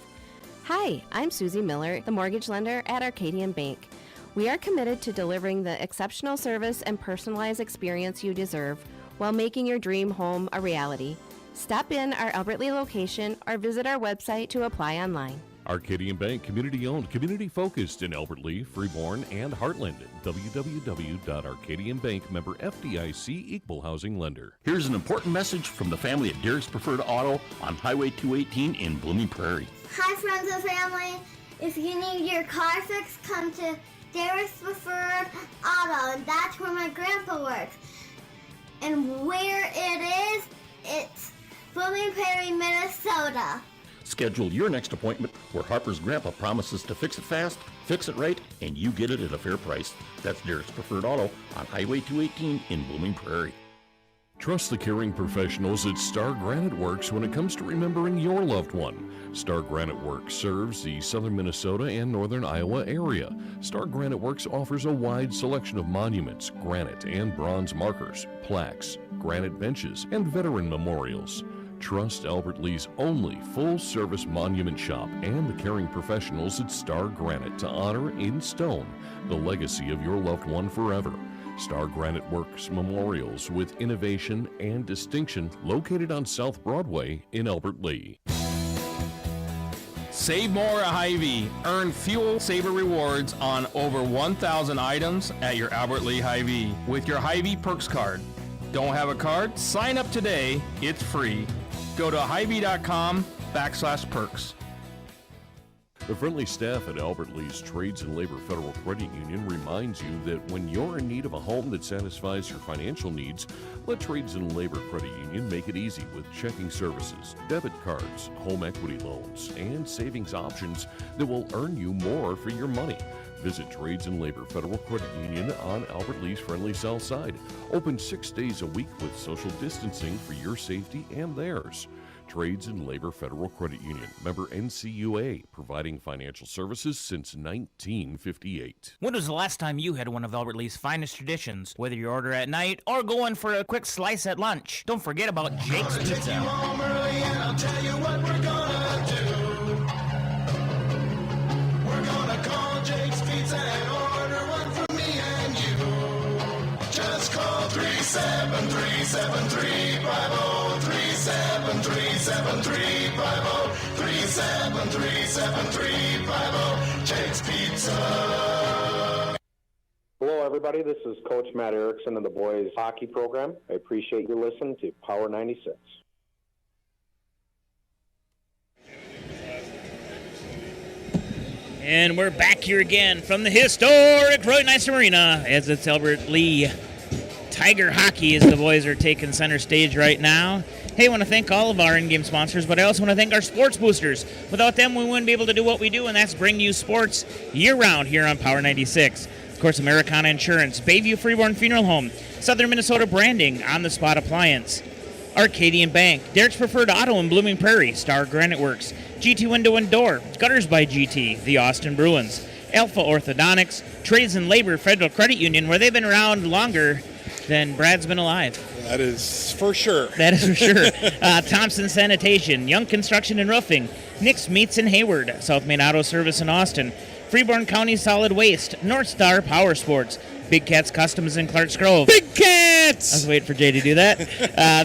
Hi, I'm Susie Miller, the mortgage lender at Arcadian Bank. We are committed to delivering the exceptional service and personalized experience you deserve while making your dream home a reality. Stop in our Albert Lea location or visit our website to apply online. Arcadian Bank, community-owned, community-focused in Albert Lea, Freeborn, and Heartland. www.arcadianbank, member FDIC, equal housing lender. Here's an important message from the family at Derek's Preferred Auto on Highway 218 in Blooming Prairie. Hi, friends and family. If you need your car fixed, come to Derek's Preferred Auto, and that's where my grandpa works. And where it is, it's Blooming Prairie, Minnesota. Schedule your next appointment where Harper's grandpa promises to fix it fast, fix it right, and you get it at a fair price. That's Derek's Preferred Auto on Highway 218 in Blooming Prairie. Trust the caring professionals at Star Granite Works when it comes to remembering your loved one. Star Granite Works serves the southern Minnesota and northern Iowa area. Star Granite Works offers a wide selection of monuments, granite and bronze markers, plaques, granite benches, and veteran memorials. Trust Albert Lea's only full-service monument shop and the caring professionals at Star Granite to honor in stone the legacy of your loved one forever. Star Granite Works Memorials with innovation and distinction located on South Broadway in Albert Lea. Save more at Hy-Vee. Earn Fuel Saver rewards on over 1,000 items at your Albert Lea Hy-Vee with your Hy-Vee Perks card. Don't have a card? Sign up today. It's free. Go to Hy-Vee.com/perks. The friendly staff at Albert Lea's Trades and Labor Federal Credit Union reminds you that when you're in need of a home that satisfies your financial needs, let Trades and Labor Credit Union make it easy with checking services, debit cards, home equity loans, and savings options that will earn you more for your money. Visit Trades and Labor Federal Credit Union on Albert Lea's friendly south side. Open 6 days a week with social distancing for your safety and theirs. Trades and Labor Federal Credit Union, member NCUA, providing financial services since 1958. When was the last time you had one of Albert Lea's finest traditions? Whether you order at night or go in for a quick slice at lunch, don't forget about Jake's Pizza. Take you home early and I'll tell you what we're gonna do. We're gonna call Jake's Pizza and order one for me and you. Just call 373-7350, 373-7350, 373-7350, Jake's Pizza. Hello, everybody. This is Coach Matt Erickson of the boys hockey program. I appreciate you listening to Power 96. And we're back here again from the historic Roy Nice Arena as it's Albert Lea Tiger Hockey as the boys are taking center stage right now. Hey, I want to thank all of our in-game sponsors, but I also want to thank our sports boosters. Without them, we wouldn't be able to do what we do, and that's bring you sports year-round here on Power 96. Of course, Americana Insurance, Bayview Freeborn Funeral Home, Southern Minnesota Branding, On the Spot Appliance, Arcadian Bank, Derek's Preferred Auto in Blooming Prairie, Star Granite Works, GT Window and Door, Gutters by GT, the Austin Bruins, Alpha Orthodontics, Trades and Labor Federal Credit Union, where they've been around longer than Brad's been alive. That is for sure. That is for sure. Thompson Sanitation, Young Construction and Roofing, Nick's Meats in Hayward, South Main Auto Service in Austin, Freeborn County Solid Waste, North Star Power Sports, Big Cats Customs in Clarks Grove. Big Cats! I was waiting for Jay to do that.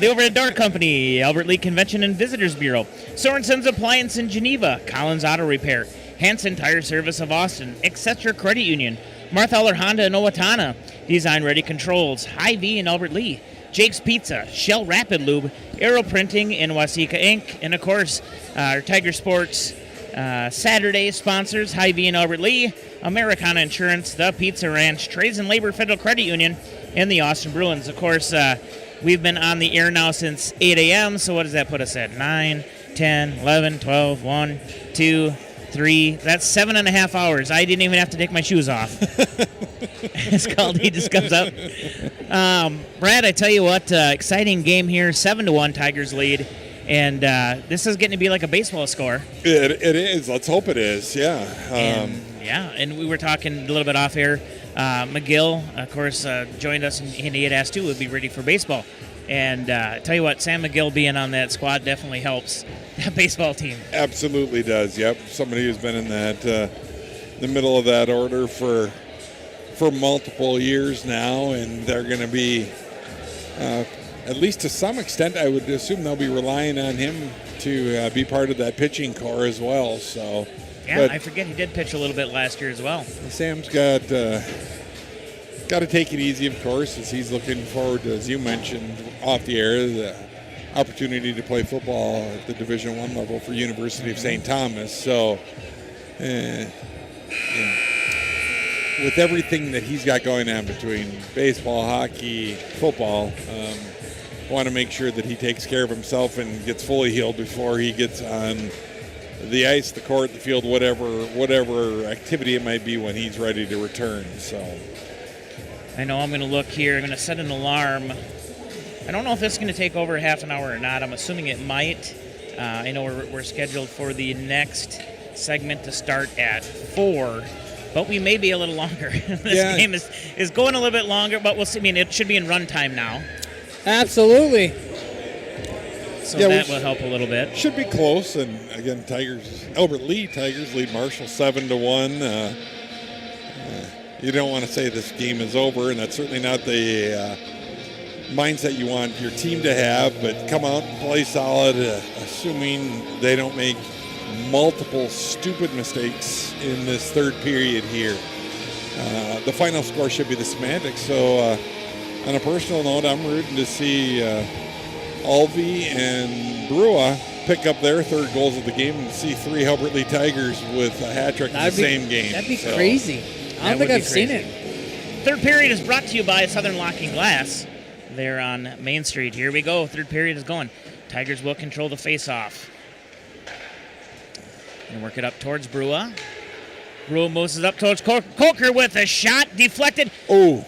The Overhead Door Company, Albert Lee Convention and Visitors Bureau, Sorensen's Appliance in Geneva, Collins Auto Repair, Hanson Tire Service of Austin, Etc. Credit Union, Marthaler Honda in Owatonna, Design Ready Controls, Hy-Vee in Albert Lee, Jake's Pizza, Shell Rapid Lube, Aero Printing in Waseca Inc., and of course, our Tiger Sports Saturday sponsors, Hy-Vee in Albert Lee, Americana Insurance, The Pizza Ranch, Trades and Labor Federal Credit Union, and the Austin Bruins. Of course, we've been on the air now since 8 a.m., so what does that put us at? 9, 10, 11, 12, 1, 2, 3. That's 7.5 hours. I didn't even have to take my shoes off. As Caldy just comes up. Brad, I tell you what, exciting game here. 7-1 Tigers lead. And this is getting to be like a baseball score. It is. Let's hope it is. Yeah. And we were talking a little bit off air. McGill, of course, joined us, and he had asked too, would be ready for baseball. And I tell you what, Sam McGill being on that squad definitely helps that baseball team. Absolutely does. Yep. Somebody who's been in that the middle of that order for multiple years now, and they're going to be. At least to some extent, I would assume they'll be relying on him to be part of that pitching core as well. So, yeah, I forget he did pitch a little bit last year as well. Sam's got to take it easy, of course, as he's looking forward to, as you mentioned off the air, the opportunity to play football at the Division I level for University of St. Thomas. So, with everything that he's got going on between baseball, hockey, football, want to make sure that he takes care of himself and gets fully healed before he gets on the ice, the court, the field, whatever activity it might be when he's ready to return. So I know I'm going to look here. I'm going to set an alarm. I don't know if this is going to take over half an hour or not. I'm assuming it might. I know we're scheduled for the next segment to start at 4, but we may be a little longer. This game is going a little bit longer, but we'll see. I mean, it should be in runtime now. Absolutely. So that will help a little bit. Should be close, and again, Albert Lee Tigers lead Marshall 7-1. You don't want to say this game is over, and that's certainly not the mindset you want your team to have, but come out and play solid, assuming they don't make multiple stupid mistakes in this third period here. The final score should be the semantics, so on a personal note, I'm rooting to see Alvey and Brua pick up their third goals of the game and see 3 Albert Lee Tigers with a hat trick in the same game. That'd be crazy. I don't think I've seen it. Third period is brought to you by Southern Locking Glass. They're on Main Street. Here we go. Third period is going. Tigers will control the face-off. And work it up towards Brua. Brua moves it up towards Coker with a shot deflected. Oh.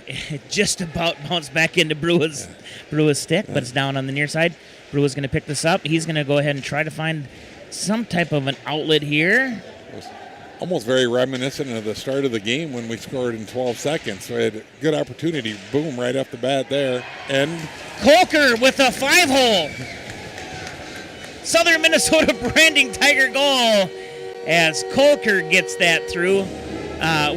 It just about bounced back into Brua's stick, but it's down on the near side. Brua's going to pick this up. He's going to go ahead and try to find some type of an outlet here. Almost very reminiscent of the start of the game when we scored in 12 seconds. So we had a good opportunity. Boom, right off the bat there. And Coker with a 5-hole. Southern Minnesota branding Tiger goal as Coker gets that through.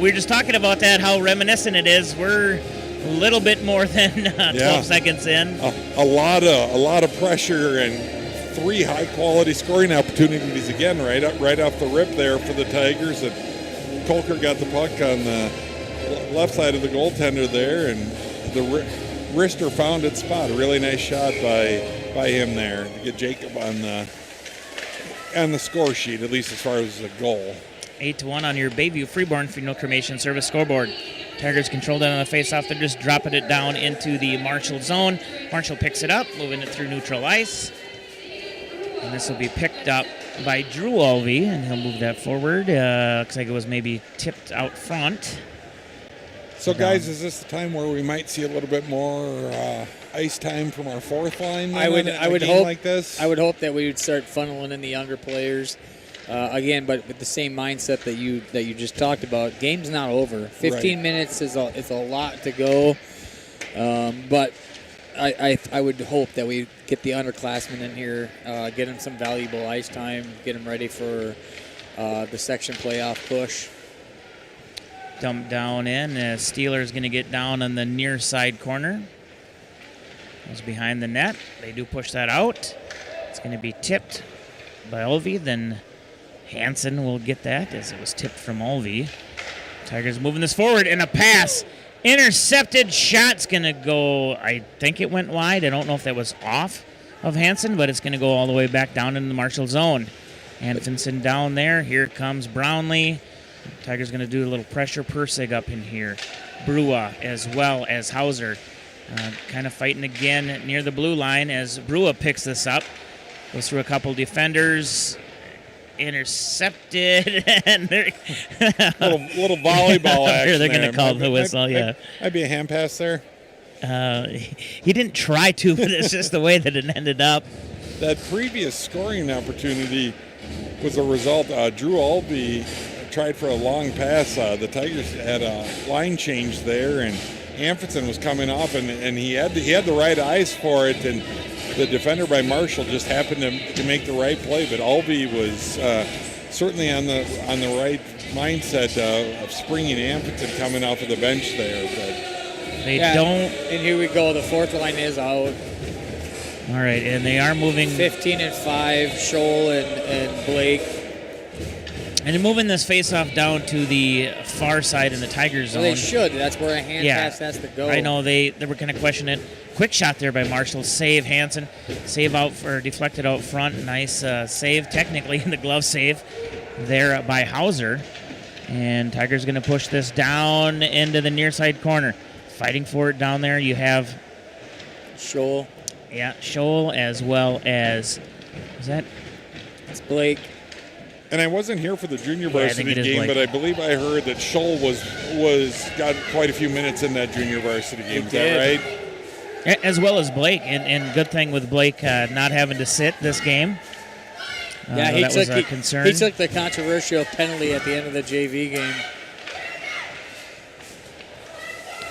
We were just talking about that, how reminiscent it is. We're a little bit more than 12 seconds in. A lot of pressure and 3 high-quality scoring opportunities again right off the rip there for the Tigers. And Coker got the puck on the left side of the goaltender there, and the wrister found its spot. A really nice shot by him there to get Jacob on the score sheet, at least as far as the goal. 8-1 on your Bayview Freeborn Funeral Cremation Service scoreboard. Tigers control that on the face-off. They're just dropping it down into the Marshall zone. Marshall picks it up, moving it through neutral ice. And this will be picked up by Drew Alvey, and he'll move that forward. Looks like it was maybe tipped out front. So, guys, is this the time where we might see a little bit more ice time from our fourth line? I would hope like this. I would hope that we would start funneling in the younger players again, but with the same mindset that you just talked about. Game's not over. 15 minutes is a lot to go, but I would hope that we get the underclassmen in here, get them some valuable ice time, get them ready for the section playoff push. Dumped down in. Steeler's going to get down on the near side corner. It's behind the net. They do push that out. It's going to be tipped by Olvey. Then Hansen will get that as it was tipped from Olvey. Tigers moving this forward, and a pass. Intercepted. Shot's going to go, I think it went wide. I don't know if that was off of Hansen, but it's going to go all the way back down into the Marshall zone. Anfinson down there. Here comes Brownlee. Tigers going to do a little pressure. Persig up in here. Brua as well as Hauser. Kind of fighting again near the blue line as Brua picks this up. Goes through a couple defenders. Intercepted. And little volleyball action. They're going to call the whistle, yeah. I'd be a hand pass there. He didn't try to, but it's just the way that it ended up. That previous scoring opportunity was a result. Drew Olvey tried for a long pass. The Tigers had a line change there, and Anfinson was coming off, and he had the right eyes for it, and the defender by Marshall just happened to make the right play. But Olvey was certainly on the right mindset of springing Anfinson coming off of the bench there. But they don't. And here we go. The fourth line is out. All right, and they are moving 15 and 5. Scholl and Blake. And they're moving this faceoff down to the far side in the Tigers zone. Well, they should. That's where a hand pass has to go. I know they were going to question it. Quick shot there by Marshall. Save Hansen. Save out for deflected out front. Nice save technically in the glove save there by Hauser. And Tigers going to push this down into the near side corner. Fighting for it down there. You have Scholl. Yeah, Scholl as well as It's Blake. And I wasn't here for the junior varsity game, Blake. but I believe I heard that Scholl was got quite a few minutes in that junior varsity game. Is that right? As well as Blake, and good thing with Blake not having to sit this game. Yeah, that was a concern. He took the controversial penalty at the end of the JV game.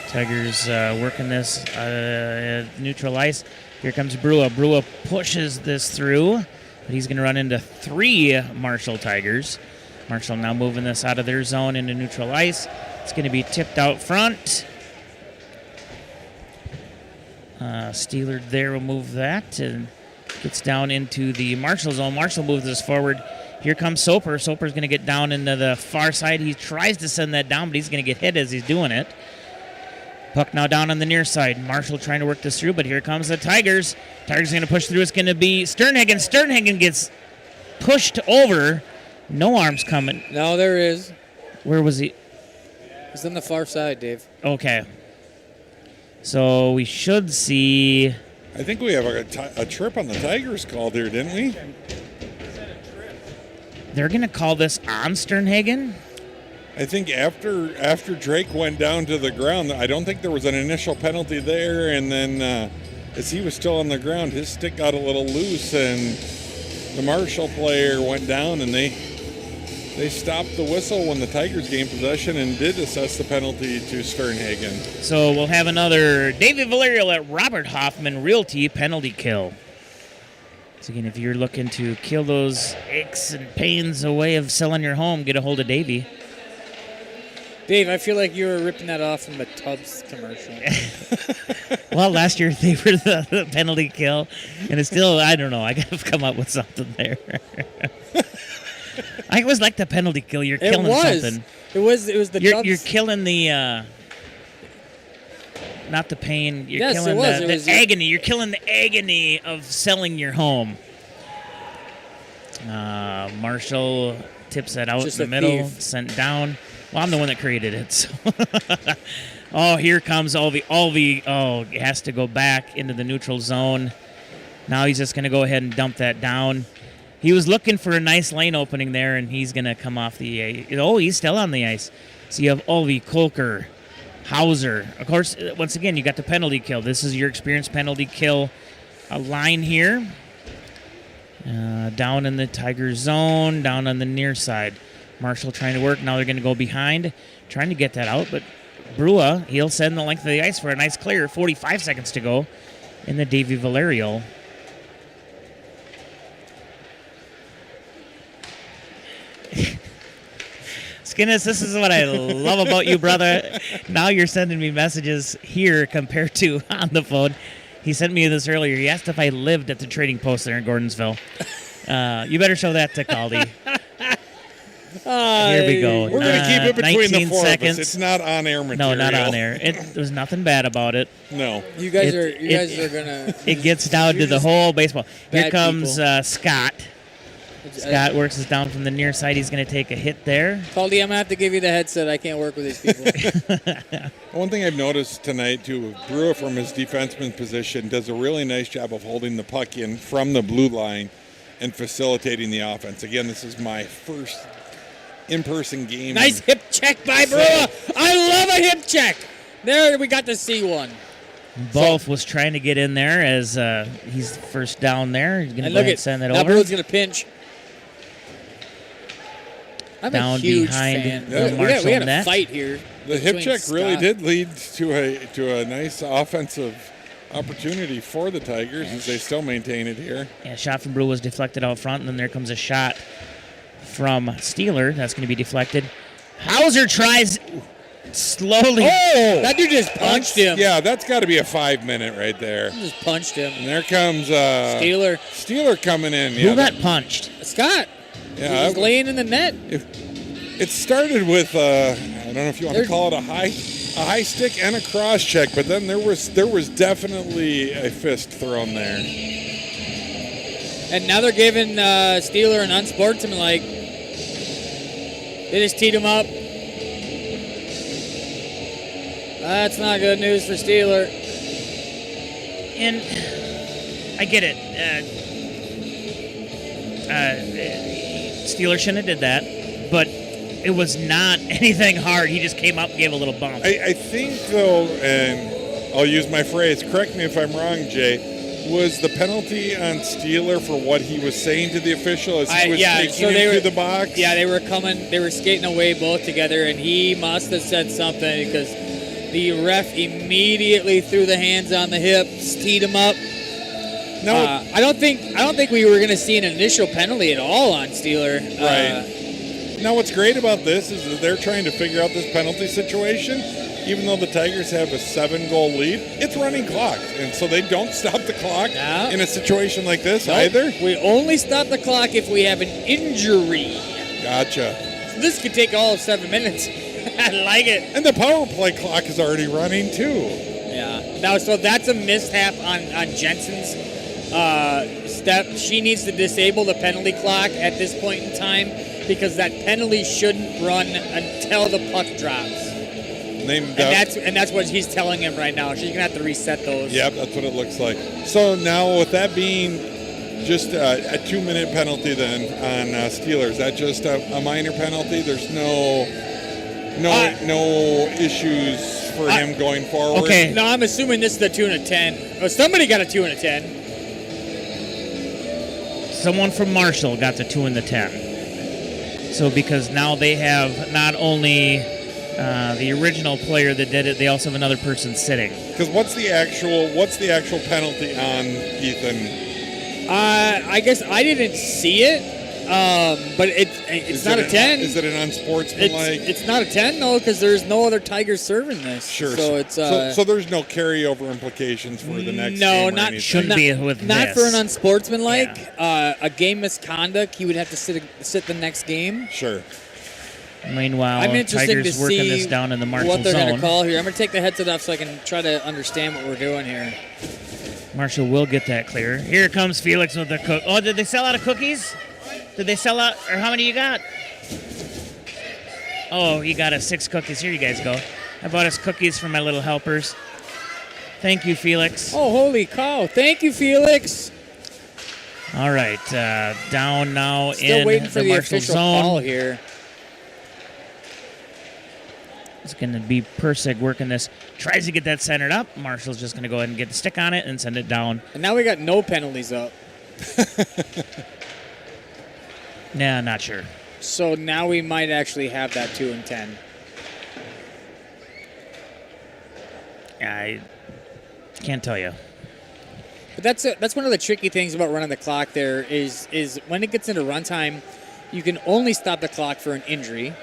Tigers working this neutral ice. Here comes Brua. Brua pushes this through, but he's going to run into 3 Marshall Tigers. Marshall now moving this out of their zone into neutral ice. It's going to be tipped out front. Steeler there will move that and gets down into the Marshall zone. Marshall moves this forward. Here comes Soper. Soper's going to get down into the far side. He tries to send that down, but he's going to get hit as he's doing it. Puck now down on the near side. Marshall trying to work this through, but here comes the Tigers. Tigers going to push through. It's going to be Sternhagen. Sternhagen gets pushed over. No arms coming. No, there is. Where was he? He's on the far side, Dave. Okay. So we should see. I think we have a trip on the Tigers called here, didn't we? They're going to call this on Sternhagen? I think after Drake went down to the ground, I don't think there was an initial penalty there, and then as he was still on the ground, his stick got a little loose, and the Marshall player went down, and they stopped the whistle when the Tigers gained possession and did assess the penalty to Sternhagen. So we'll have another David Valerio at Robert Hoffman Realty penalty kill. So again, if you're looking to kill those aches and pains away of selling your home, get a hold of Davey. Dave, I feel like you were ripping that off from the Tubbs commercial. Well, last year they were the penalty kill, and it's still, I don't know, I got to come up with something there. I always like the penalty kill. You're killing something. It was the Tubbs. You're killing the, not the pain. You're Yes, killing it was. the agony. You're killing the agony of selling your home. Marshall tips that out Just in the a middle, thief. sent down. Well, I'm the one that created it. So. Oh, here comes Olvey. Olvey, has to go back into the neutral zone. Now he's just going to go ahead and dump that down. He was looking for a nice lane opening there, and he's going to come off the... he's still on the ice. So you have Olvey, Kolker, Hauser. Of course, once again, you got the penalty kill. This is your experienced penalty kill line here. Down in the Tiger zone, down on the near side. Marshall trying to work. Now they're going to go behind, trying to get that out. But Brua, he'll send the length of the ice for a nice clear. 45 seconds to go in the Davey Valerio. Skinnis, this is what I love about you, brother. Now you're sending me messages here compared to on the phone. He sent me this earlier. He asked if I lived at the trading post there in Gordonsville. You better show that to Caldy. Here we go. We're going to keep it between the 4 seconds. of us. It's not on-air material. No, not on air. There's nothing bad about it. No. You guys are gonna. It gets down to the whole baseball. Here bad comes people. Scott. Scott works us down from the near side. He's going to take a hit there. Caldy, I'm gonna have to give you the headset. I can't work with these people. One thing I've noticed tonight, too, Brewer from his defenseman position does a really nice job of holding the puck in from the blue line and facilitating the offense. Again, this is my first in-person game. Nice hip check by Brewer. I love a hip check. There, we got to see one. Wolf was trying to get in there as he's first down there. He's going to And go look ahead at and send it now over. Brewer's gonna pinch. I'm Down a huge behind fan. the we Marshall had a net. fight here. The hip between check really Scott- did lead to a nice offensive opportunity for the Tigers as they still maintain it here. Yeah, shot from Brew was deflected out front, and then there comes a shot from Steeler. That's going to be deflected. Hauser tries slowly. Oh! That dude just punched him. Yeah, that's got to be a 5-minute right there. He just punched him. And there comes Steeler. Steeler coming in. Who got punched? Scott. Yeah, He was laying in the net. It started with I don't know if you want to call it a high stick and a cross check, but then there was definitely a fist thrown there. And now they're giving Steeler an unsportsmanlike. They just teed him up. That's not good news for Steeler. And I get it. Steeler shouldn't have did that, but it was not anything hard. He just came up and gave a little bump. I think, though, and I'll use my phrase, correct me if I'm wrong, Jay, was the penalty on Steeler for what he was saying to the official as he was taking him to the box? Yeah, they were skating away both together, and he must have said something because the ref immediately threw the hands on the hips, teed him up. No, I don't think we were going to see an initial penalty at all on Steeler. Right. Now, what's great about this is that they're trying to figure out this penalty situation. Even though the Tigers have a 7-goal lead, it's running clocks, and so they don't stop the clock in a situation like this either. We only stop the clock if we have an injury. Gotcha. This could take all of 7 minutes. I like it. And the power play clock is already running too. Yeah. Now, so that's a mishap on Jensen's step. She needs to disable the penalty clock at this point in time because that penalty shouldn't run until the puck drops. And that's what he's telling him right now. She's gonna have to reset those. Yep, that's what it looks like. So now, with that being just a 2-minute penalty, then on Steelers, is that just a minor penalty? There's no issues for him going forward. Okay. No, I'm assuming this is a 2 and a 10. Oh, somebody got a 2 and a 10. Someone from Marshall got the 2 and the 10. So because now they have not only the original player that did it, they also have another person sitting. Because what's the actual penalty on Ethan? I guess I didn't see it, but it's not a 10. Is it an unsportsmanlike? It's not a 10 though, because there's no other Tigers serving this. Sure. So it's so there's no carryover implications for the next game. No, or not anything. shouldn't be with not this. for an unsportsmanlike. A game misconduct. He would have to sit the next game. Sure. Meanwhile, I'm interested Tigers to working see this down in the Marshall what they're zone. going to call here. I'm going to take the headset off so I can try to understand what we're doing here. Marshall will get that clear. Here comes Felix with the cook. Oh, did they sell out of cookies? Did they sell out? Or how many you got? Oh, you got us 6 cookies. Here you guys go. I bought us cookies for my little helpers. Thank you, Felix. Oh, holy cow. Thank you, Felix. All right. Down now Still in waiting for the Marshall official zone. call here. It's going to be Persig working this. Tries to get that centered up. Marshall's just going to go ahead and get the stick on it and send it down. And now we got no penalties up. Nah, not sure. So now we might actually have that 2 and 10. I can't tell you. But that's one of the tricky things about running the clock there is when it gets into runtime, you can only stop the clock for an injury.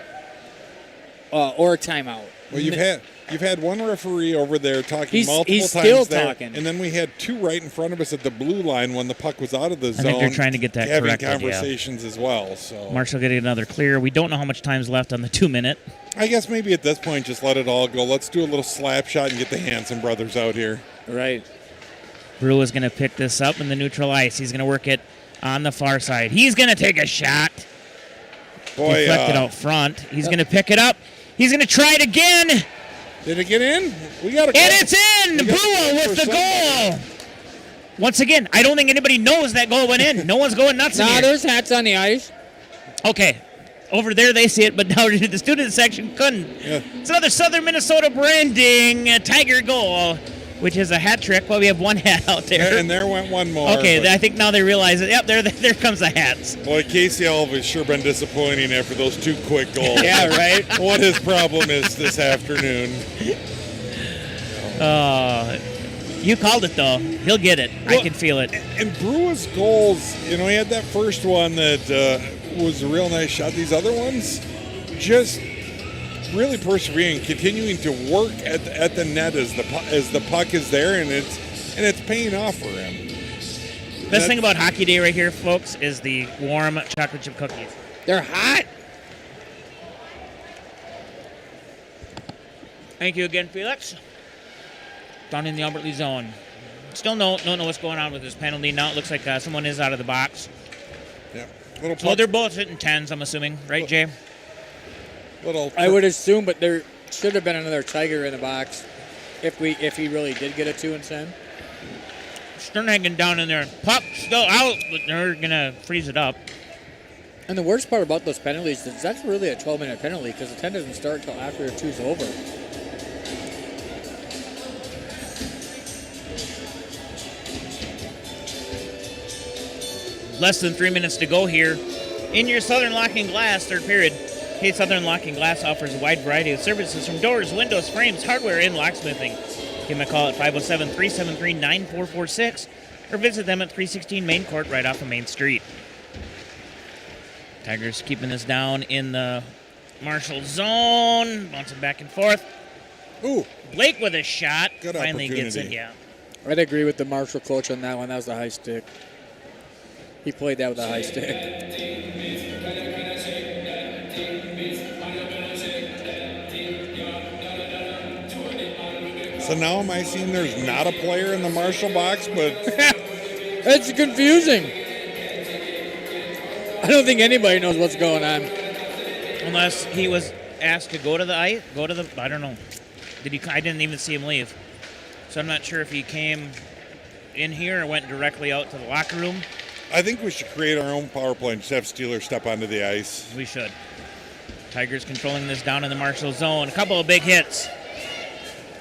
or a timeout. Well, you've had one referee over there talking He's multiple times still there, talking. and then we had two right in front of us at the blue line when the puck was out of the zone. think they're trying to get that having corrected, yeah. conversations as well. So Marshall getting another clear. We don't know how much time's left on the 2-minute. I guess maybe at this point, just let it all go. Let's do a little slap shot and get the Hanson brothers out here. Right. Brew is going to pick this up in the neutral ice. He's going to work it on the far side. He's going to take a shot. Boy, deflected out front. He's going to pick it up. He's going to try it again. Did it get in? We got And it's in! Brewer with the goal! Once again, I don't think anybody knows that goal went in. No one's going nuts in Nah, here. there's hats on the ice. Okay. Over there they see it, but now the student section couldn't. Yeah. It's another Southern Minnesota branding Tiger goal, which is a hat trick. Well, we have one hat out there. And there went one more. Okay, but- I think now they realize it. Yep, there comes the hats. Boy, Casey Alva's sure been disappointing after those two quick goals. Yeah, right? What his problem is this afternoon. You called it, though. He'll get it. I can feel it. And Brewer's goals, he had that first one that was a real nice shot. These other ones, just really persevering, continuing to work at the net as the puck is there, and it's paying off for him. Best thing about Hockey Day right here, folks, is the warm chocolate chip cookies. They're hot. Thank you again, Felix. Down in the Albert Lee zone. Still don't know what's going on with this penalty. Now it looks like someone is out of the box. Yeah. So they're both hitting 10s, I'm assuming. Right, Jay? I would assume, but there should have been another Tiger in the box if he really did get a 2 and 10. Sternhagen down in there. Puck still out, but they're going to freeze it up. And the worst part about those penalties is that's really a 12-minute penalty because the 10 doesn't start until after the 2's over. Less than 3 minutes to go here. In your Southern Locking Glass, third period. Hey, Southern Locking Glass offers a wide variety of services from doors, windows, frames, hardware, and locksmithing. Give them a call at 507-373-9446 or visit them at 316 Main Court right off of Main Street. Tigers keeping this down in the Marshall zone. Bouncing back and forth. Ooh. Blake with a shot. Good Finally gets it, opportunity. yeah. I'd agree with the Marshall coach on that one. That was a high stick. He played that with a high stick. So now am I seeing there's not a player in the Marshall box, but It's confusing. I don't think anybody knows what's going on. Unless he was asked to go to the I don't know. I didn't even see him leave. So I'm not sure if he came in here or went directly out to the locker room. I think we should create our own power play and just have Steelers step onto the ice. We should. Tigers controlling this down in the Marshall zone. A couple of big hits.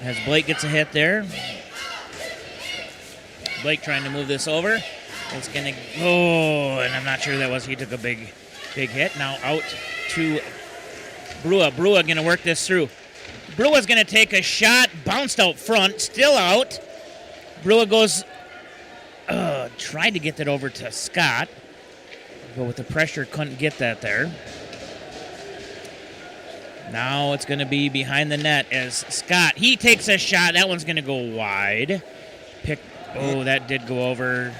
As Blake gets a hit there. Blake trying to move this over. It's going to... Oh, and I'm not sure that was... He took a big hit. Now out to Brua. Brua going to work this through. Brua's going to take a shot. Bounced out front. Still out. Brua goes... tried to get that over to Scott. But with the pressure, couldn't get that there. Now it's going to be behind the net as Scott. He takes a shot. That one's going to go wide. That did go over.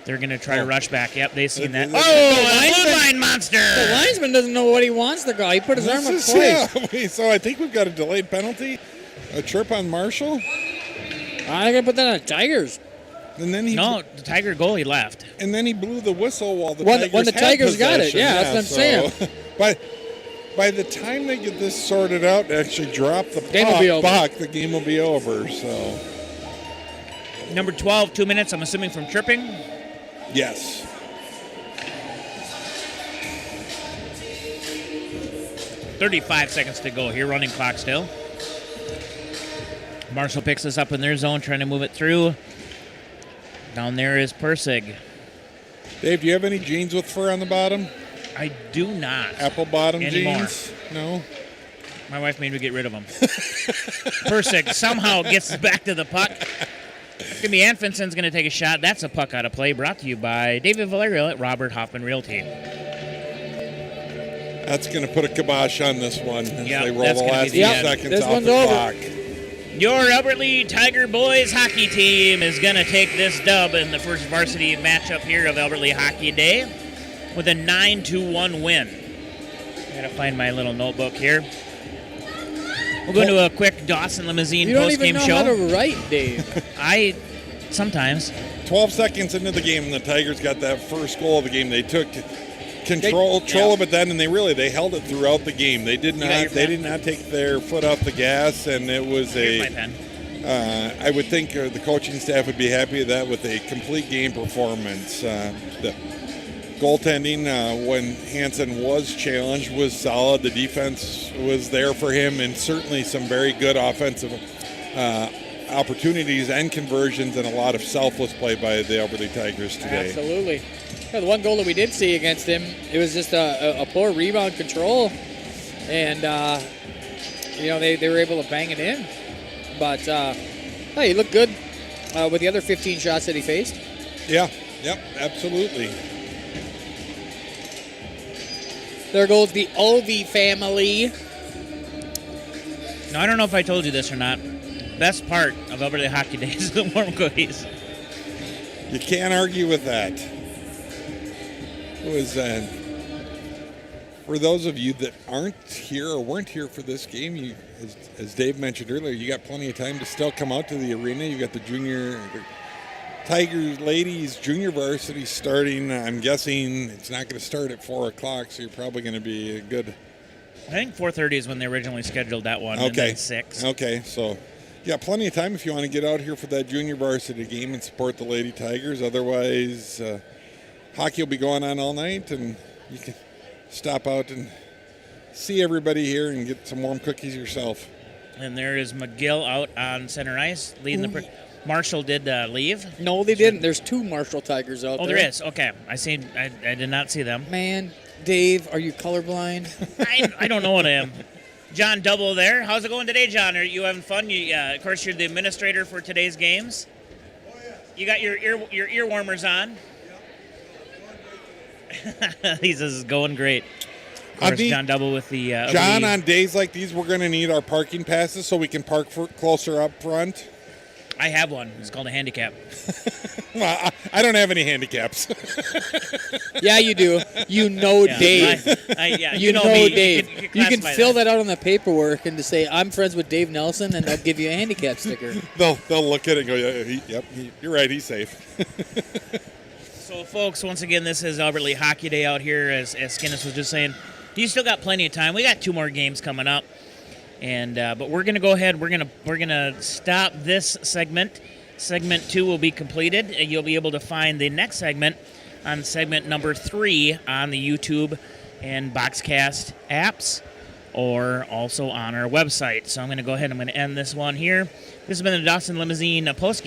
They're going to try to rush back. Yep, they seen that. Oh, a blue line monster. The linesman doesn't know what he wants to go. He put his arm up twice. Yeah, so I think we've got a delayed penalty. A trip on Marshall. I'm going to put that on Tigers. And then the Tiger goalie left. And then he blew the whistle while the when Tigers the had Tigers got it. possession. Yeah, that's what I'm saying. By the time they get this sorted out and actually drop the Game will be over. puck, the game will be over. So Number 12, 2 minutes, I'm assuming from tripping. yes. $35 seconds to go here, running clock still. Marshall picks this up in their zone, trying to move it through. Down there is Persig. Dave, do you have any jeans with fur on the bottom? I do not. Apple bottom anymore. jeans? No. My wife made me get rid of them. Persig somehow gets back to the puck. It's going to be Anfinson's going to take a shot. That's a puck out of play, brought to you by David Valerio at Robert Hoffman Realty. That's going to put a kibosh on this one as Yep, they roll that's the gonna last be few the end. seconds This off one's the over. clock. Your Albert Lee Tiger Boys hockey team is going to take this dub in the first varsity matchup here of Albert Lee Hockey Day with a 9-1 win. I got to find my little notebook here. We'll go into a quick Dawson Limousine You don't post-game even know show. how to write, Dave. I sometimes. 12 seconds into the game, and the Tigers got that first goal of the game. They took control of it then, and they held it throughout the game. They did not take their foot off the gas, and it was Here's my pen. I would think the coaching staff would be happy with that with a complete game performance. The goaltending, when Hansen was challenged, was solid. The defense was there for him, and certainly some very good offensive opportunities and conversions, and a lot of selfless play by the Albert Lee Tigers today. Absolutely. Yeah, the one goal that we did see against him, it was just a poor rebound control, and they were able to bang it in. But he looked good with the other 15 shots that he faced. Yeah, yep, absolutely. There goes the Olvey family. Now, I don't know if I told you this or not. Best part of Albert Lee Hockey Day is the warm cookies. You can't argue with that. It was for those of you that aren't here or weren't here for this game, as Dave mentioned earlier, you got plenty of time to still come out to the arena. You got the Tigers ladies junior varsity starting. I'm guessing it's not going to start at 4 o'clock, so you're probably going to be a good. I think 4:30 is when they originally scheduled that one. Okay. And then 6. Okay, so yeah, plenty of time if you want to get out here for that junior varsity game and support the Lady Tigers. Otherwise, hockey will be going on all night, and you can stop out and see everybody here and get some warm cookies yourself. And there is McGill out on center ice leading the. Marshall did leave. No, they didn't. There's 2 Marshall Tigers out there. Oh, there is. Okay, I did not see them. Man, Dave, are you colorblind? I don't know what I am. John Double there. How's it going today, John? Are you having fun? Of course, you're the administrator for today's games. You got your ear warmers on. He says it's going great. Of course, John Double with the. John, on days like these, we're going to need our parking passes so we can park closer up front. I have one. It's called a handicap. Well, I don't have any handicaps. Yeah, you do. You know Dave. You know me. Dave. You can fill that out on the paperwork and to say, I'm friends with Dave Nelson, and they'll give you a handicap sticker. They'll look at it and go, yep, you're right, he's safe. So, folks, once again, this is Albert Lee Hockey Day out here, as Skinnis was just saying. You still got plenty of time. We got 2 more games coming up. And but we're gonna go ahead. We're gonna stop this segment. Segment 2 will be completed, and you'll be able to find the next segment on segment number 3 on the YouTube and Boxcast apps, or also on our website. So I'm gonna go ahead. I'm gonna end this one here. This has been the Dawson Limousine postgame